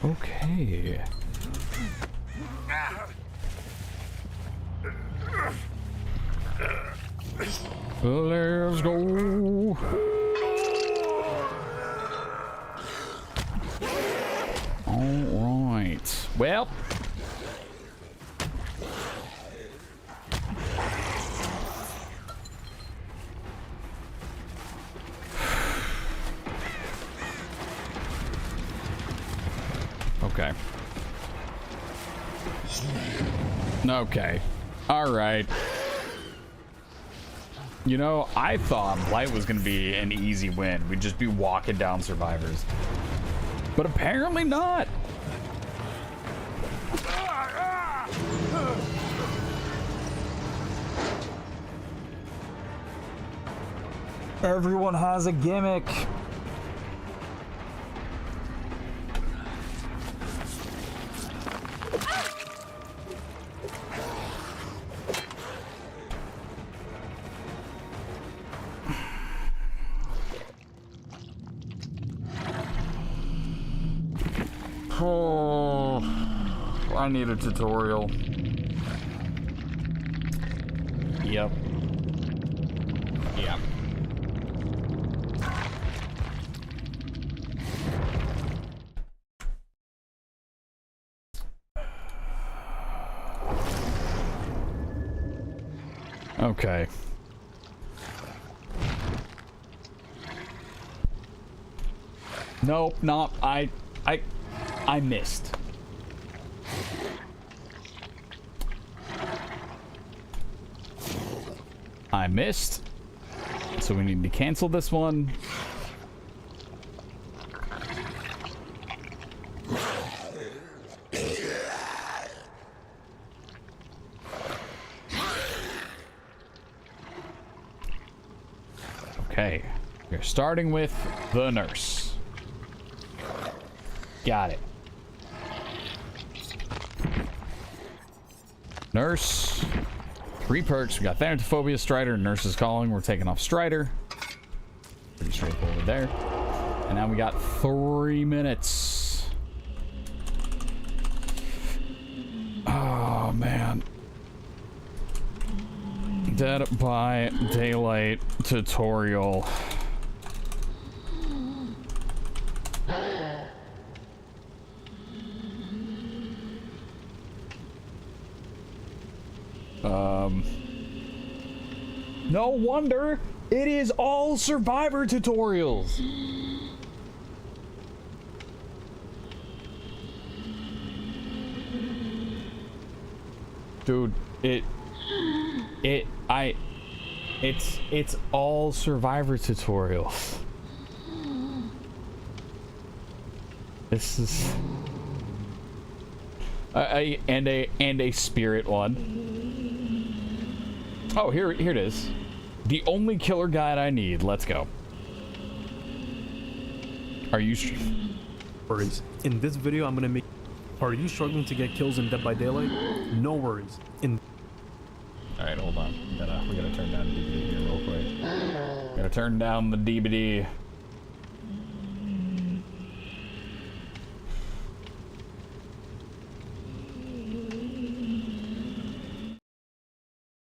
Okay. Let's go. All right. Well. Okay. Okay. All right. You know, I thought Blight was going to be an easy win. We'd just be walking down survivors. But apparently not. Everyone has a gimmick. Oh, I need a tutorial. Yep. Yep. Okay. Nope, not I missed. I missed. So we need to cancel this one. Okay. We're starting with the nurse. Got it. Nurse. 3 perks. We got Thanatophobia, Strider, Nurse is calling. We're taking off Strider. Pretty straightforward there. And now we got 3 minutes. Oh, man. Dead by Daylight tutorial. No wonder it is all Survivor tutorials. Dude, it's all Survivor tutorials. This is and a spirit one. Oh, here it is. The only killer guide I need. Let's go. Are you worries. In this video, I'm gonna make. Are you struggling to get kills in Dead by Daylight? No worries. All right, hold on. We gotta turn down the DVD here real quick. Gotta turn down the DVD.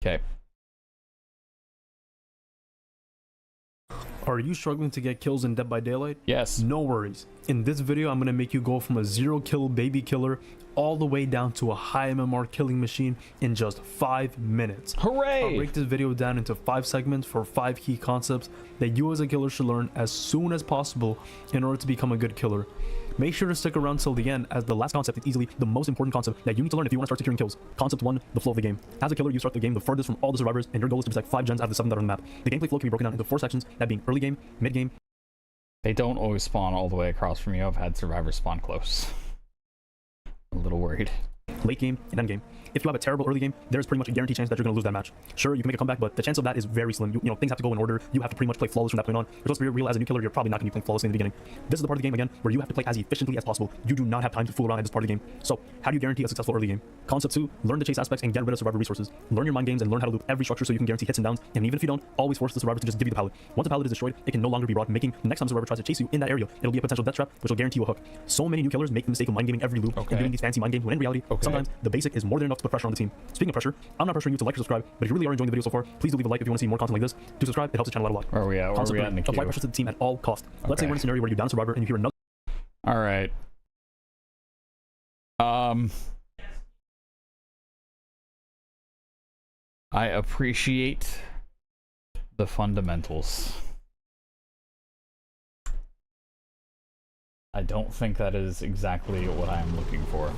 Okay. Are you struggling to get kills in Dead by Daylight? Yes. No worries. In this video, I'm gonna make you go from a 0-kill baby killer all the way down to a high MMR killing machine in just 5 minutes. Hooray! I'll break this video down into 5 segments for 5 key concepts that you as a killer should learn as soon as possible in order to become a good killer. Make sure to stick around till the end, as the last concept is easily the most important concept that you need to learn if you want to start securing kills. Concept 1, the flow of the game. As a killer, you start the game the furthest from all the survivors, and your goal is to protect 5 gens out of the 7 that are on the map. The gameplay flow can be broken down into 4 sections, that being early game, mid game. They don't always spawn all the way across from you. I've had survivors spawn close. A little worried. Late game, and end game. If you have a terrible early game, there's pretty much a guaranteed chance that you're going to lose that match. Sure, you can make a comeback, but the chance of that is very slim. You know, things have to go in order. You have to pretty much play flawless from that point on. You're supposed to be real as a new killer. You're probably not going to be playing flawlessly in the beginning. This is the part of the game, again, where you have to play as efficiently as possible. You do not have time to fool around at this part of the game. So, how do you guarantee a successful early game? Concept 2, learn the chase aspects and get rid of survivor resources. Learn your mind games and learn how to loop every structure so you can guarantee hits and downs. And even if you don't, always force the survivor to just give you the pallet. Once the pallet is destroyed, it can no longer be brought, making the next time the survivor tries to chase you in that area, it'll be a potential death trap, which will guarantee you a hook. So many new killers make the mistake of mind gaming every loop and doing these fancy mind games, when in reality, sometimes the basic is more than enough to put pressure on the team. Speaking of pressure, I'm not pressuring you to like or subscribe, but if you really are enjoying the video so far, please do leave a like if you want to see more content like this. To subscribe, it helps the channel out a lot. Where are we at? Where are we at in the queue? Apply pressure to the team at all costs. Let's say we're in a scenario where you down a survivor and you hear another. All right. I appreciate the fundamentals. I don't think that is exactly what I am looking for.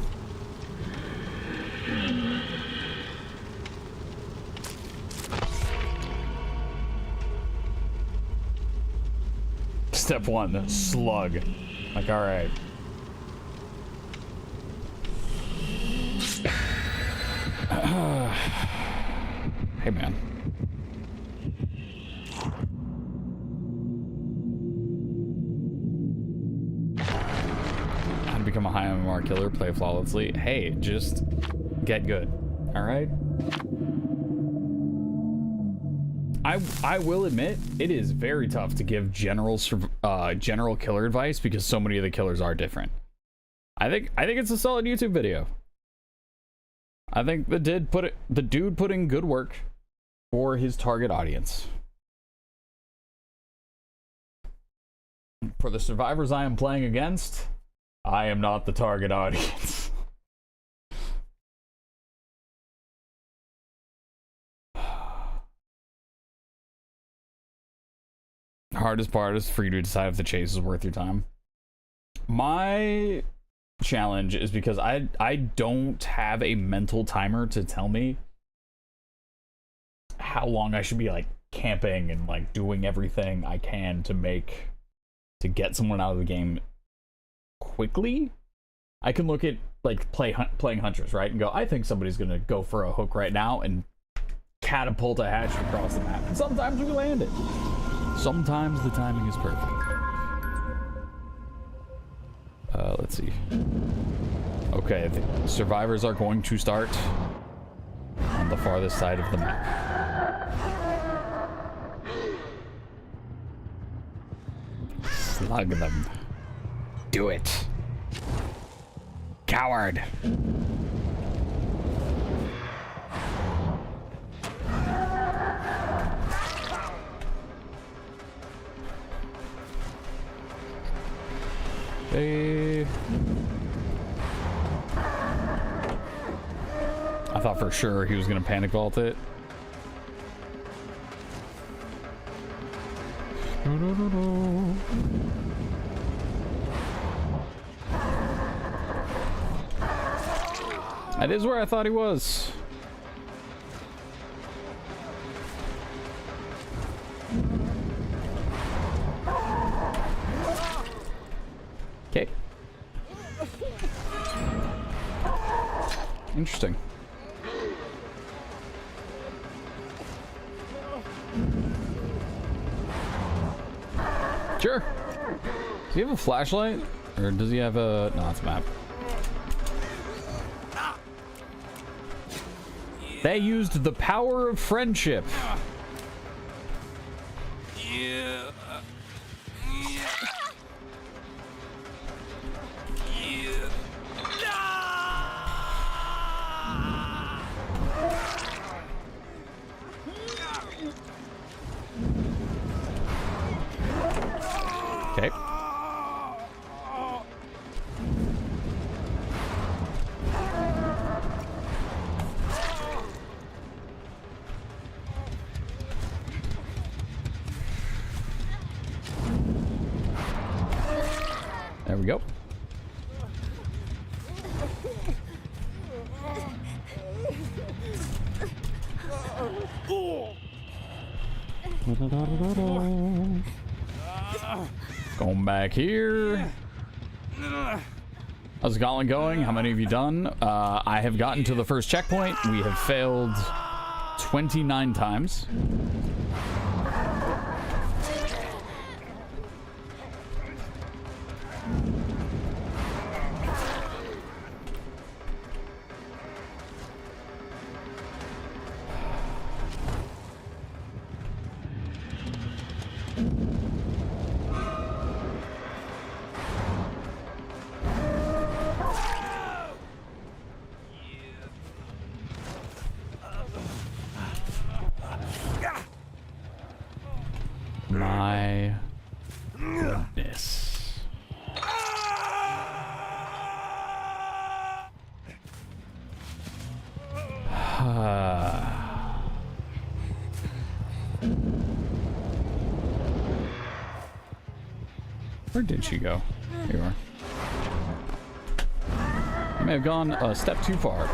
Step 1, slug. Like, all right. Hey, man. How to become a high MMR killer, play flawlessly. Hey, just get good. All right? I will admit, it is very tough to give general killer advice because so many of the killers are different. I think it's a solid YouTube video. I think the dude put in good work for his target audience. For the survivors I am playing against, I am not the target audience. Hardest part is for you to decide if the chase is worth your time. My challenge is because I don't have a mental timer to tell me how long I should be like camping and like doing everything I can to get someone out of the game quickly. I can look at like playing hunters, right, and go, I think somebody's gonna go for a hook right now and catapult a hatch across the map. And sometimes we land it. Sometimes the timing is perfect. Let's see. Okay, the survivors are going to start the farthest side of the map. Slug them. Do it. Coward. Hey. I thought for sure he was gonna panic vault it. That is where I thought he was. Okay. Interesting. Sure. Does he have a flashlight? Or does he have a... No, it's a map. They used the power of friendship. Okay. There we go. Going back here. How's the Gauntlet going? How many have you done? I have gotten to the first checkpoint. We have failed 29 times. My goodness. Where did she go? Here you are. I may have gone a step too far.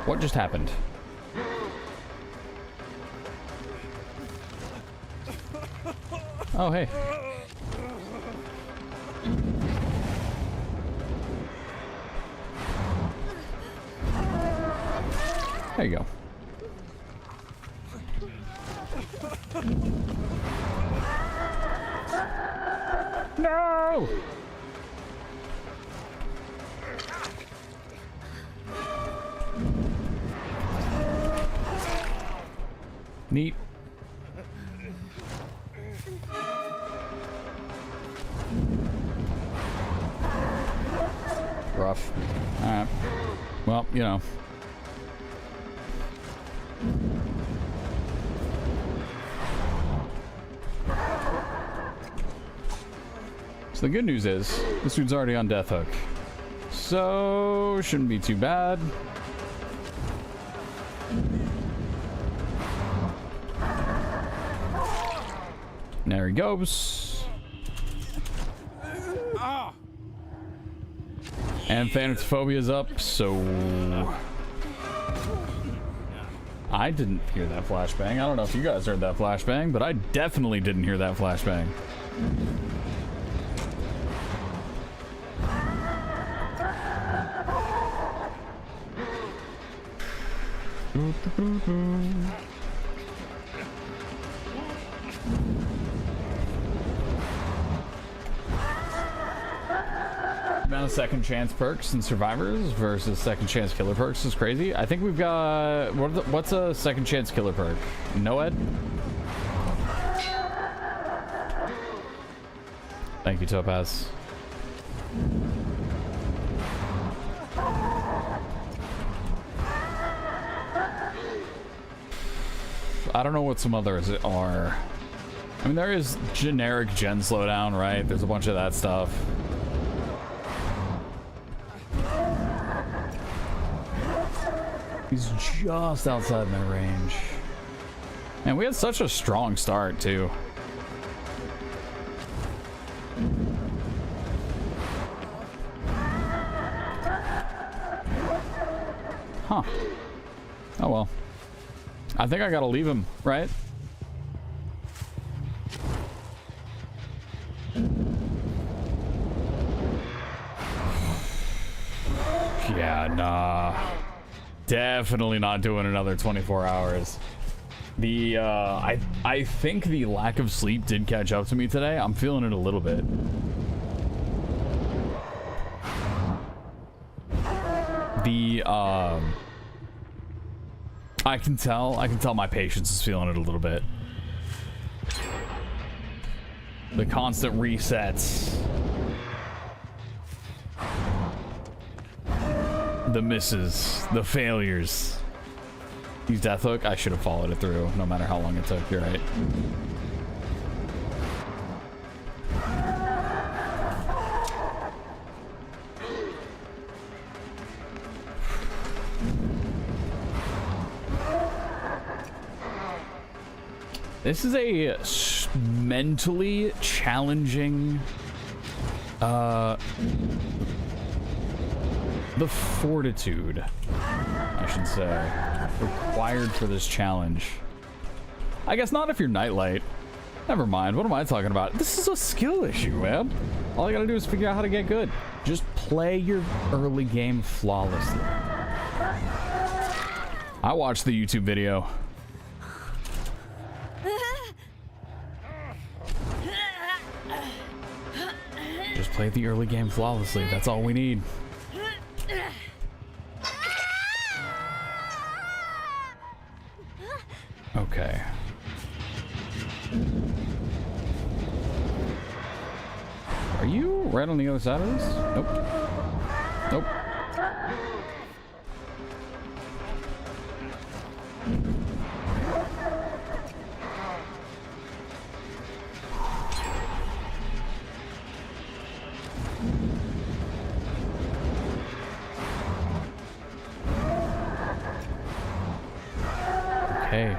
What just happened? Oh, hey. There you go. No! Neat. Rough. Alright. Well, you know. So the good news is, this dude's already on death hook. So, shouldn't be too bad. There he goes. And Thanatophobia's up, so... I didn't hear that flashbang. I don't know if you guys heard that flashbang, but I definitely didn't hear that flashbang. amount of second chance perks and survivors versus second chance killer perks is crazy. I think we've got what's a second chance killer perk? Noed? Thank you, Topaz. I don't know what some others are. I mean, there is generic gen slowdown, right? There's a bunch of that stuff. He's just outside my range. And we had such a strong start, too. Huh. Oh well. I think I gotta leave him, right? Yeah, nah. Definitely not doing another 24 hours. The, I think the lack of sleep did catch up to me today. I'm feeling it a little bit. The, I can tell my patience is feeling it a little bit. The constant resets. The misses, the failures. Use death hook. I should have followed it through, no matter how long it took. You're right. This is a mentally challenging. The fortitude, I should say, required for this challenge. I guess not if you're Nightlight. Never mind. What am I talking about? This is a skill issue, man. All I gotta do is figure out how to get good. Just play your early game flawlessly. I watched the YouTube video. Just play the early game flawlessly. That's all we need. Okay. Are you right on the other side of this? Nope. Nope. Okay.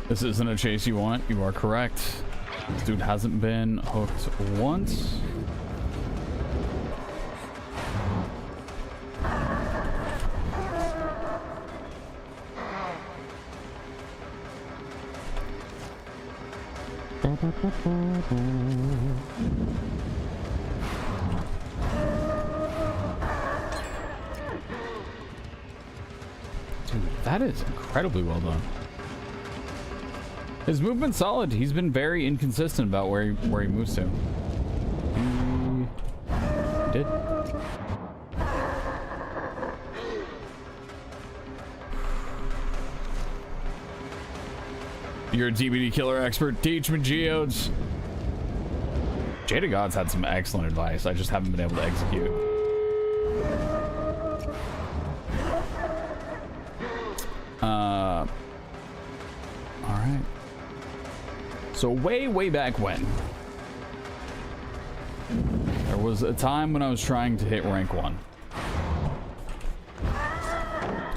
This isn't a chase you want. You are correct. This dude hasn't been hooked once. Dude, that is incredibly well done. His movement's solid. He's been very inconsistent about where he moves to. He did. You're a DBD killer expert. Teach me geodes. Jada God's had some excellent advice. I just haven't been able to execute. All right. So way back when, there was a time when I was trying to hit rank 1.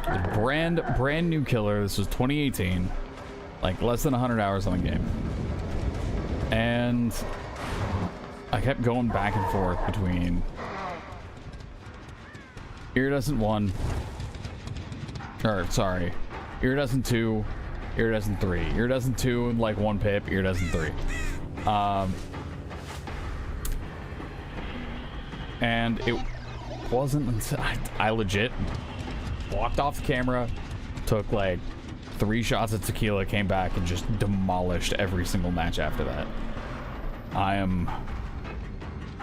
The brand new killer. This was 2018. Like less than 100 hours on the game. And I kept going back and forth between Iridescent 1, or sorry, Iridescent 2, Iridescent 3. Iridescent 2 like 1 pip, Iridescent 3. And it wasn't until I legit walked off the camera, took like 3 shots of tequila, came back and just demolished every single match after that.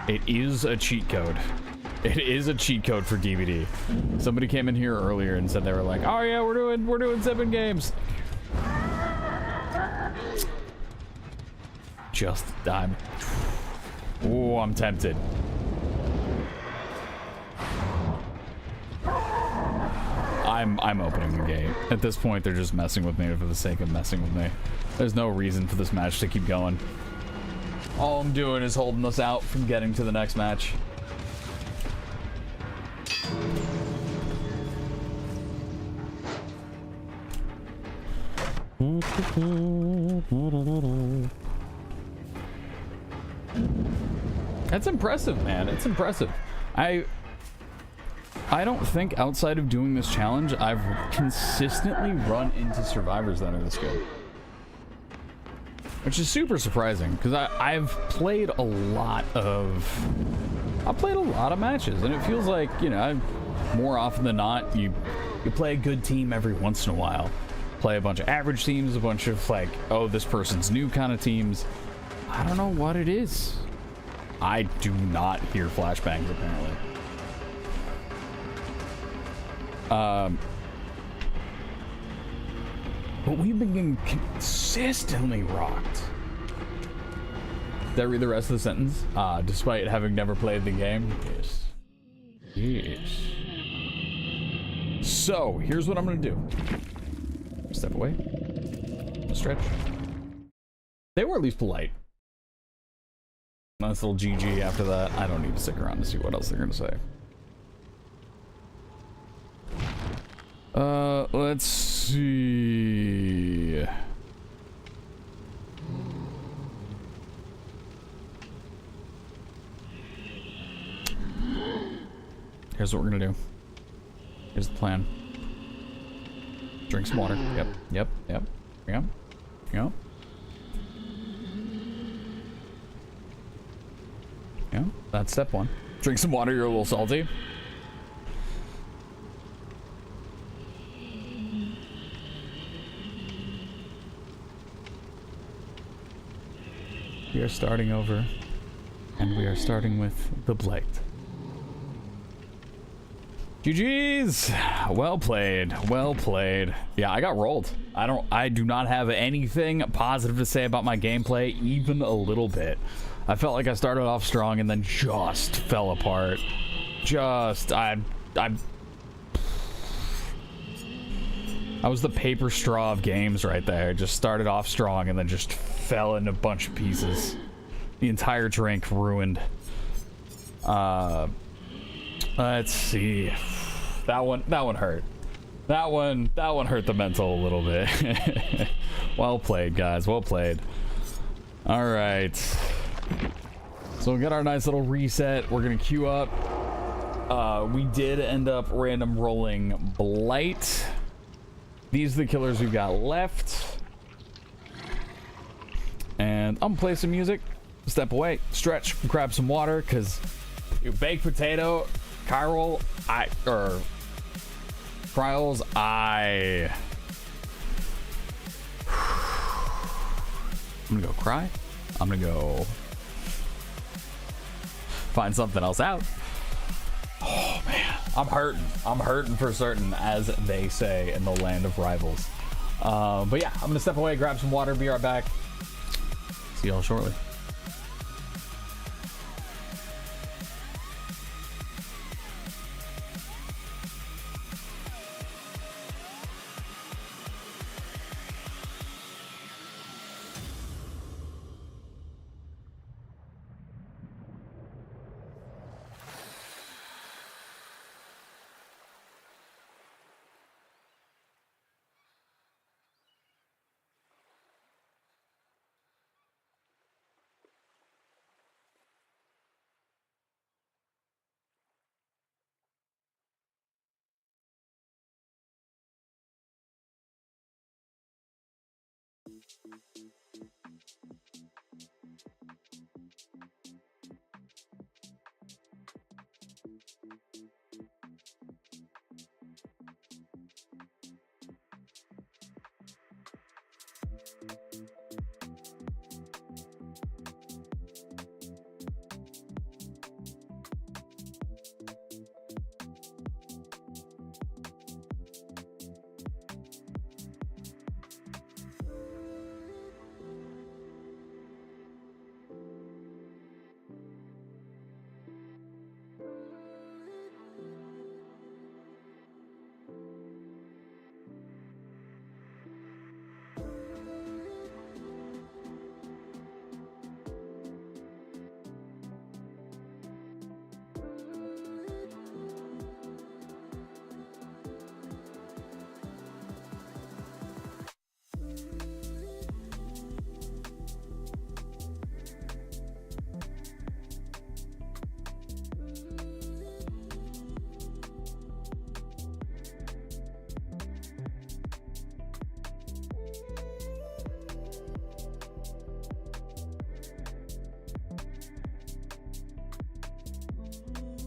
It is a cheat code. It is a cheat code for DVD. Somebody came in here earlier and said they were like, "Oh yeah, we're doing 7 games." Just I'm. Oh, I'm tempted. I'm opening the gate. At this point, they're just messing with me for the sake of messing with me. There's no reason for this match to keep going. All I'm doing is holding us out from getting to the next match. That's impressive, man. It's impressive. I don't think outside of doing this challenge, I've consistently run into survivors that are this good. Which is super surprising, because I've played a lot of matches, and it feels like, you know, more often than not, you play a good team every once in a while. Play a bunch of average teams, a bunch of like, oh, this person's new kind of teams. I don't know what it is. I do not hear flashbangs, apparently. But we've been getting consistently rocked. Did I read the rest of the sentence? Despite having never played the game? Yes. Yes. So, here's what I'm gonna do. Step away. Stretch. They were at least polite. Nice little GG after that. I don't need to stick around to see what else they're gonna say. Let's see. Here's what we're gonna do. Here's the plan. Drink some water. Yep. Yep. Yeah. That's step 1. Drink some water, you're a little salty. We are starting over, and we are starting with the Blight. GG's! Well played, well played. Yeah, I got rolled. I do not have anything positive to say about my gameplay, even a little bit. I felt like I started off strong and then just fell apart. I was the paper straw of games right there. Just started off strong and then just fell into a bunch of pieces. The entire drink ruined. Let's see. That one hurt. That one hurt the mental a little bit. Well played, guys. Well played. All right. So we'll get our nice little reset. We're gonna queue up. We did end up random rolling Blight. These are the killers we've got left. And I'm gonna play some music. Step away, stretch, grab some water, because baked potato, Chiral, Trials, I'm gonna go cry. I'm gonna go find something else out. Oh man, I'm hurting. I'm hurting for certain, as they say in the land of rivals. But yeah, I'm gonna step away, grab some water, be right back. See y'all shortly.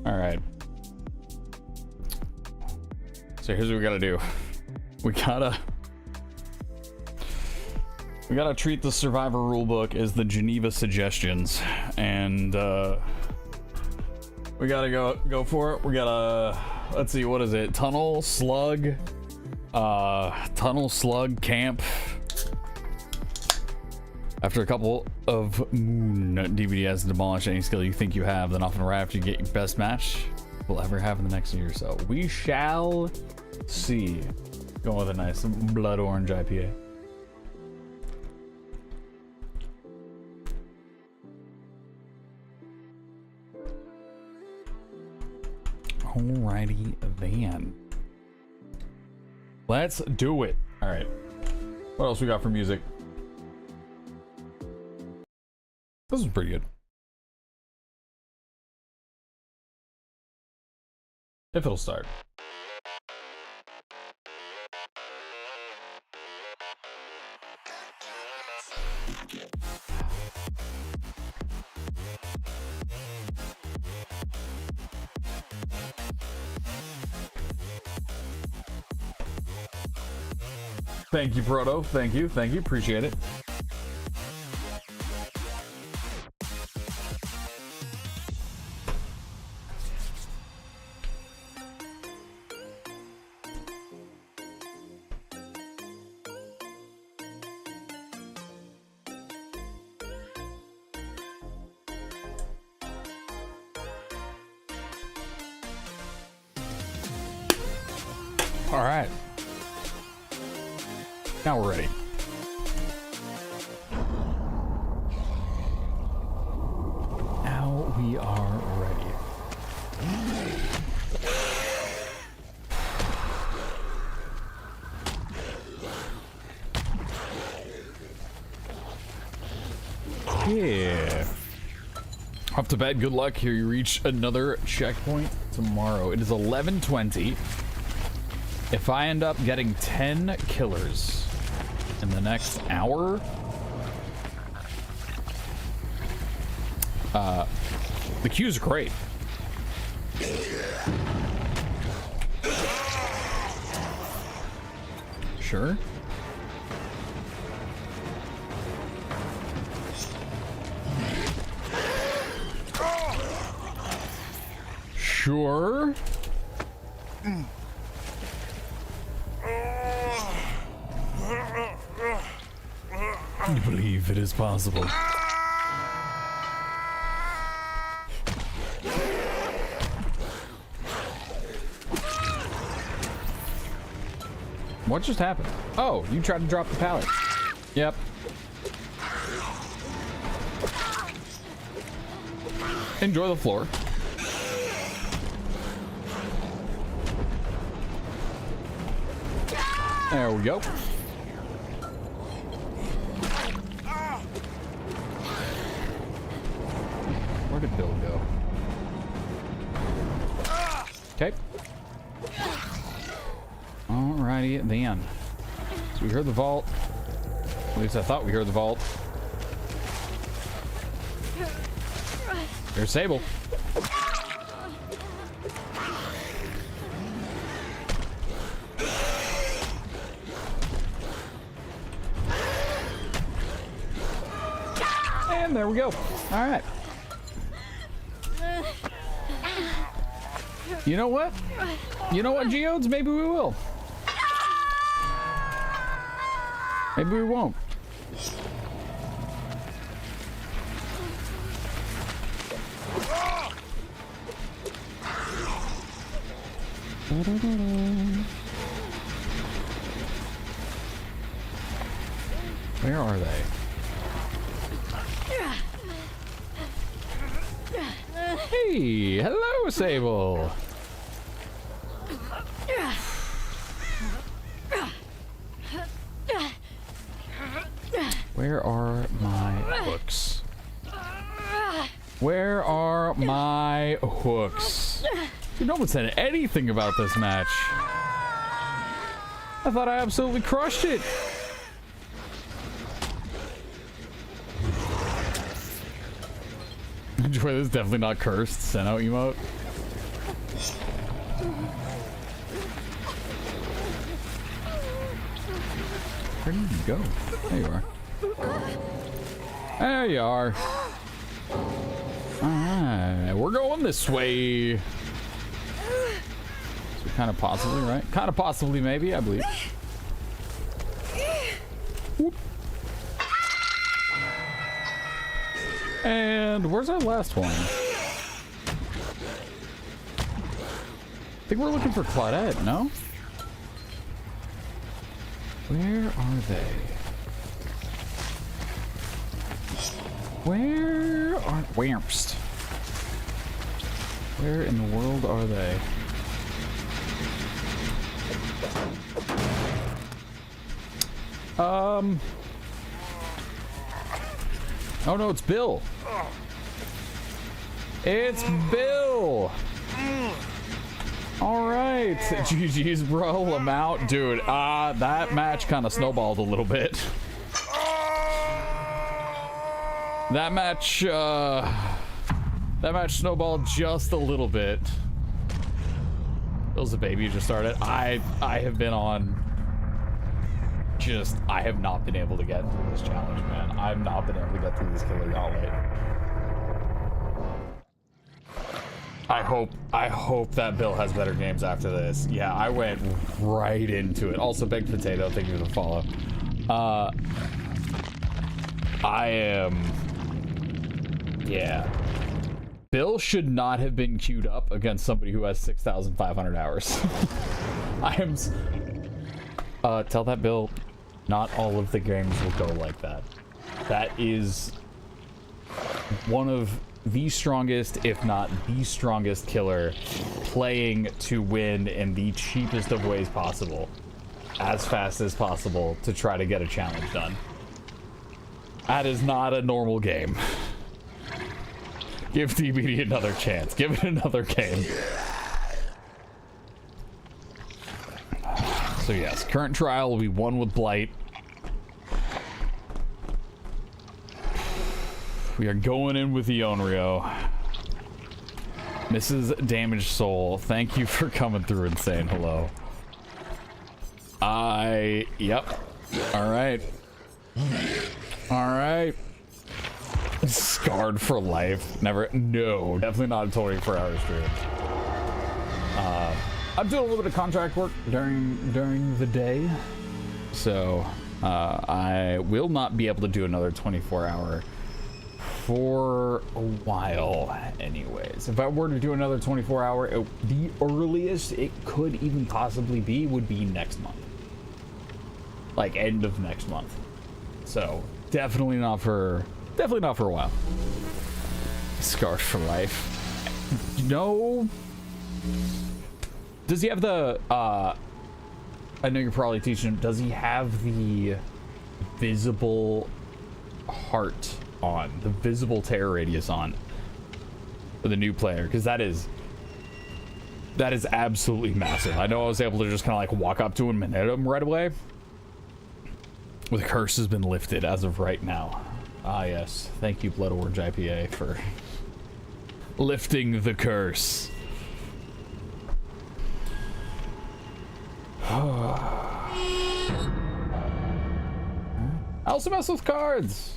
All right. So here's what we gotta do. We gotta treat the Survivor rulebook as the Geneva suggestions, and we gotta go for it. We gotta, let's see, what is it? Tunnel slug camp. After a couple of moon DVDs and demolish any skill you think you have, then often right after you get your best match we'll ever have in the next year or so. We shall see. Going with a nice blood orange IPA. Alrighty then. Let's do it. All right. What else we got for music? This is pretty good. If it'll start. Thank you, Proto. Thank you. Thank you. Appreciate it. All right. Now we're ready. Now we are ready. Yeah. Off to bed. Good luck. Here you reach another checkpoint tomorrow. It is 11:20. If I end up getting 10 killers in the next hour, the queue's great. Sure. Sure. I believe it is possible. What just happened? Oh, you tried to drop the pallet. Yep. Enjoy the floor. There we go. Where did Bill go? Okay. Alrighty then. So we heard the vault. At least I thought we heard the vault. There's Sable. And there we go. All right. You know what? You know what, Geodes? Maybe we will. Maybe we won't. Where are they? Hey, hello, Sable. Where are my hooks? Where are my hooks? Dude, no one said anything about this match. I thought I absolutely crushed it. Enjoy this, definitely not cursed. Send out emote. Where did you go? There you are. There you are. Alright, we're going this way. So kind of possibly, right? Kind of possibly, maybe, I believe. Whoop. And where's our last one? I think we're looking for Claudette, no? Where are they? Where are Wamps? Where in the world are they? Oh no, it's Bill. It's Bill. All right, GG's, bro. I'm out, dude. That match kind of snowballed a little bit. That match snowballed just a little bit. Bill's the baby who just started. I have been on. I have not been able to get through this challenge, man. I've not been able to get through this killer gauntlet. I hope that Bill has better games after this. Yeah, I went right into it. Also, Baked Potato, thank you for the follow. Yeah. Bill should not have been queued up against somebody who has 6,500 hours. Tell that Bill, not all of the games will go like that. That is one of the strongest, if not the strongest killer, playing to win in the cheapest of ways possible, as fast as possible, to try to get a challenge done. That is not a normal game. Give DBD another chance. Give it another game. So yes, current trial will be one with Blight. We are going in with the Onryo. Mrs. Damaged Soul, thank you for coming through and saying hello. Yep. Alright. Alright. Scarred for life. Never. No, definitely not a 24-hour stream. I'm doing a little bit of contract work during the day, so I will not be able to do another 24-hour for a while anyways. If I were to do another 24-hour, the earliest it could even possibly be would be next month, like end of next month. So definitely not for a while. Scarred for life. No. Does he have the I know you're probably teaching him, does he have the visible heart on, the visible terror radius on for the new player? Because that is absolutely massive. I know I was able to just kind of like walk up to him and hit him right away. The curse has been lifted as of right now. Ah yes, thank you Blood Orange IPA for lifting the curse. I also mess with cards.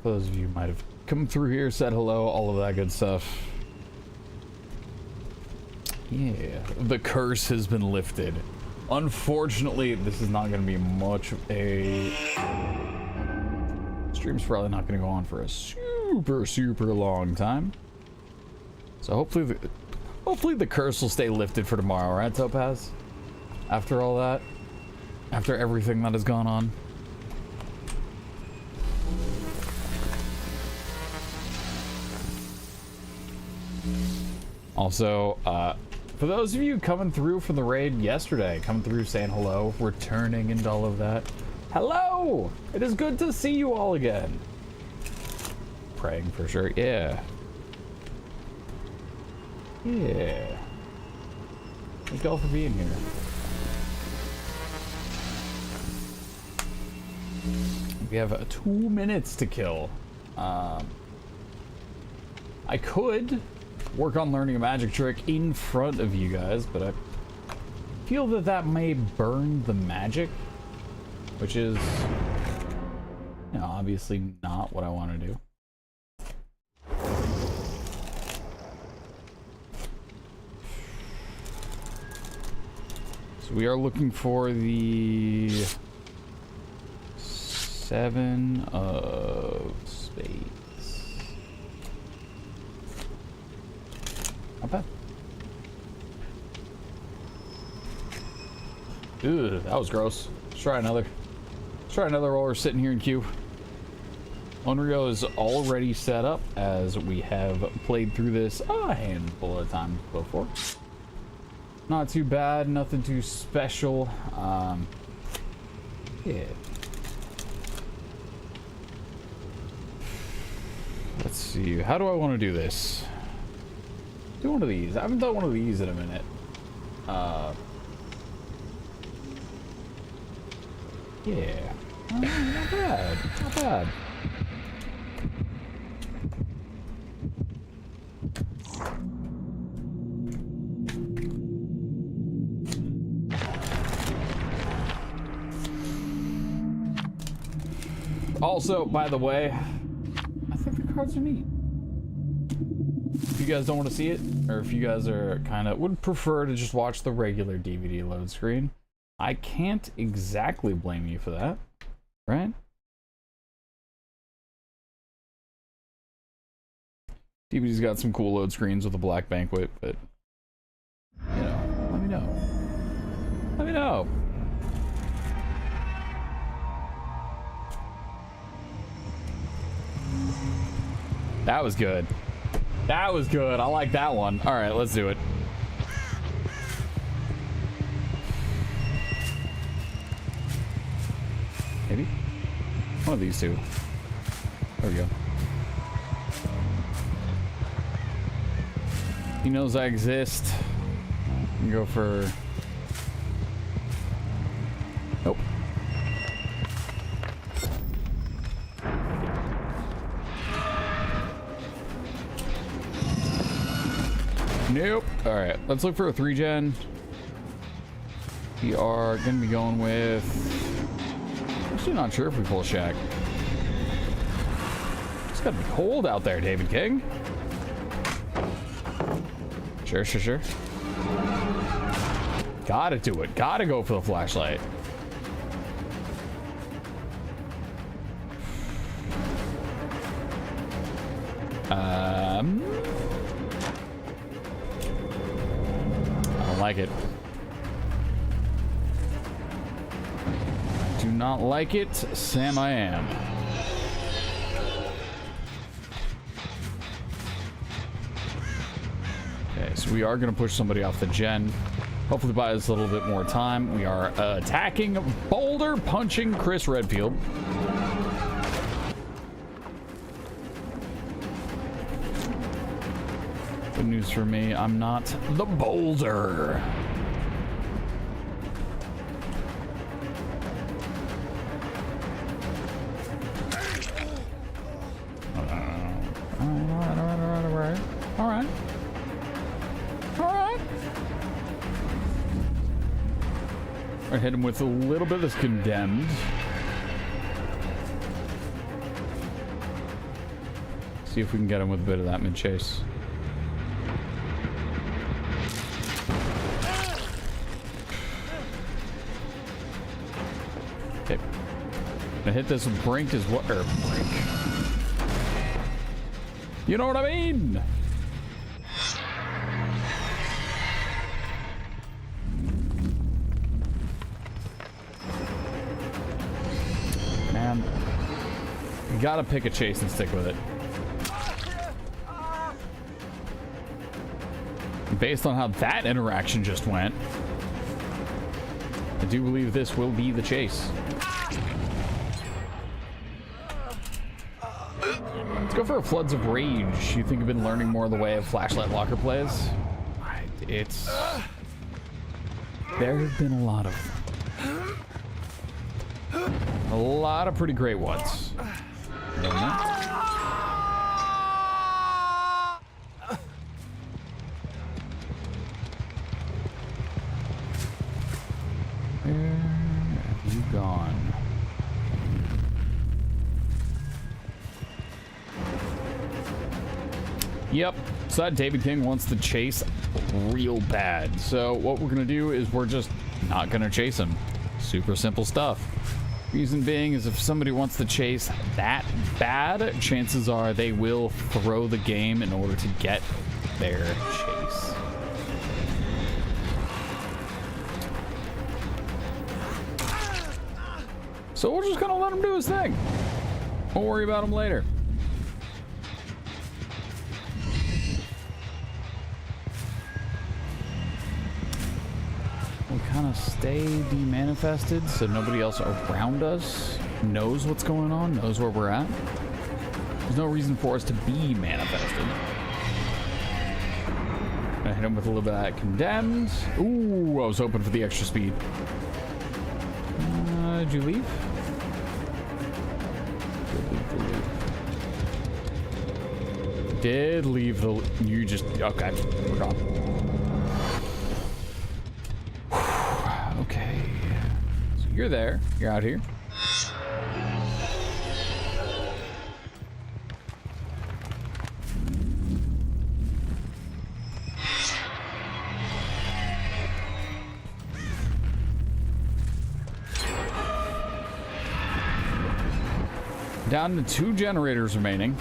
Those of you might have come through here, said hello, all of that good stuff. Yeah, the curse has been lifted. Unfortunately, this is not going to be much of a... Stream's probably not going to go on for a super long time. So hopefully the curse will stay lifted for tomorrow, right, Topaz? After all that, after everything that has gone on. Also, for those of you coming through from the raid yesterday, coming through saying hello, returning and all of that, hello! It is good to see you all again. Praying for sure, yeah. Yeah. Thank y'all for being here. We have 2 minutes to kill. I could work on learning a magic trick in front of you guys, but I feel that may burn the magic which is, you know, obviously not what I want to do. So we are looking for the 7 of spades. Not bad. Ew, that was gross. Let's try another. Let's try another while we're sitting here in queue. Onryo is already set up, as we have played through this a handful of times before. Not too bad, nothing too special. Yeah. Let's see, how do I want to do this? Do one of these. I haven't done one of these in a minute. Yeah. Not bad. Not bad. Also, by the way, I think the cards are neat. If you guys don't want to see it, or if you guys are would prefer to just watch the regular DVD load screen, I can't exactly blame you for that, right? DVD's got some cool load screens with a black banquet, but, you know, let me know. Let me know. That was good. That was good. I like that one. All right, let's do it. Maybe one of these two. There we go. He knows I exist. We can go for. Nope. Nope. All right, let's look for a 3-gen. We are gonna be going with. Actually, not sure if we pull a shack. It's gotta be cold out there, David King. Sure, sure, sure. Gotta do it. Gotta go for the flashlight. I don't like it. Do not like it, Sam I am. Okay, so we are going to push somebody off the gen. Hopefully buy us a little bit more time. We are attacking Boulder, punching Chris Redfield. Good news for me, I'm not the Boulder. I hit him with a little bit of this condemned. See if we can get him with a bit of that mid chase. Okay. I hit this brink as what? Or brink. You know what I mean? Man, you gotta pick a chase and stick with it. Based on how that interaction just went, I do believe this will be the chase. Let's go for a Floods of Rage. You think you've been learning more of the way of flashlight locker plays? It's... There have been a lot of them. A lot of pretty great ones. Where have you gone? Yep, so that David King wants to chase real bad. So what we're gonna do is we're just not gonna chase him. Super simple stuff. Reason being is if somebody wants to chase that bad, chances are they will throw the game in order to get their chase. So we're just gonna let him do his thing. We'll worry about him later. We kind of stay demanifested so nobody else around us knows what's going on, knows where we're at. There's no reason for us to be manifested. I hit him with a little bit of that condemned. Ooh, I was hoping for the extra speed. Did you leave? Did leave the... You just... Okay, we're gone. Okay. So you're there. You're out here. Down to 2 generators remaining.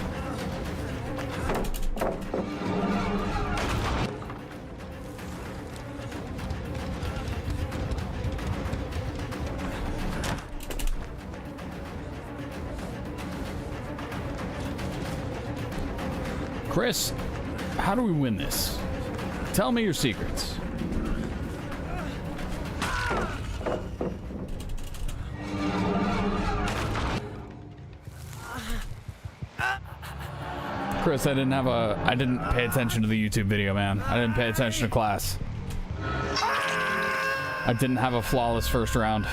Chris, how do we win this? Tell me your secrets. Chris, I didn't pay attention to the YouTube video, man. I didn't pay attention to class. I didn't have a flawless first round.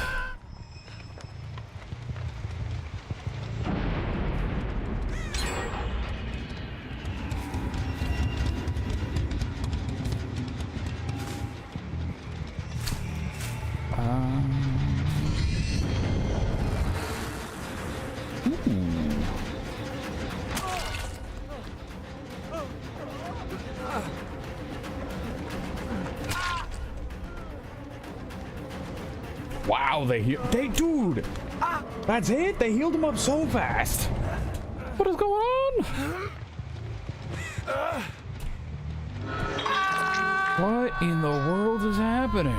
Wow, dude, that's it? They healed him up so fast. What is going on? What in the world is happening?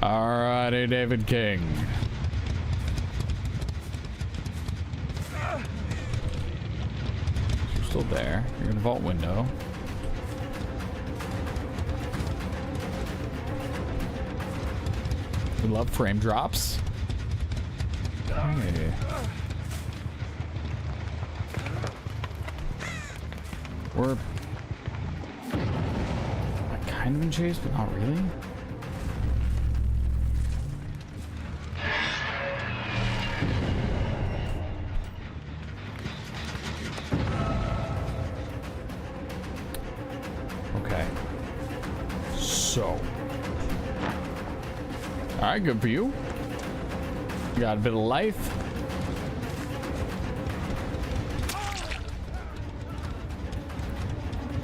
Alrighty, David King. You're still there. You're in the vault window. We love frame drops. Hey. We're kind of in chase, but not really. Alright, good for you. You got a bit of life.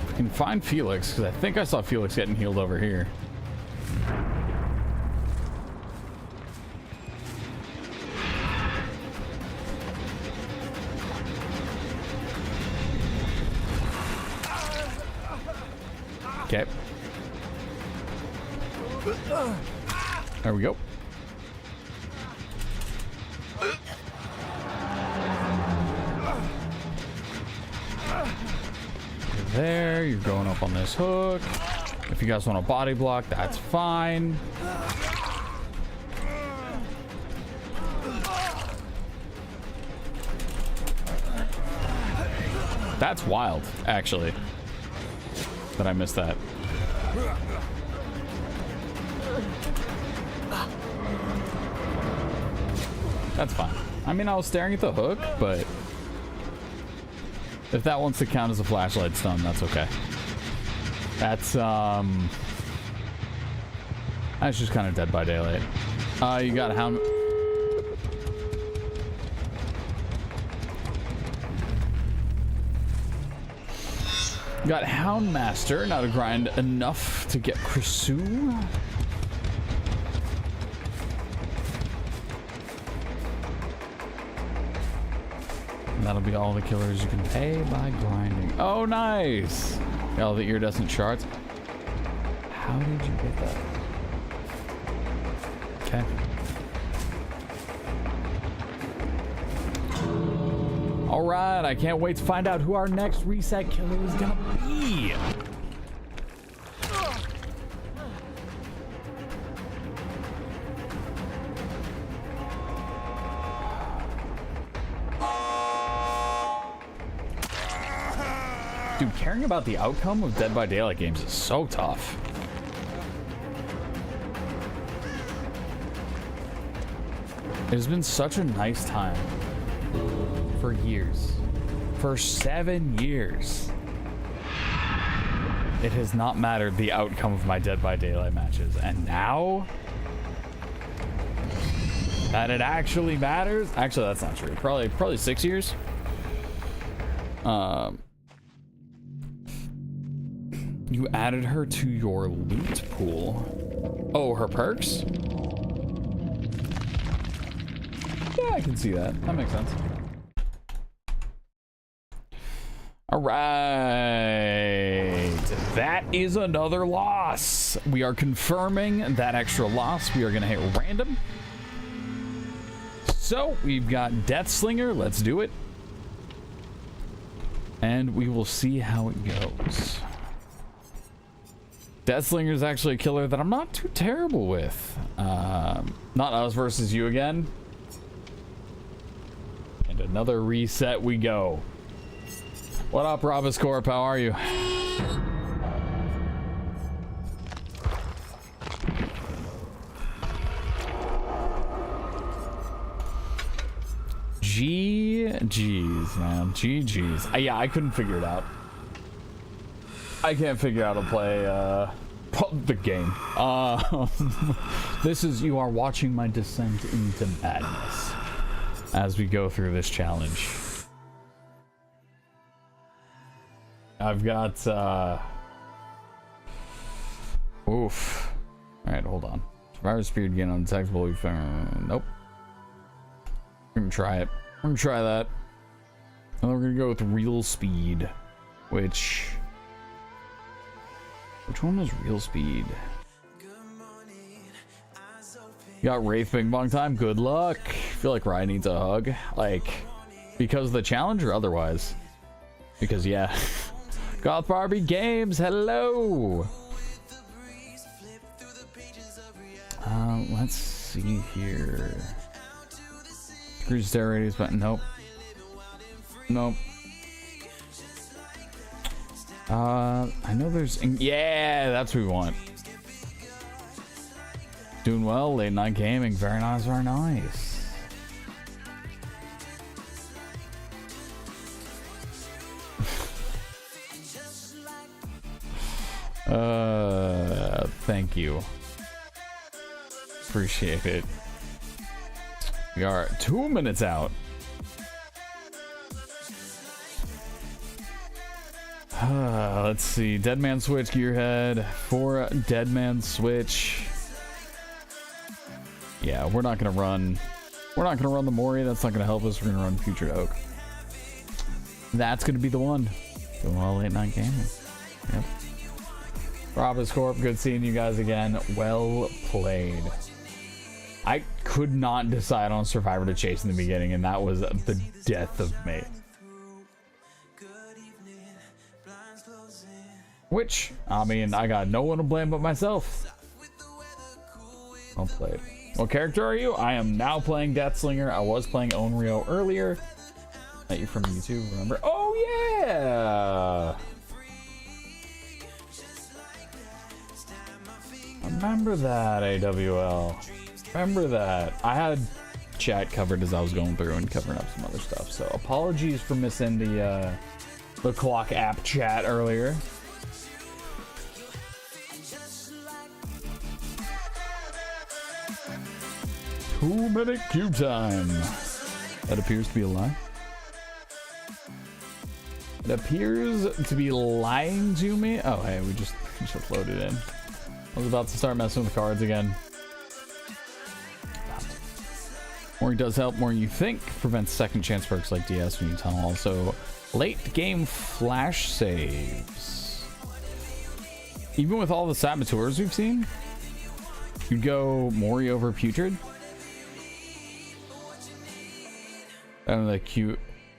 We can find Felix, because I think I saw Felix getting healed over here. Okay. There we go. You're there. You're going up on this hook. If you guys want a body block, that's fine. That's wild, actually, that I missed that. That's fine. I mean, I was staring at the hook, but if that wants to count as a flashlight stun, that's okay. That's just kind of Dead by Daylight. You got Hound. Got Houndmaster, now to grind enough to get Krisu. And that'll be all the killers you can pay by grinding. Oh, nice! Got all the iridescent shards. How did you get that? Okay. All right, I can't wait to find out who our next reset killer is gonna be. Dude, caring about the outcome of Dead by Daylight games is so tough. It has been such a nice time. For years. For 7 years. It has not mattered the outcome of my Dead by Daylight matches. And now that it actually matters. Actually, that's not true. Probably 6 years. You added her to your loot pool. Oh, her perks? Yeah, I can see that. That makes sense. All right, that is another loss. We are confirming that extra loss. We are gonna hit random. So we've got Deathslinger. Let's do it. And we will see how it goes. Deathslinger is actually a killer that I'm not too terrible with. Not us versus you again. And another reset we go. What up, Robiscorp? How are you? GG's, man. GG's. Yeah, I couldn't figure it out. I can't figure out how to play the game. This is, you are watching my descent into madness as we go through this challenge. I've got oof. Alright, hold on. Survivor speed again undetectable. We found nope. We're gonna try it. We're gonna try that. And then we're gonna go with real speed. Which one was real speed? You got Wraith Bing Bong time? Good luck. I feel like Ryan needs a hug. Like, because of the challenge or otherwise? Because yeah. Goth Barbie Games, hello. Let's see here. Cruise steroids, but nope. Nope. I know there's, yeah, that's what we want. Doing well, late night gaming, very nice, very nice. Thank you. Appreciate it. We are 2 minutes out. Let's see. Deadman Switch, Gearhead. For Deadman Switch. Yeah, we're not gonna run. We're not gonna run the Mori. That's not gonna help us. We're gonna run Future Oak. That's gonna be the one. Doing well late night gaming. Yep. Robiscorp, good seeing you guys again. Well played. I could not decide on Survivor to chase in the beginning, and that was the death of me. Which, I mean, I got no one to blame but myself. Well played. What character are you? I am now playing Deathslinger. I was playing Onryo earlier. That you're from YouTube, remember? Oh, yeah! Remember that, AWL. Remember that. I had chat covered as I was going through and covering up some other stuff. So apologies for missing the clock app chat earlier. Two-minute queue time. That appears to be a lie. It appears to be lying to me. Oh, hey, we just loaded in. I was about to start messing with the cards again. Mooring does help more than you think. Prevents second chance perks like DS when you tunnel. Also, late game flash saves. Even with all the saboteurs we've seen, you'd go Mori over Putrid. And the queue,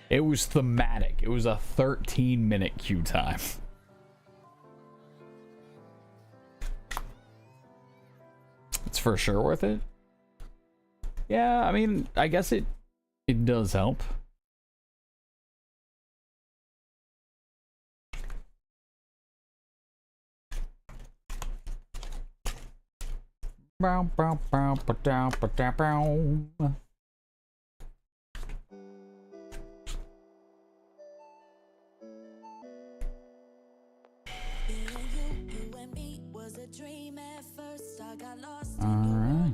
it was thematic. It was a 13-minute queue time. It's for sure worth it. Yeah, I mean, I guess it does help. Bow, bow, bow, ba-dow, ba-dow, bow. Alright.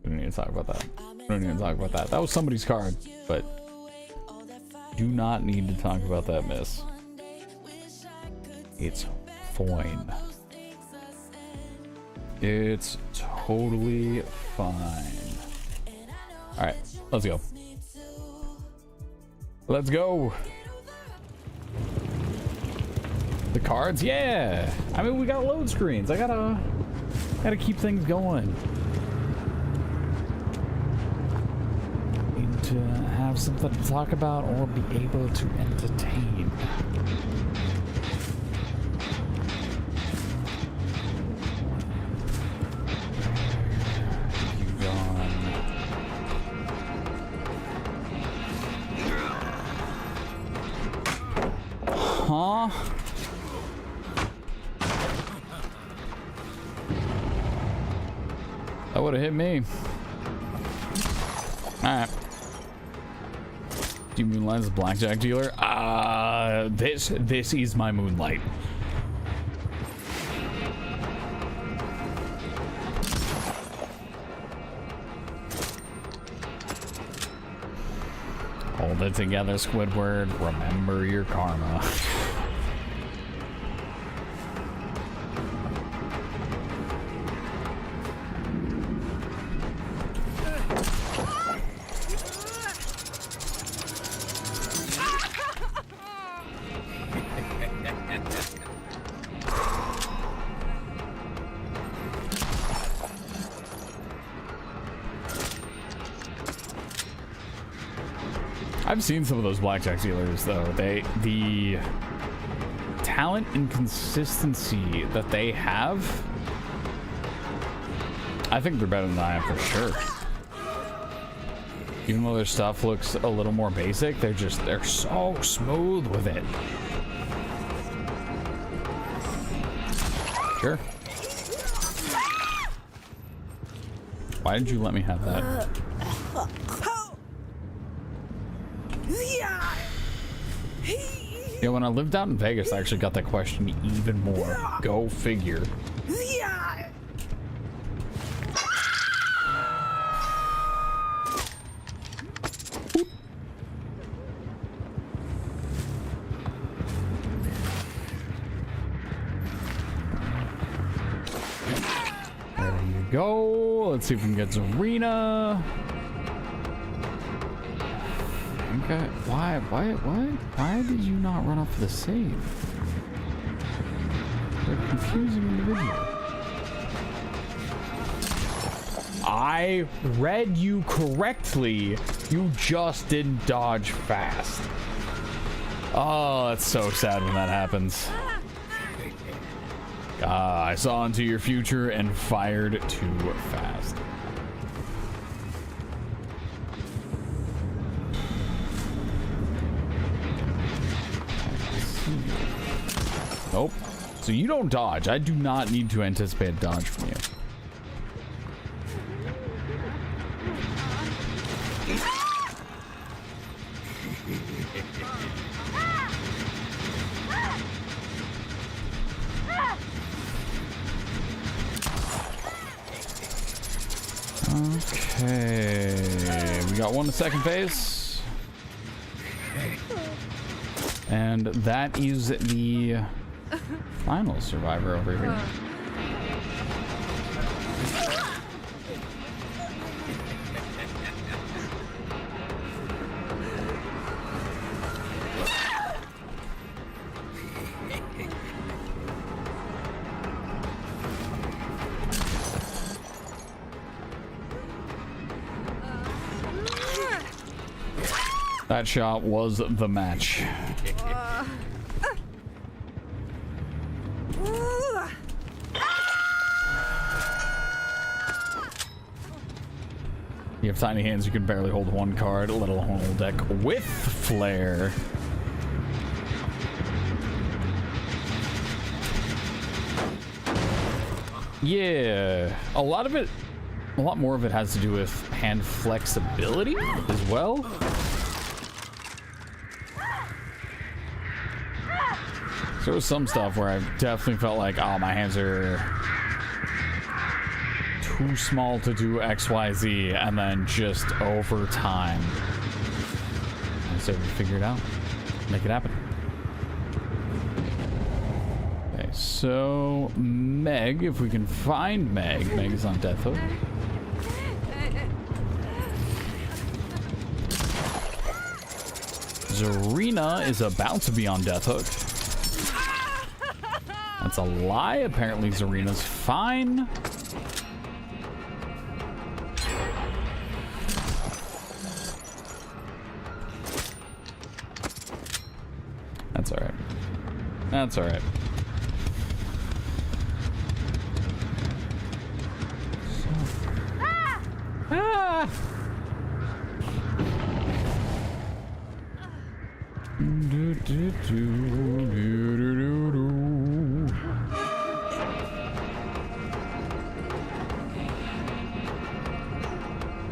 We don't need to talk about that. We don't need to talk about that. That was somebody's card, but do not need to talk about that miss. It's fine. It's totally fine. Alright, let's go. Let's go. The cards, yeah. I mean, we got load screens. I gotta keep things going. Need to have something to talk about or be able to entertain. Huh? That would have hit me. Alright. Do you moonlight as a blackjack dealer? This is my moonlight. Hold it together, Squidward. Remember your karma. I've seen some of those blackjack dealers though. The talent and consistency that they have, I think they're better than I am for sure. Even though their stuff looks a little more basic, they're so smooth with it. Sure. Why did you let me have that? Yeah, when I lived out in Vegas, I actually got that question even more. Go figure. There you go. Let's see if we can get Zarina. Okay, why did you not run up for the save? They're confusing individual. I read you correctly. You just didn't dodge fast. Oh, that's so sad when that happens. I saw into your future and fired too fast. Nope. So you don't dodge. I do not need to anticipate a dodge from you. Okay, we got one to second phase. And that is the final survivor over here. That shot was the match. You have tiny hands, you can barely hold one card, let alone hold a deck with flair. Yeah, a lot more of it has to do with hand flexibility as well. There was some stuff where I definitely felt like, oh, my hands are too small to do XYZ, and then just over time, I was able to figure it out, make it happen. Okay, so Meg, if we can find Meg. Meg is on Death Hook. Zarina is about to be on Death Hook. That's a lie. Apparently Zarina's fine. That's all right. That's all right. Ah!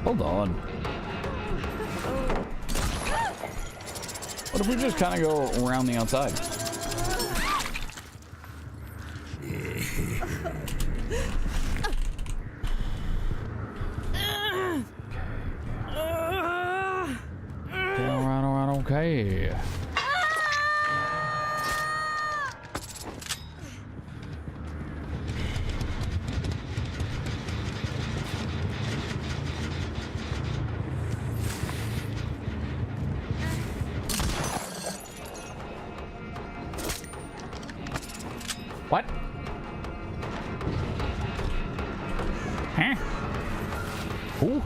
Hold on. What if we just kind of go around the outside? All right, okay. What? Huh? Ooh.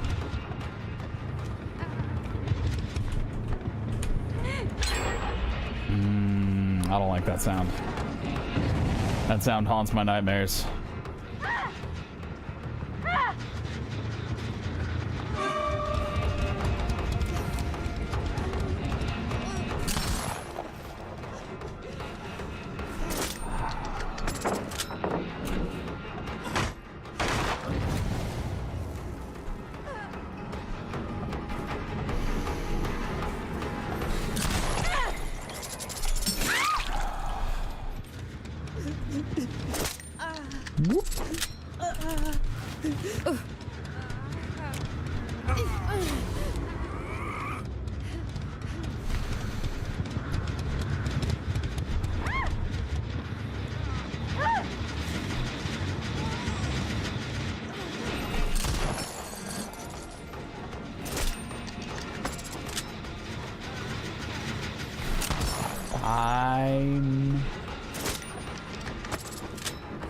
I don't like that sound. That sound haunts my nightmares.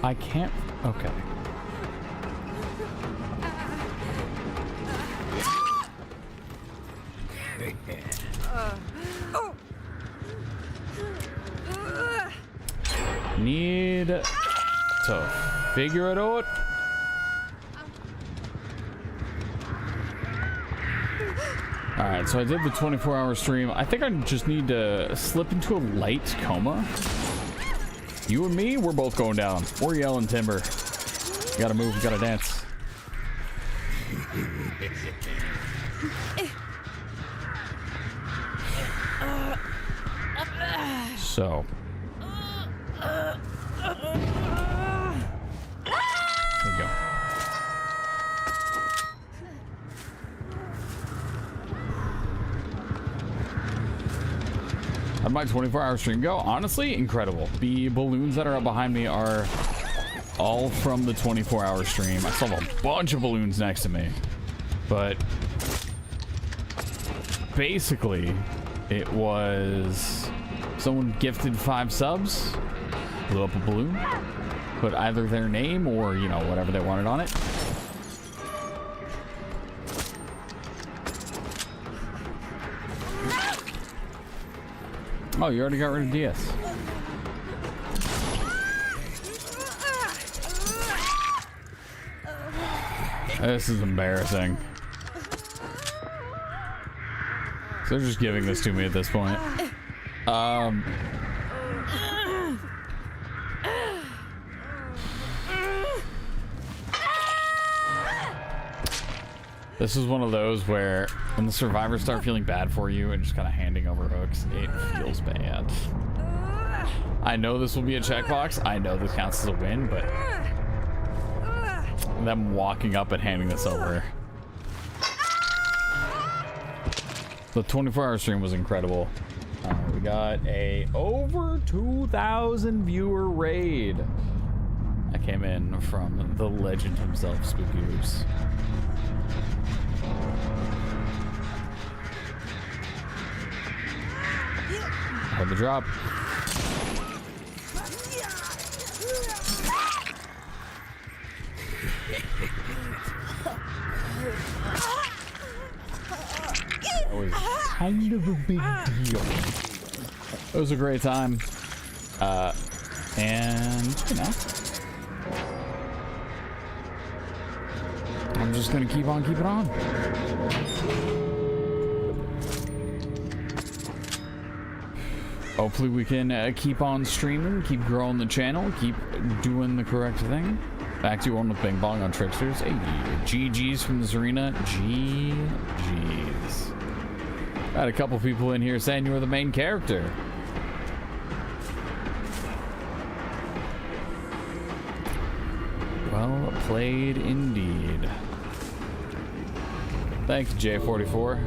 I can't. Okay. Need to figure it out. Alright, so I did the 24-hour stream. I think I just need to slip into a light coma. You and me, we're both going down. We're yelling timber. We gotta move, we gotta dance. So. There we go. How'd my 24-hour stream go? Honestly, incredible. The balloons that are up behind me are all from the 24-hour stream. I saw a bunch of balloons next to me. But basically, it was someone gifted 5 subs, blew up a balloon, put either their name or, you know, whatever they wanted on it. Oh, you already got rid of DS. This is embarrassing. So they're just giving this to me at this point. This is one of those where when the survivors start feeling bad for you and just kind of handing over hooks, it feels bad. I know this will be a checkbox. I know this counts as a win, but them walking up and handing this over. The 24-hour stream was incredible. We got a over 2,000 viewer raid. I came in from the legend himself, Spooky Hoops. Have the drop. That was kind of a big deal. It was a great time. And, you know, I'm just gonna keep on keeping on. Hopefully we can keep on streaming, keep growing the channel, keep doing the correct thing. Back to one with Bing Bong on Tricksters. Hey, GG's from this arena. GG's. Got a couple people in here saying you were the main character. Well played indeed. Thanks, J44.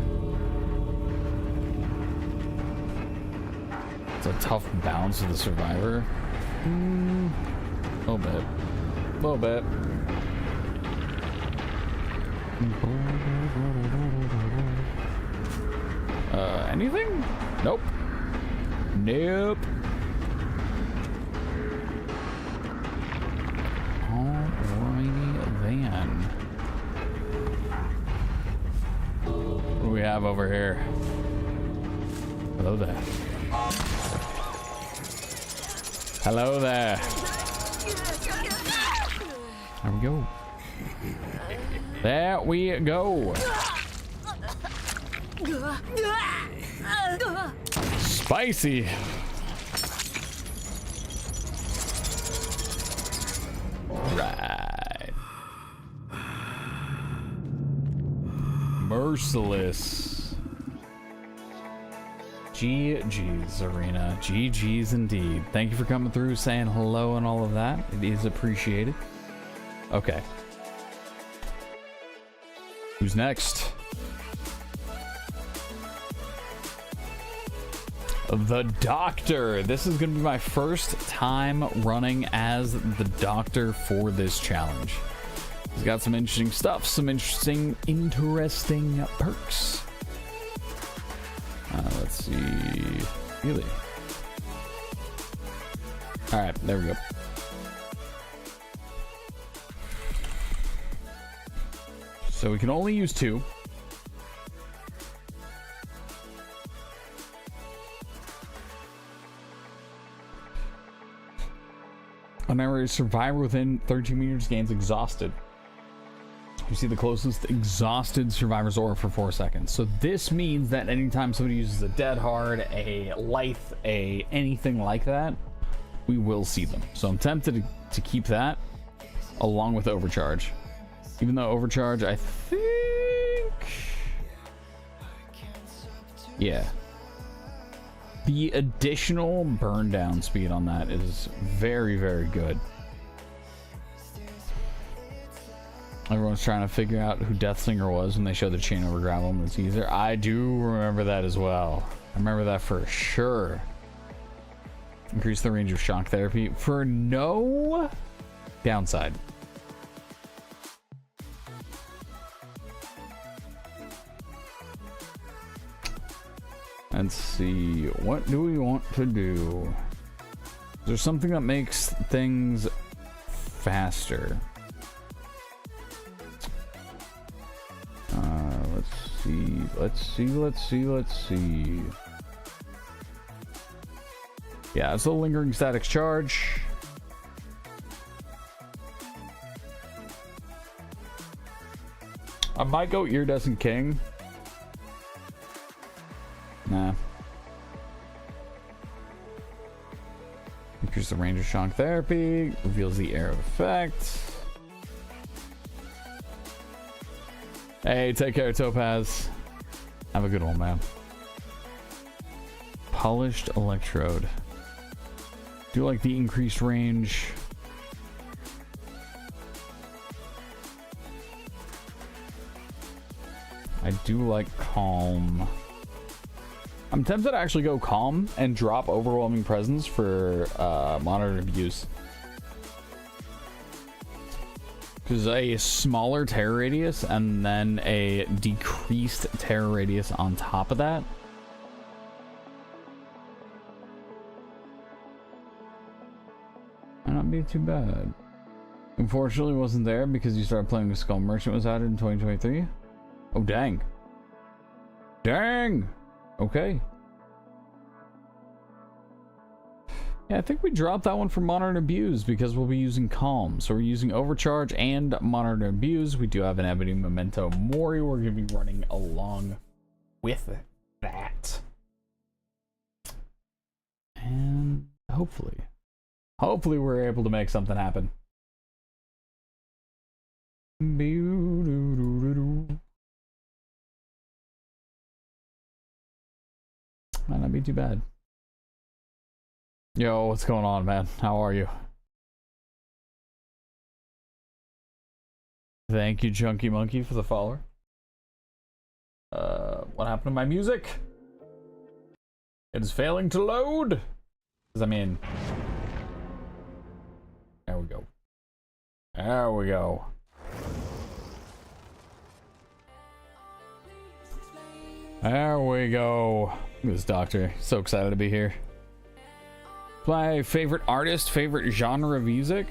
It's a tough bounce of the survivor. A little bit. A little bit. Anything? Nope. Nope. Alrighty then. What do we have over here? Hello there. Hello there. There we go. There we go. Spicy. Right. Merciless. GG's arena. GG's indeed. Thank you for coming through, saying hello and all of that. It is appreciated. Okay. Who's next? The Doctor. This is going to be my first time running as the Doctor for this challenge. He's got some interesting stuff, some interesting perks. Let's see. Really? All right, there we go. So we can only use 2. Whenever a survivor within 13 meters gains exhausted, you see the closest exhausted survivor's aura for 4 seconds. So this means that anytime somebody uses a dead hard, a lithe, anything like that, we will see them. So I'm tempted to keep that along with overcharge. Even though overcharge, I think... Yeah. The additional burn down speed on that is very, very good. Everyone's trying to figure out who Deathslinger was when they showed the chain over gravel on the teaser. I do remember that as well. I remember that for sure. Increase the range of shock therapy for no downside. Let's see, what do we want to do? Is there something that makes things faster? Let's see. Yeah, it's a lingering static charge. I might go Iridescent King. Nah. Increase the range of shock therapy. Reveals the air of effect. Hey, take care, Topaz. Have a good one, man. Polished electrode. Do like the increased range. I do like calm. I'm tempted to actually go calm and drop overwhelming presence for monitored abuse. Because a smaller terror radius and then a decreased terror radius on top of that. Might not be too bad. Unfortunately, wasn't there because you started playing with Skull Merchant was added in 2023. Oh, dang. Dang! Okay. Yeah, I think we dropped that one for Monitor and Abuse because we'll be using Calm. So we're using Overcharge and Monitor and Abuse. We do have an Ebony Memento Mori we're going to be running along with that. And hopefully we're able to make something happen. Might not be too bad. Yo, what's going on, man? How are you? Thank you, Chunky Monkey, for the follower. What happened to my music? It is failing to load. Because I mean, there we go. There we go. There we go. Look at this doctor. So excited to be here. My favorite artist, favorite genre of music.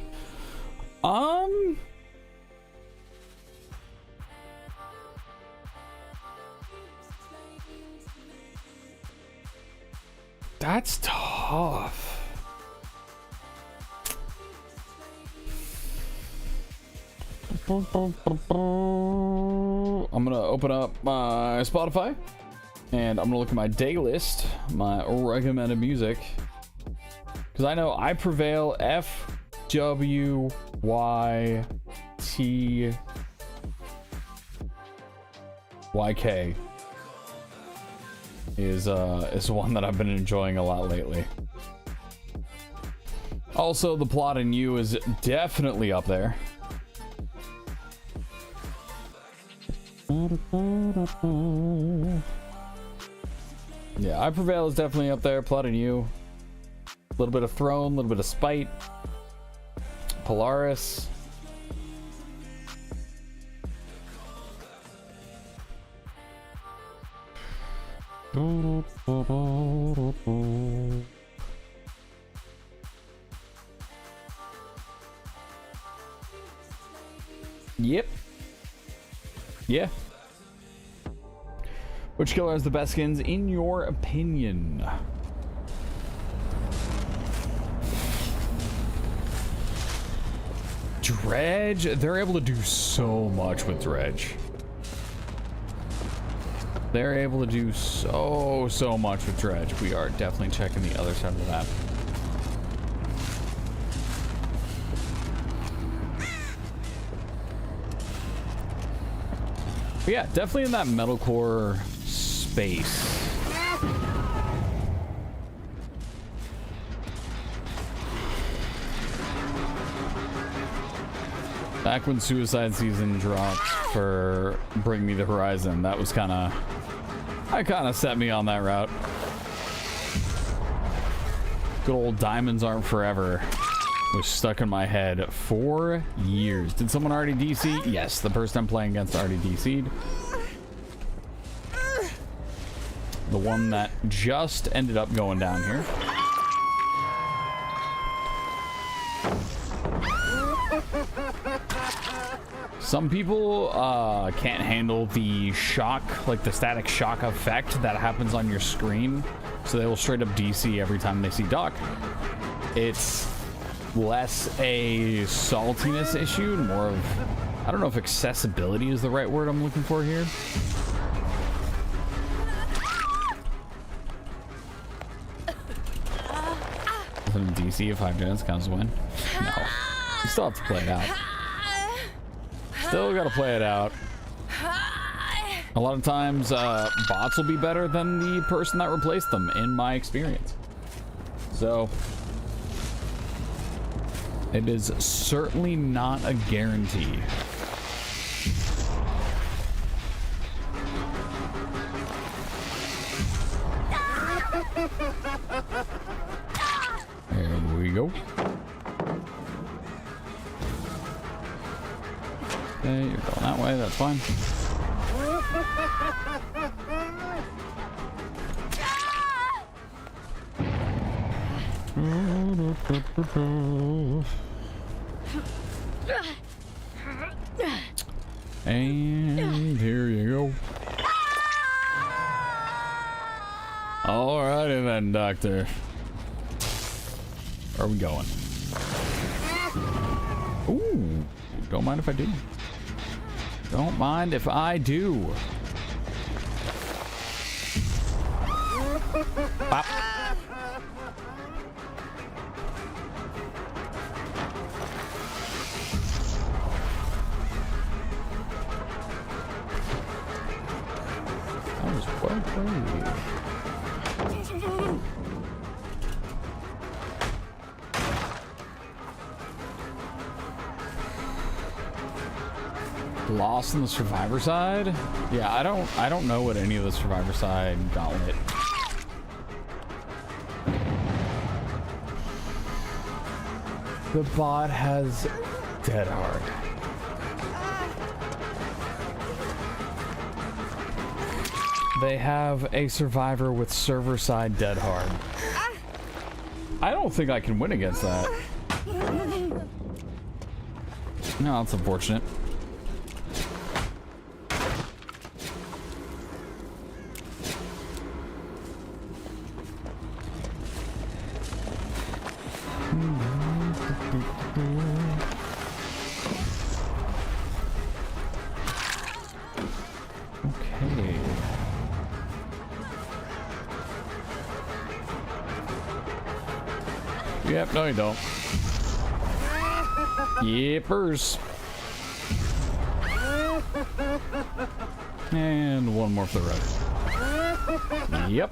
That's tough. I'm gonna open up my Spotify and I'm gonna look at my day list, my recommended music. Because I know I Prevail, FWYTYK is one that I've been enjoying a lot lately. Also, The Plot in You is definitely up there. Yeah, I Prevail is definitely up there. Plot in You. A little bit of Throne, a little bit of Spite. Polaris. Yep. Yeah. Which killer has the best skins in your opinion? Dredge, they're able to do so much with Dredge. They're able to do so much with Dredge. We are definitely checking the other side of the map. But yeah, definitely in that metalcore space. Back when Suicide Season dropped for Bring Me the Horizon, that was kind of set me on that route. Good old Diamonds Aren't Forever was stuck in my head for years. Did someone already DC? Yes, the person I'm playing against already DC'd. The one that just ended up going down here. Some people can't handle the shock, like the static shock effect that happens on your screen, so they will straight up DC every time they see Doc. It's less a saltiness issue, more of, I don't know if accessibility is the right word I'm looking for here. Doesn't DC if 5 minutes counts as a win? No. You still have to play it out. Still gotta play it out. A lot of times, bots will be better than the person that replaced them, in my experience. So, it is certainly not a guarantee. There we go. Okay, you're going that way, that's fine. And here you go. Alrighty then, Doctor. Where are we going? Ooh, don't mind if I do. Don't mind if I do. Pop. That was well played. Lost on the Survivor side? Yeah, I don't know what any of the Survivor side Gauntlet. The bot has dead hard. They have a Survivor with server side dead hard. I don't think I can win against that. No, that's unfortunate. Yep, no you don't. Yippers. And one more for the road. Yep.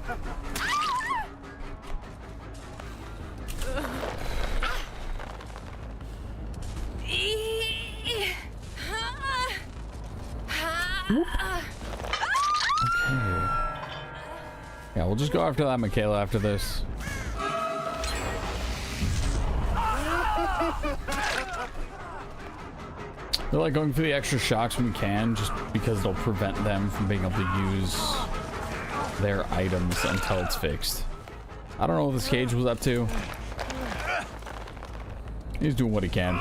Okay. Yeah, we'll just go after that Michaela after this. They're like going for the extra shocks when we can, just because it'll prevent them from being able to use their items until it's fixed. I don't know what this Cage was up to. He's doing what he can.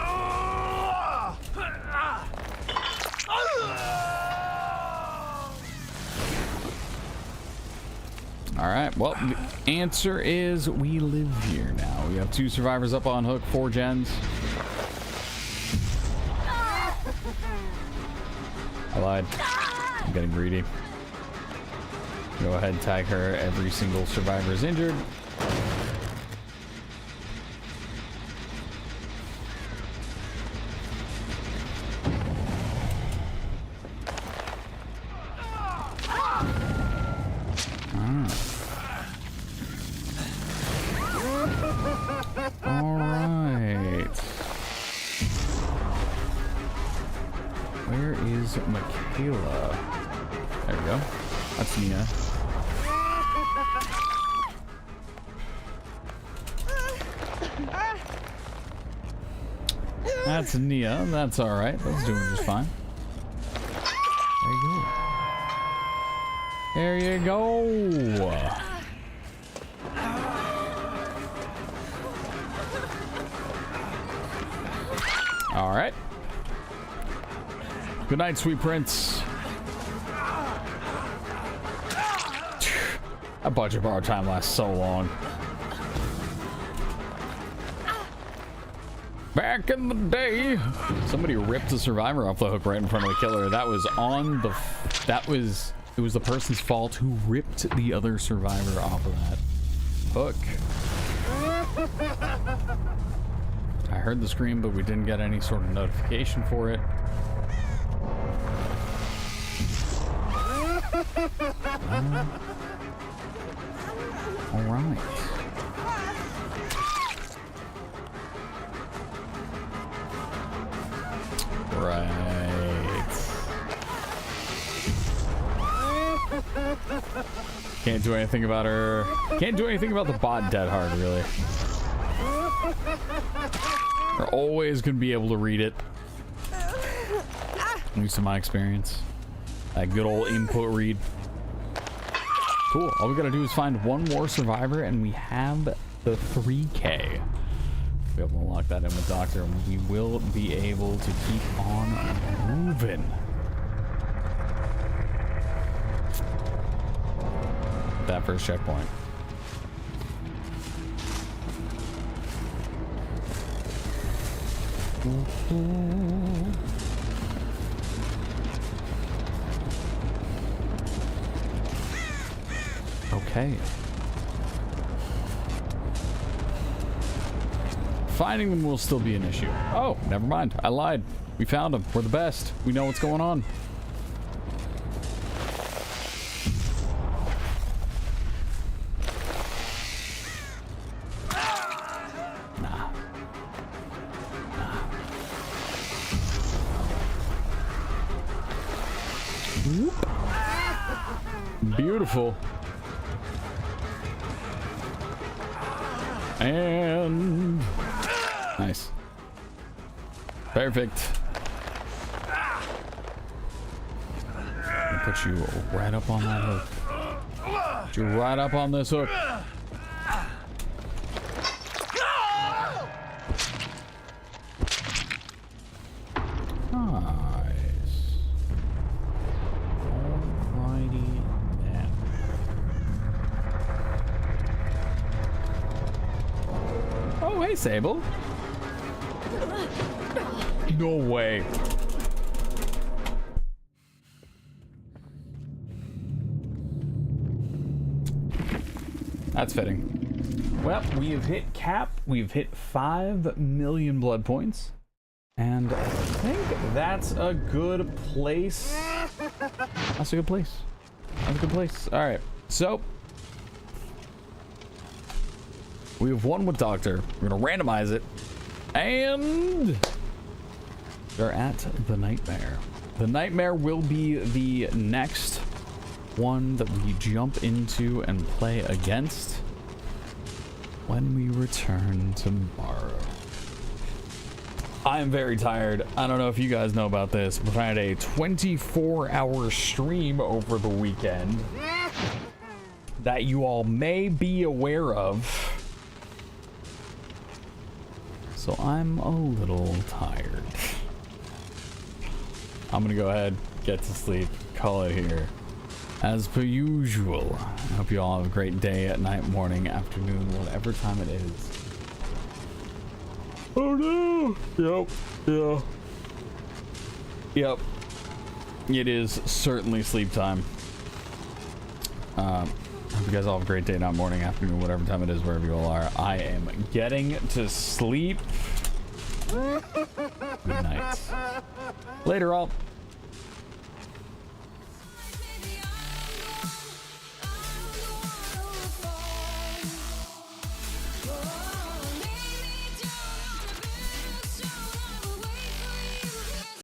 Alright, well, the answer is we live here now. We have 2 survivors up on hook, 4 gens. I lied. I'm getting greedy. Go ahead and tag her. Every single survivor is injured. Where is Michaela? There we go. That's Nia. That's Nia. That's all right. That's doing just fine. There you go. There you go. All right. Good night, sweet prince. That budget borrow time lasts so long. Back in the day, somebody ripped a survivor off the hook right in front of the killer. That was on the... It was the person's fault who ripped the other survivor off of that hook. I heard the scream, but we didn't get any sort of notification for it. All right. Right. Can't do anything about her. Can't do anything about the bot dead hard, really. We're always gonna be able to read it. At least in my experience. That good old input read. Cool. All we gotta do is find one more survivor and we have the 3K. Be able to lock that in with Doctor and we will be able to keep on moving. That first checkpoint. Okay. Finding them will still be an issue. Oh, never mind. I lied. We found them. We're the best. We know what's going on. Nah. Whoop. Beautiful. And nice. Perfect. I'll put you right up on that hook. Put you right up on this hook. Nice. Alrighty then. Oh, hey, Sable. No way. That's fitting. Well, we have hit cap. We've hit 5 million blood points. And I think that's a good place. That's a good place. That's a good place. All right. So we have one with Doctor. We're going to randomize it. And we're at the Nightmare. The Nightmare will be the next one that we jump into and play against when we return tomorrow. I am very tired. I don't know if you guys know about this, but I had a 24-hour stream over the weekend that you all may be aware of. So I'm a little tired. I'm gonna go ahead, get to sleep, call it here. As per usual, I hope you all have a great day, night, morning, afternoon, whatever time it is. Oh no! Yep. Yeah. Yep. It is certainly sleep time. Hope you guys all have a great day, night, morning, afternoon, whatever time it is, wherever you all are. I am getting to sleep. Good night. Later, all.